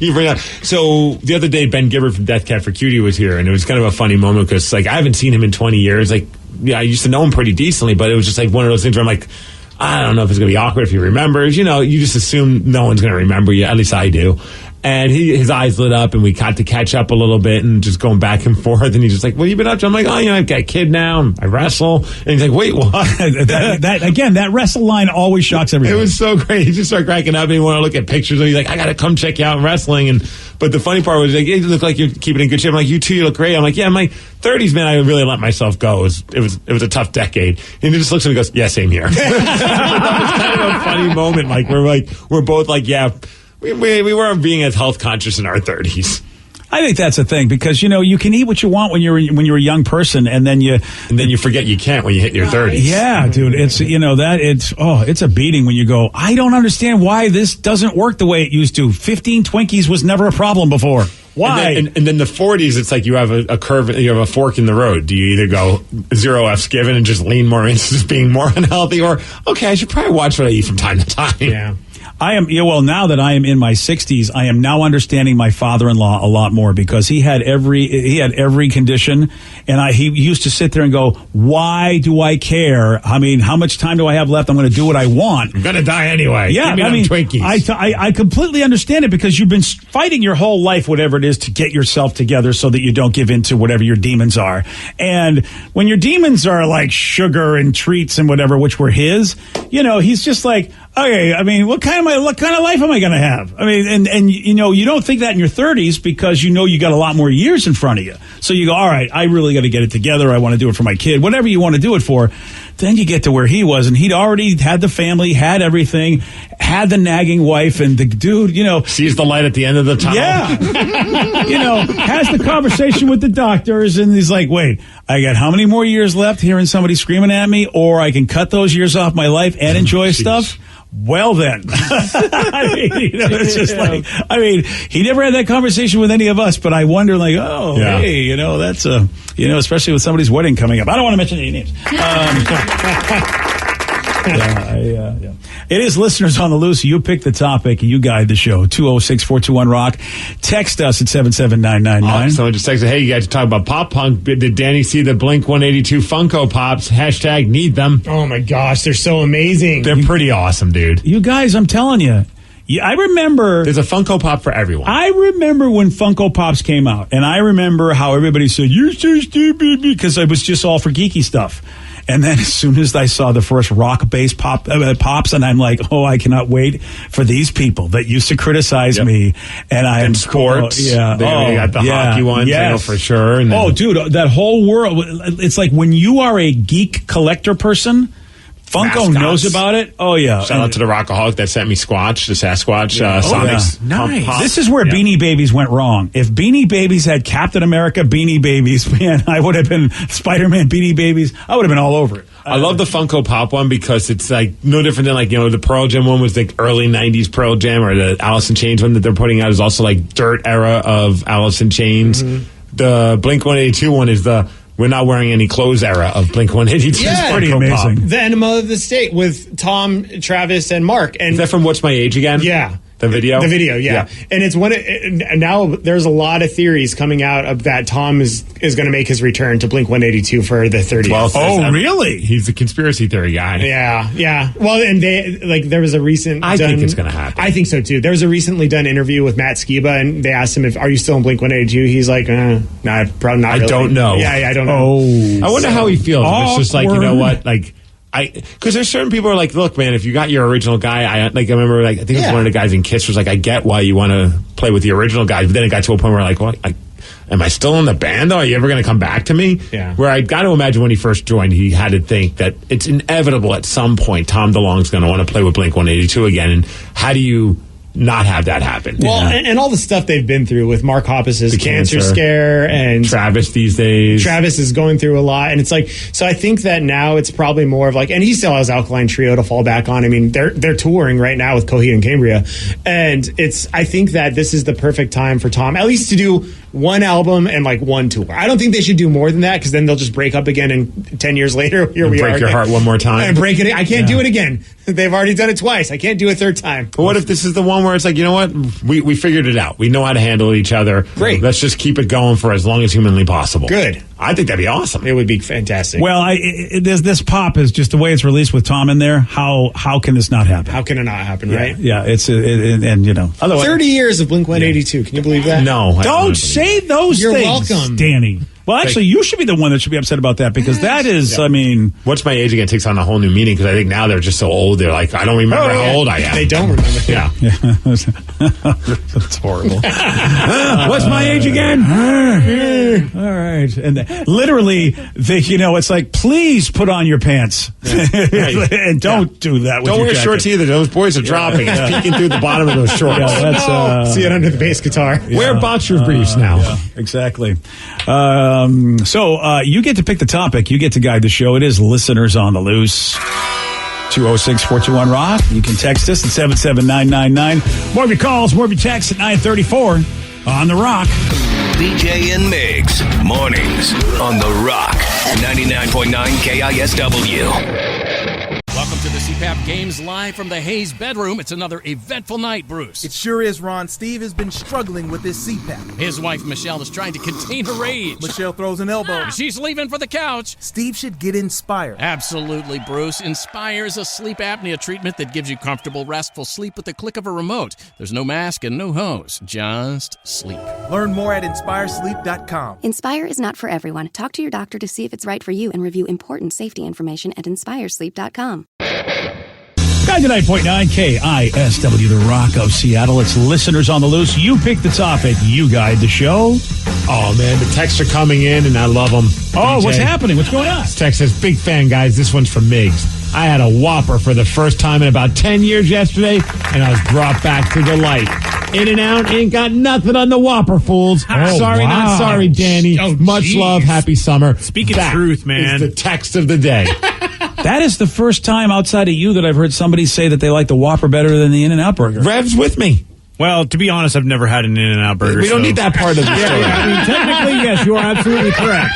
you bring up. So, the other day, Ben Gibbard from Death Cab for Cutie was here, and it was kind of a funny moment because, I haven't seen him in 20 years. I used to know him pretty decently, but it was just one of those things where I'm like, I don't know if it's going to be awkward if he remembers. You just assume no one's going to remember you. At least I do. And his eyes lit up, and we got to catch up a little bit and just going back and forth. And he's just like, what have you been up to? I'm like, I've got a kid now. I wrestle. And he's like, wait, what? that wrestle line always shocks everyone. It was so great. He just started cracking up, and he wanted to look at pictures. And he's like, I got to come check you out in wrestling. But the funny part was, you look like you're keeping in good shape. I'm like, you too, you look great. I'm like, yeah, in my 30s, man, I really let myself go. It was a tough decade. And he just looks at me and goes, yeah, same here. That was kind of a funny moment. We're both like, yeah, we weren't being as health conscious in our 30s. I think that's a thing because you can eat what you want when you're a young person, and then you forget you can't when you hit your 30s. Yeah, dude, it's a beating when you go, I don't understand why this doesn't work the way it used to. 15 Twinkies was never a problem before. Why? And then the 40s, it's like you have a curve, you have a fork in the road. Do you either go 0 F's given and just lean more into just being more unhealthy, or okay, I should probably watch what I eat from time to time. Yeah. Now that I am in my 60s, I am now understanding my father-in-law a lot more because he had every condition, and he used to sit there and go, "Why do I care? I mean, how much time do I have left? I'm going to do what I want. I'm going to die anyway. Yeah, Give me them Twinkies." I completely understand it because you've been fighting your whole life, whatever it is, to get yourself together so that you don't give in to whatever your demons are. And when your demons are like sugar and treats and whatever, which were his, he's just like, okay, I mean, what kind of life am I going to have? I mean, and you don't think that in your 30s because you got a lot more years in front of you. So you go, all right, I really got to get it together. I want to do it for my kid, whatever you want to do it for. Then you get to where he was, and he'd already had the family, had everything, had the nagging wife, and the dude, sees the light at the end of the tunnel. Yeah. Has the conversation with the doctors, and he's like, wait, I got how many more years left hearing somebody screaming at me, or I can cut those years off my life and enjoy stuff? Well, then. It's just like, he never had that conversation with any of us, but I wonder, like, hey, that's especially with somebody's wedding coming up. I don't want to mention any names. It is Listeners on the Loose. You pick the topic. You guide the show. 206-421-ROCK. Text us at 77999. Someone just texted, hey, you guys talk about pop punk. Did Danny see the Blink-182 Funko Pops? # need them. Oh, my gosh. They're so amazing. They're pretty awesome, dude. You guys, I'm telling you. I remember... There's a Funko Pop for everyone. I remember when Funko Pops came out, and I remember how everybody said, you're so stupid, because it was just all for geeky stuff. And then as soon as I saw the first rock-based pops, and I'm like, oh, I cannot wait for these people that used to criticize me. And I am sports. They got the hockey ones, for sure. And then, dude, that whole world. It's like when you are a geek collector person, Funko knows about it. Oh, yeah. Shout out to the Rockaholic that sent me Squatch, the Sasquatch Sonics. Nice. Pop. This is where Beanie Babies went wrong. If Beanie Babies had Captain America Beanie Babies, man, I would have been Spider-Man Beanie Babies. I would have been all over it. I love the Funko Pop one because it's like no different than the Pearl Jam one was the early 90s Pearl Jam, or the Alice in Chains one that they're putting out is also like dirt era of Alice in Chains. Mm-hmm. The Blink-182 one is the we're not wearing any clothes era of Blink-182. Yeah, it's pretty amazing. Pop. The Enema of the State with Tom, Travis, and Mark. And is that from What's My Age Again? Yeah. The video? The video, yeah. And it's now there's a lot of theories coming out of that Tom is going to make his return to Blink-182 for the 30th. Oh, really? He's a conspiracy theory guy. Yeah. Well, and there was a recent... I think it's going to happen. I think so, too. There was a recently done interview with Matt Skiba, and they asked him, are you still in Blink-182? He's like, nah, probably not really. I don't know. Yeah, I don't know. I wonder how he feels. It's just like, you know what, like... Because there's certain people who are like, look, man, if you got your original guy, I remember, I think it was one of the guys in KISS was like, I get why you want to play with the original guys, but then it got to a point where am I still in the band though? Are you ever going to come back to me? Yeah. Where I got to imagine when he first joined, he had to think that it's inevitable at some point Tom DeLonge's going to want to play with Blink-182 again, and how do you not have that happen? Well, and all the stuff they've been through with Mark Hoppus's cancer scare, and Travis these days. Travis is going through a lot, and it's like, so I think that now it's probably more of like, and he still has Alkaline Trio to fall back on. I mean, they're touring right now with Coheed and Cambria, and I think that this is the perfect time for Tom, at least to do one album and one tour. I don't think they should do more than that because then they'll just break up again, and 10 years later, here we are. Break your heart one more time. And break it. I can't do it again. They've already done it twice. I can't do a third time. But what if this is the one where it's like, you know what? We figured it out. We know how to handle each other. Great. Let's just keep it going for as long as humanly possible. Good. I think that'd be awesome. It would be fantastic. Well, this pop is just the way it's released with Tom in there. How can this not happen? How can it not happen, right? Yeah, otherwise, 30 years of Blink-182. Can you believe that? No. Don't say those You're things, welcome. Danny. Well, actually, you should be the one that should be upset about that because that is, What's My Age Again takes on a whole new meaning because I think now they're just so old. They're like, I don't remember how old I am. They don't remember. Yeah. That's horrible. What's my age again? All right. And literally, it's like, please put on your pants. And don't do that with Don't your wear jacket. shorts either. Those boys are dropping. It's peeking through the bottom of those shorts. See it under the bass guitar. Wear boxer briefs now. Yeah, exactly. So you get to pick the topic. You get to guide the show. It is Listeners on the Loose. 206-421-ROCK. You can text us at 77999. More of your calls, more of your texts at 934 on The Rock. BJ and Migs, mornings on The Rock, 99.9 KISW. Welcome to the CPAP Games live from the Hayes bedroom. It's another eventful night, Bruce. It sure is, Ron. Steve has been struggling with his CPAP. His wife, Michelle, is trying to contain her rage. Michelle throws an elbow. She's leaving for the couch. Steve should get Inspire. Absolutely, Bruce. Inspire is a sleep apnea treatment that gives you comfortable, restful sleep with the click of a remote. There's no mask and no hose. Just sleep. Learn more at inspiresleep.com. Inspire is not for everyone. Talk to your doctor to see if it's right for you and review important safety information at inspiresleep.com. 99.9 KISW, the Rock of Seattle. It's listeners on the loose. You pick the topic. You guide the show. Oh, man, the texts are coming in, and I love them. Oh, DJ. What's happening? What's going on? This text says, big fan, guys. This one's from Migs. I had a Whopper for the first time in about 10 years yesterday, and I was brought back to the light. In-N-Out ain't got nothing on the Whopper, fools. Oh, sorry, wow. not sorry, Danny. Oh, Much geez. love. Happy summer. Speaking That truth, man. is the text of the day. That is the first time outside of you that I've heard somebody say that they like the Whopper better than the In-N-Out burger. Rev's with me. Well, to be honest, I've never had an In-N-Out burger. We don't need that part of the story. I mean, technically, yes, you are absolutely correct.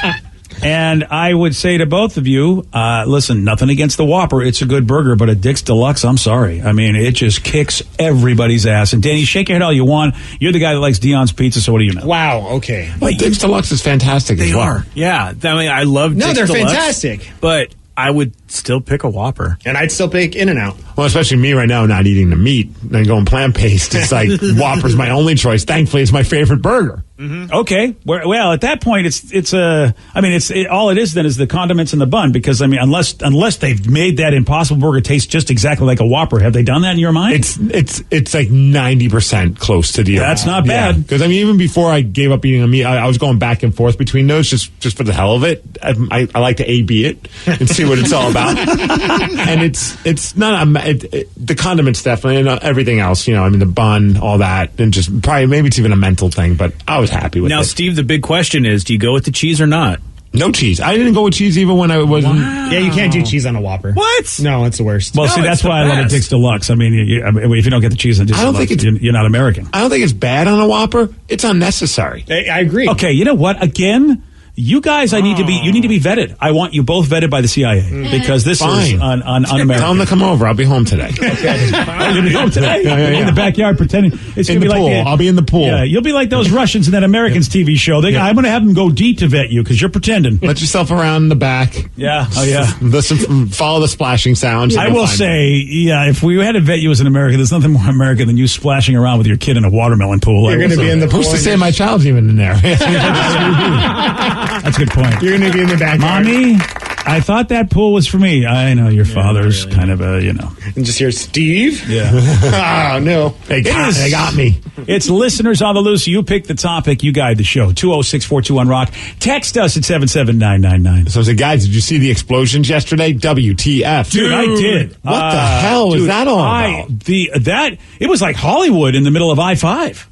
And I would say to both of you, listen, nothing against the Whopper. It's a good burger, but a Dick's Deluxe, I'm sorry. I mean, it just kicks everybody's ass. And Danny, shake your head all you want. You're the guy that likes Dion's Pizza, so what do you know? Wow, okay. But Dick's Deluxe is fantastic as They well. are. Yeah. I mean, I love No, Dick's they're Deluxe, fantastic. But I would still pick a Whopper. And I'd still pick In-N-Out. Well, especially me right now not eating the meat and going plant-based. It's like Whopper's my only choice. Thankfully, it's my favorite burger. Mm-hmm. Okay. Well, at that point, all it is then is the condiments in the bun, because I mean, unless they've made that Impossible Burger taste just exactly like a Whopper, have they done that in your mind? It's like 90% close to the. That's not bad. Because I mean, even before I gave up eating a meat, I was going back and forth between those just for the hell of it. I like to A/B it and see what it's all about. And it's not the condiments definitely, and everything else. I mean, the bun, all that, and just probably maybe it's even a mental thing. But I was happy with it. Now, Steve, the big question is, do you go with the cheese or not? No cheese. I didn't go with cheese even when I wasn't. Wow. Yeah, you can't do cheese on a Whopper. What? No, it's the worst. Well, see, that's why I love a Dick's Deluxe. I mean, if you don't get the cheese on Dick's Deluxe, you're not American. I don't think it's bad on a Whopper. It's unnecessary. I agree. Okay, you know what? Again, you guys, you need to be vetted. I want you both vetted by the CIA because this is un-American. Tell them to come over. I'll be home today. Okay. You'll be home today? Yeah. In the backyard pretending. It's in gonna the be pool. like I'll be in the pool. Yeah, you'll be like those Russians in that Americans TV show. I'm going to have them go deep to vet you because you're pretending. Let yourself around in the back. Yeah. Oh, yeah. Listen, follow the splashing sounds. I will say, if we had to vet you as an American, there's nothing more American than you splashing around with your kid in a watermelon pool. You're going to be in the pool. Who's to say my child's even in there? That's a good point. You're going to be in the backyard. Mommy, I thought that pool was for me. I know your father's kind of a, And just hear Steve? Yeah. Oh, no. They got me. It's listeners on the loose. You pick the topic. You guide the show. 206-421-ROCK. Text us at 77999. So I said, guys, did you see the explosions yesterday? WTF. Dude, I did. What the hell was that all about? It was like Hollywood in the middle of I-5.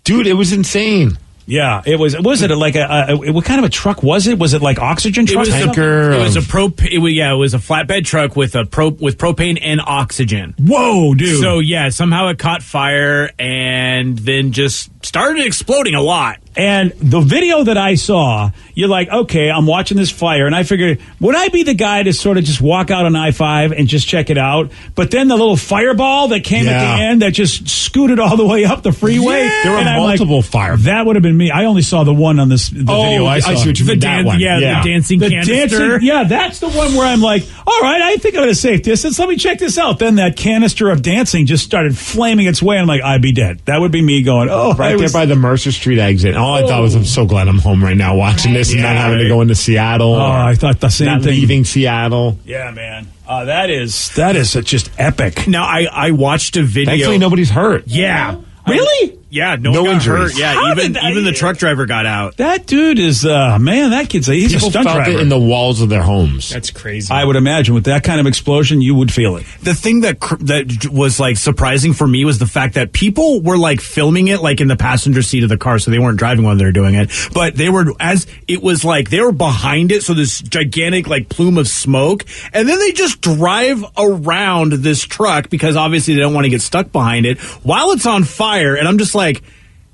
Dude, it was insane. Yeah, it was. Was it like what kind of a truck was it? Was it like oxygen truck? Tanker. It was a it was a flatbed truck with propane and oxygen. Whoa, dude! So yeah, somehow it caught fire and then just started exploding a lot. And the video that I saw, you're like, okay, I'm watching this fire, and I figured, would I be the guy to sort of just walk out on I-5 and just check it out? But then the little fireball that came at the end that just scooted all the way up the freeway. There were multiple fireballs. That would have been me. I only saw the one on the video I saw. I see what you mean. That one. The dancing canister. That's the one where I'm like, all right, I think I'm at a safe distance. Let me check this out. Then that canister of dancing just started flaming its way. I'm like, I'd be dead. That would be me going, right there by the Mercer Street exit. All I thought was, I'm so glad I'm home right now watching this and not having to go into Seattle. Oh, I thought the same thing. Leaving Seattle. Yeah, man. That is just epic. Now, I watched a video. Thankfully, nobody's hurt. Yeah. Really? Yeah, no one got injuries. hurt. Yeah, even the truck driver got out. That dude is, that kid's he's People a stunt felt driver. it in the walls of their homes. That's crazy. I would imagine with that kind of explosion, you would feel it. The thing that was like surprising for me was the fact that people were like filming it like in the passenger seat of the car, so they weren't driving while they were doing it. But they were they were behind it, so this gigantic like plume of smoke, and then they just drive around this truck because obviously they don't want to get stuck behind it while it's on fire. And I'm just like,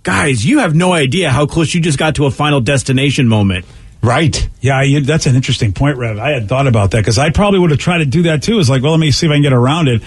guys, you have no idea how close you just got to a final destination moment. Right. Yeah, that's an interesting point, Rev. I had thought about that because I probably would have tried to do that too. It's like, well, let me see if I can get around it,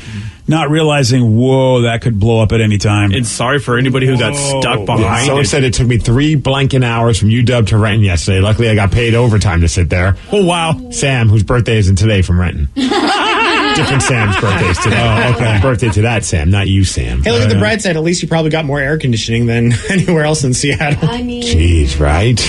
not realizing, whoa, that could blow up at any time. And sorry for anybody who got stuck behind Someone it. said it took me 3 blanking hours from UW to Renton yesterday. Luckily, I got paid overtime to sit there. Oh, wow. Sam, whose birthday isn't today, from Renton. Different Sam's birthdays today. Oh, okay. Birthday to that Sam, not you, Sam. Hey, look at the bright side. At least you probably got more air conditioning than anywhere else in Seattle. I mean, Jeez, right?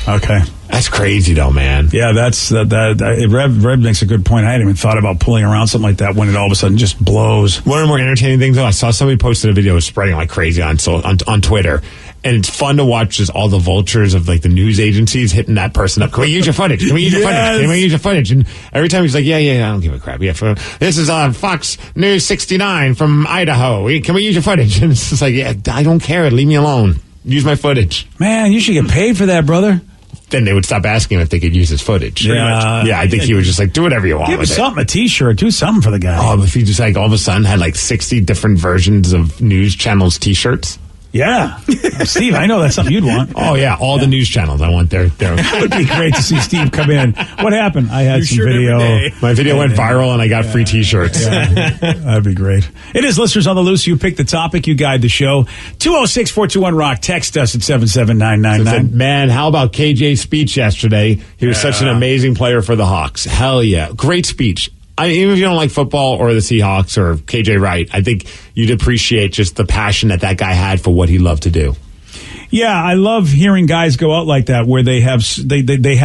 Okay. That's crazy, though, man. Yeah, Rev makes a good point. I hadn't even thought about pulling around something like that when it all of a sudden just blows. One of the more entertaining things, though, I saw somebody posted a video spreading like crazy on Twitter. And it's fun to watch just all the vultures of like the news agencies hitting that person up. Can we use your footage? Can we use your footage? Can we use your footage? And every time he's like, yeah, I don't give a crap. Yeah, this is on Fox News 69 from Idaho. Can we use your footage? And it's just like, yeah, I don't care. Leave me alone. Use my footage. Man, you should get paid for that, brother. Then they would stop asking him if they could use his footage. Yeah, I think he was just like, do whatever you want Give with him something, a T-shirt, do something for the guy. Oh, if he just like all of a sudden had like 60 different versions of news channels T-shirts. Yeah. Steve, I know that's something you'd want. Oh, yeah. All the news channels. I want their It would be great to see Steve come in. What happened? I had some video. My video went viral and I got free T-shirts. Yeah. That'd be great. It is Listeners on the Loose. You pick the topic. You guide the show. 206-421-ROCK. Text us at 77999. Man, how about KJ's speech yesterday? He was such an amazing player for the Hawks. Hell yeah. Great speech. Even if you don't like football or the Seahawks or KJ Wright, I think you'd appreciate just the passion that guy had for what he loved to do. Yeah, I love hearing guys go out like that, where they have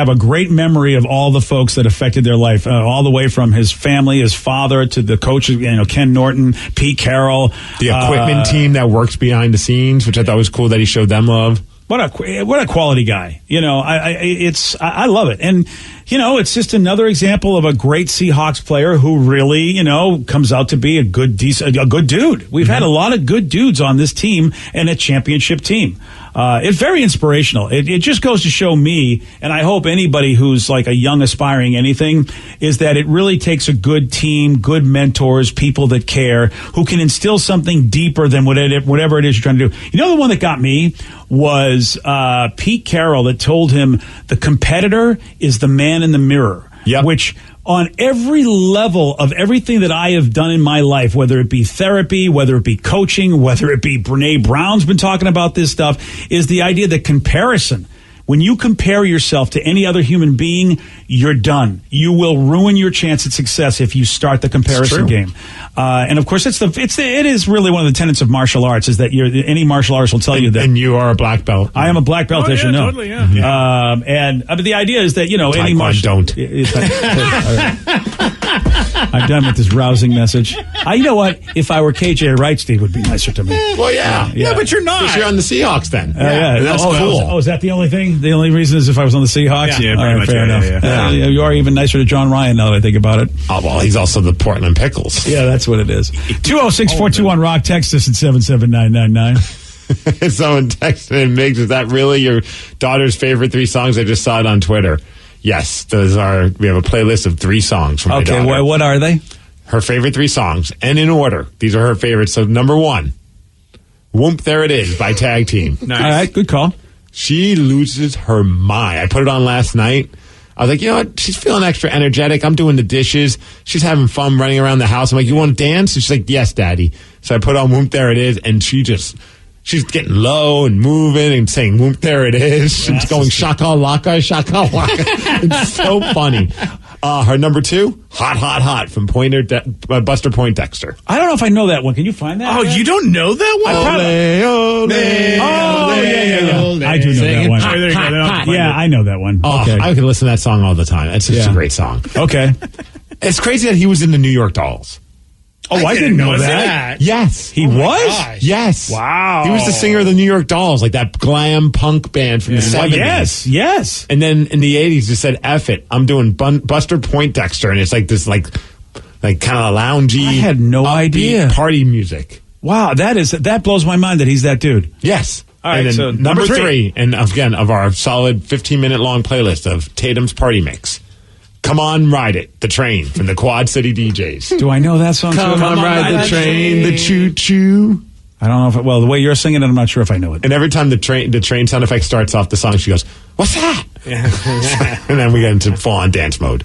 a great memory of all the folks that affected their life, all the way from his family, his father, to the coaches, Ken Norton, Pete Carroll, the equipment team that works behind the scenes, which I thought was cool that he showed them love. What a quality guy. I love it. And, it's just another example of a great Seahawks player who really, comes out to be a good dude. We've had a lot of good dudes on this team and a championship team. It's very inspirational. It just goes to show me, and I hope anybody who's like a young aspiring anything, is that it really takes a good team, good mentors, people that care, who can instill something deeper than whatever it is you're trying to do. The one that got me was Pete Carroll, that told him the competitor is the man in the mirror. Yep. Which on every level of everything that I have done in my life, whether it be therapy, whether it be coaching, whether it be Brene Brown's been talking about this stuff, is the idea that comparison, when you compare yourself to any other human being, you're done. You will ruin your chance at success if you start the comparison game. And of course, it is really one of the tenets of martial arts, is that any martial artist will tell you that. And you are a black belt. I am a black belt, as you know. Totally, yeah. But the idea is that, any martial... don't. I'm done with this rousing message. You know what? If I were KJ Wright, Steve would be nicer to me. Well, yeah. Yeah, but you're not. Because you're on the Seahawks then. That's cool. Oh, is that the only thing? The only reason is if I was on the Seahawks? Yeah, all pretty much, fair enough. yeah. You are even nicer to John Ryan now that I think about it. Oh, well, he's also the Portland Pickles. Yeah, that's what it is. 206-421-ROCK. Text us at 77999. Someone texted in, Migs, is that really your daughter's favorite 3 songs? I just saw it on Twitter. Yes, we have a playlist of 3 songs from my daughter. Okay, what are they? Her favorite 3 songs, and in order. These are her favorites. So number 1, Whoop, There It Is by Tag Team. Nice. All right, good call. She loses her mind. I put it on last night. I was like, you know what? She's feeling extra energetic. I'm doing the dishes. She's having fun running around the house. I'm like, you want to dance? And she's like, yes, Daddy. So I put on Whoop, There It Is, and she's getting low and moving and saying, Whoop, There It Is. She's going shaka laka, shaka laka. It's so funny. Her number 2, Hot, Hot, Hot from Buster Poindexter. I don't know if I know that one. Can you find that? Oh, you don't know that one? Yeah. I do know that one. I know that one. Oh, okay. I could listen to that song all the time. It's just a great song. Okay. It's crazy that he was in the New York Dolls. Oh, I didn't know that. Yes. He was? Gosh. Yes. Wow. He was the singer of the New York Dolls, like that glam punk band from the 70s. Yes. And then in the 80s, just said, F it. I'm doing Buster Poindexter. And it's like this, like kind of loungy. I had no idea. Party music. Wow. That blows my mind that he's that dude. Yes. All right. And So number 3, and again, of our solid 15-minute long playlist of Tatum's Party Mix. Come On Ride It, the train from the Quad City DJs. Do I know that song? Come on, ride the train, the choo-choo. I don't know if the way you're singing it, I'm not sure if I know it. And every time the train sound effect starts off the song, she goes, "What's that?" And then we get into full-on dance mode.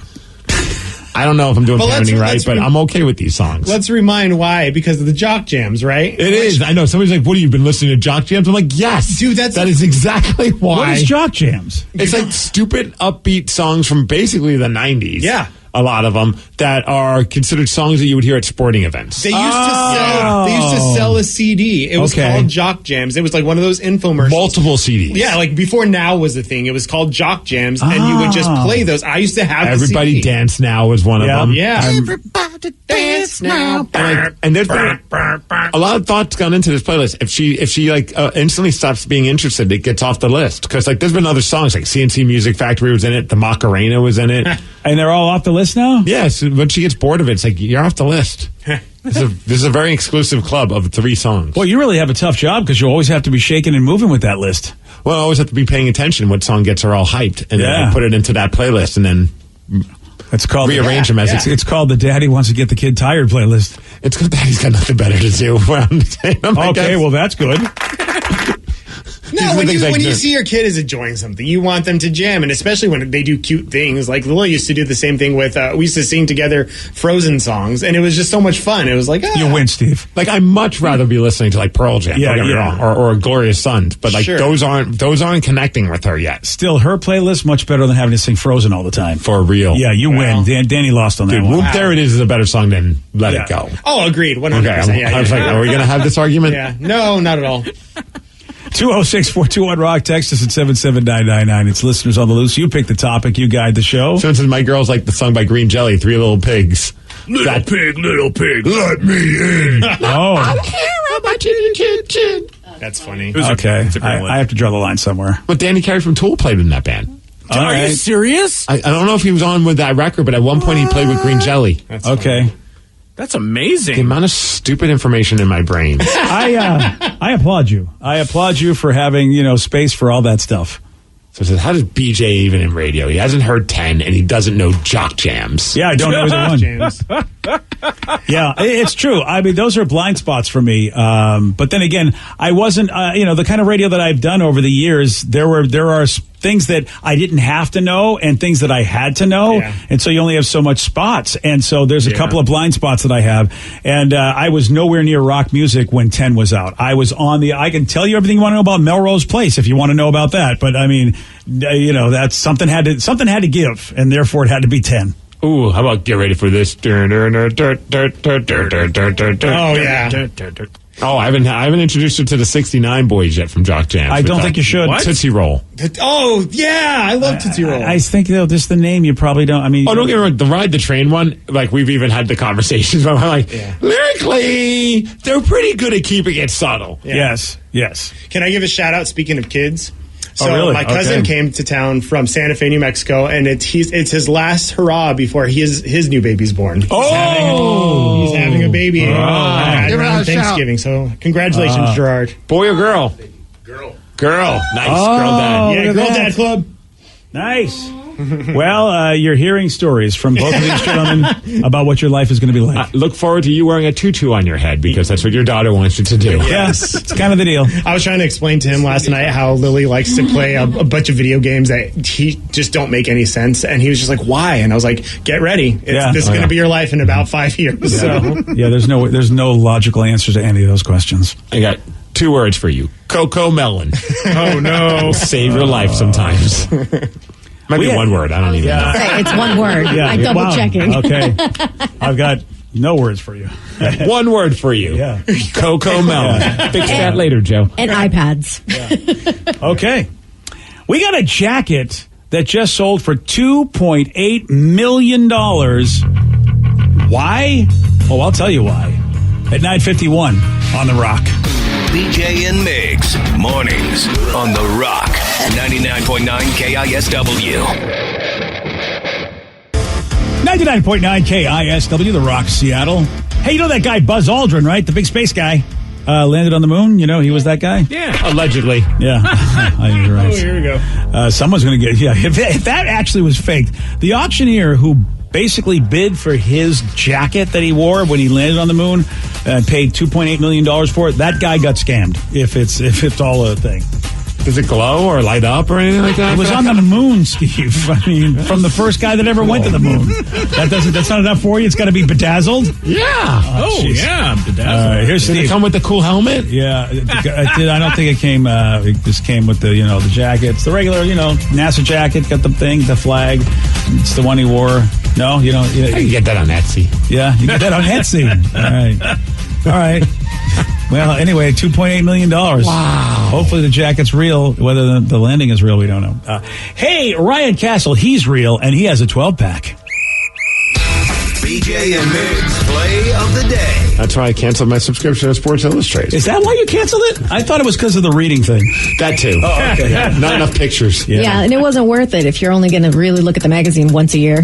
I don't know if I'm doing parenting right, but I'm okay with these songs. Let's remind why, because of the jock jams, right? It is. I know. Somebody's like, "What have you been listening to jock jams?" I'm like, "Yes, dude. That is exactly why." What is jock jams? It's like stupid upbeat songs from basically the 90s. Yeah. A lot of them that are considered songs that you would hear at sporting events. They used to sell a CD. It was called Jock Jams. It was like one of those infomercials. Multiple CDs. Yeah, like before Now was the thing. It was called Jock Jams, and you would just play those. I used to have Everybody the CD. Dance Now was one of them. Yeah. Everybody Dance Now. And there's been a lot of thoughts gone into this playlist. If she instantly stops being interested, it gets off the list. Because there's been other songs like CNC Music Factory was in it, the Macarena was in it. And they're all off the list now? Yes, when she gets bored of it, it's like, you're off the list. This is a very exclusive club of 3 songs. Well, you really have a tough job because you always have to be shaking and moving with that list. Well, I always have to be paying attention what song gets her all hyped. And then I put it into that playlist and then it's called rearrange them as it's called the Daddy Wants to Get the Kid Tired playlist. It's because Daddy's got nothing better to do. Okay, well, that's good. No, when you see your kid is enjoying something, you want them to jam, and especially when they do cute things. Like Lily used to do the same thing with. We used to sing together Frozen songs, and it was just so much fun. It was like you win, Steve. Like I'd much rather be listening to like Pearl Jam, don't get me wrong, or Glorious Sons, but those aren't connecting with her yet. Still, her playlist much better than having to sing Frozen all the time. For real. Yeah, you win. Danny lost on that one. Whoop, There It Is a better song than Let It Go. Oh, agreed, 100%. Okay, I was like, are we going to have this argument? Yeah, no, not at all. 206-421-ROCK. Text us at 77999. It's listeners on the loose. You pick the topic. You guide the show. So since my girls like the song by Green Jelly, 3 Little Pigs. Little pig, let me in. Oh. I care about you, chin. That's funny. Okay. I have to draw the line somewhere. But Danny Carey from Tool played in that band. Are you serious? I don't know if he was on with that record, but at one point he played with Green Jelly. That's okay. Funny. That's amazing. The amount of stupid information in my brain. I applaud you. I applaud you for having, space for all that stuff. So it says, how does BJ even in radio? He hasn't heard 10 and he doesn't know jock jams. Yeah, I don't know either one. Yeah, it's true. I mean, those are blind spots for me. But then again, I wasn't, the kind of radio that I've done over the years, there are things that I didn't have to know and things that I had to know. Yeah. And so you only have so much spots. And so there's a couple of blind spots that I have. And I was nowhere near rock music when 10 was out. I was I can tell you everything you want to know about Melrose Place if you want to know about that. But I mean, that's something had to give, and therefore it had to be 10. Ooh, how about get ready for this? Oh, yeah. Oh, I haven't introduced you to the 69 Boys yet from Jock Jams. I don't think you should. What? Tootsie Roll. Oh, yeah, I love Tootsie Roll. I think, just the name, you probably don't. I mean, don't get me wrong, the Ride the Train one, like, we've even had the conversations where I'm like, lyrically, they're pretty good at keeping it subtle. Yeah. Yes. Can I give a shout out, speaking of kids? So really? My cousin came to town from Santa Fe, New Mexico, and it's his last hurrah before his new baby's born. He's having a baby around Thanksgiving. So congratulations, Gerard. Boy or girl? Girl. Nice. Girl dad. Yeah, girl dad club. Nice. Well, you're hearing stories from both of these gentlemen about what your life is going to be like. Look forward to you wearing a tutu on your head because that's what your daughter wants you to do. Yes, it's kind of the deal. I was trying to explain to him last night how Lily likes to play a bunch of video games that he just don't make any sense, and he was just like, "Why?" And I was like, "Get ready. This is going to be your life in about 5 years." Yeah. So. Yeah, there's no logical answers to any of those questions. I got 2 words for you: Coco Melon. Oh no! Save your life sometimes. Might be one word. I don't even know. It's one word. Yeah. I'm double checking. Okay. I've got no words for you. One word for you. Yeah. Coco Melon. Fix that later, Joe. And iPads. Yeah. Okay. We got a jacket that just sold for $2.8 million. Why? Oh, I'll tell you why. At 9:51 on The Rock. BJ and Migs, mornings on The Rock, 99.9 KISW. 99.9 KISW, The Rock, Seattle. Hey, you know that guy Buzz Aldrin, right? The big space guy. Landed on the moon. He was that guy? Yeah. Allegedly. Yeah. You're right. Oh, here we go. Someone's going to get... Yeah, if that actually was faked. The auctioneer who basically bid for his jacket that he wore when he landed on the moon and paid $2.8 million for it. That guy got scammed, if it's all a thing. Does it glow or light up or anything like that? It was on the moon, Steve. I mean, from the first guy that ever went to the moon. That's not enough for you? It's got to be bedazzled? Yeah. Yeah, bedazzled. All right, here's Did Steve. it come with the cool helmet? Yeah, I don't think it came. It just came with the the jacket. It's the regular NASA jacket. Got the thing, the flag. It's the one he wore. No, you don't. You can get that on Etsy. Yeah, you get that on Etsy. All right. Well, anyway, $2.8 million. Wow. Hopefully the jacket's real. Whether the landing is real, we don't know. Hey, Ryan Castle, he's real, and he has a 12-pack. BJ and Migs play of the day. That's why I canceled my subscription to Sports Illustrated. Is that why you canceled it? I thought it was because of the reading thing. That too. Oh, okay. Not enough pictures. Yeah, and it wasn't worth it if you're only going to really look at the magazine once a year.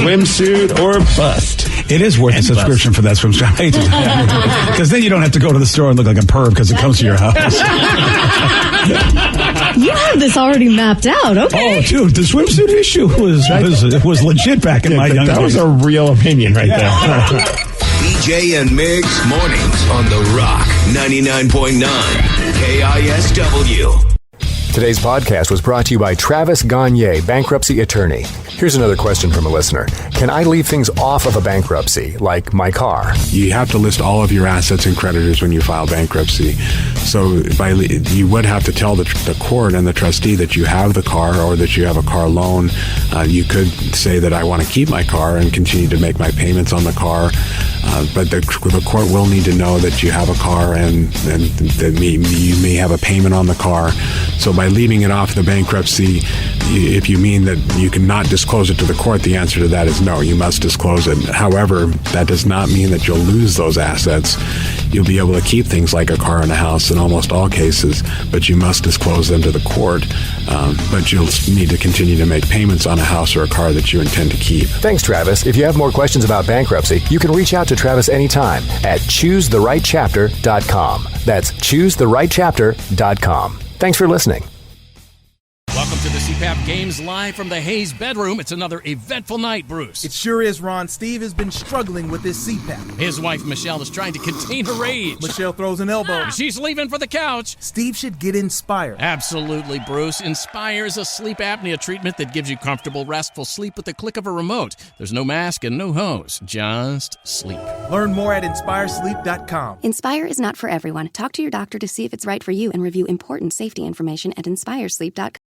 Swimsuit or bust. It is worth a subscription for that swimsuit. Because then you don't have to go to the store and look like a perv because it comes to your house. You have this already mapped out. Okay. Oh, dude, the swimsuit issue was legit back in my young days. That was a real opinion right there. BJ and Migs mornings on The Rock 99.9 KISW. Today's podcast was brought to you by Travis Gagne, bankruptcy attorney. Here's another question from a listener. Can I leave things off of a bankruptcy, like my car? You have to list all of your assets and creditors when you file bankruptcy. So you would have to tell the court and the trustee that you have the car or that you have a car loan. You could say that I want to keep my car and continue to make my payments on the car. But the court will need to know that you have a car and that you may have a payment on the car. So by leaving it off the bankruptcy, if you mean that you cannot disclose it to the court, the answer to that is no, you must disclose it. However, that does not mean that you'll lose those assets. You'll be able to keep things like a car and a house in almost all cases, but you must disclose them to the court. But you'll need to continue to make payments on a house or a car that you intend to keep. Thanks, Travis. If you have more questions about bankruptcy, you can reach out to Travis anytime at choosetherightchapter.com. That's choosetherightchapter.com. Thanks for listening. Welcome to the CPAP Games live from the Hayes bedroom. It's another eventful night, Bruce. It sure is, Ron. Steve has been struggling with his CPAP. His wife, Michelle, is trying to contain her rage. Michelle throws an elbow. She's leaving for the couch. Steve should get Inspire. Absolutely, Bruce. Inspire is a sleep apnea treatment that gives you comfortable, restful sleep with the click of a remote. There's no mask and no hose. Just sleep. Learn more at InspireSleep.com. Inspire is not for everyone. Talk to your doctor to see if it's right for you and review important safety information at InspireSleep.com.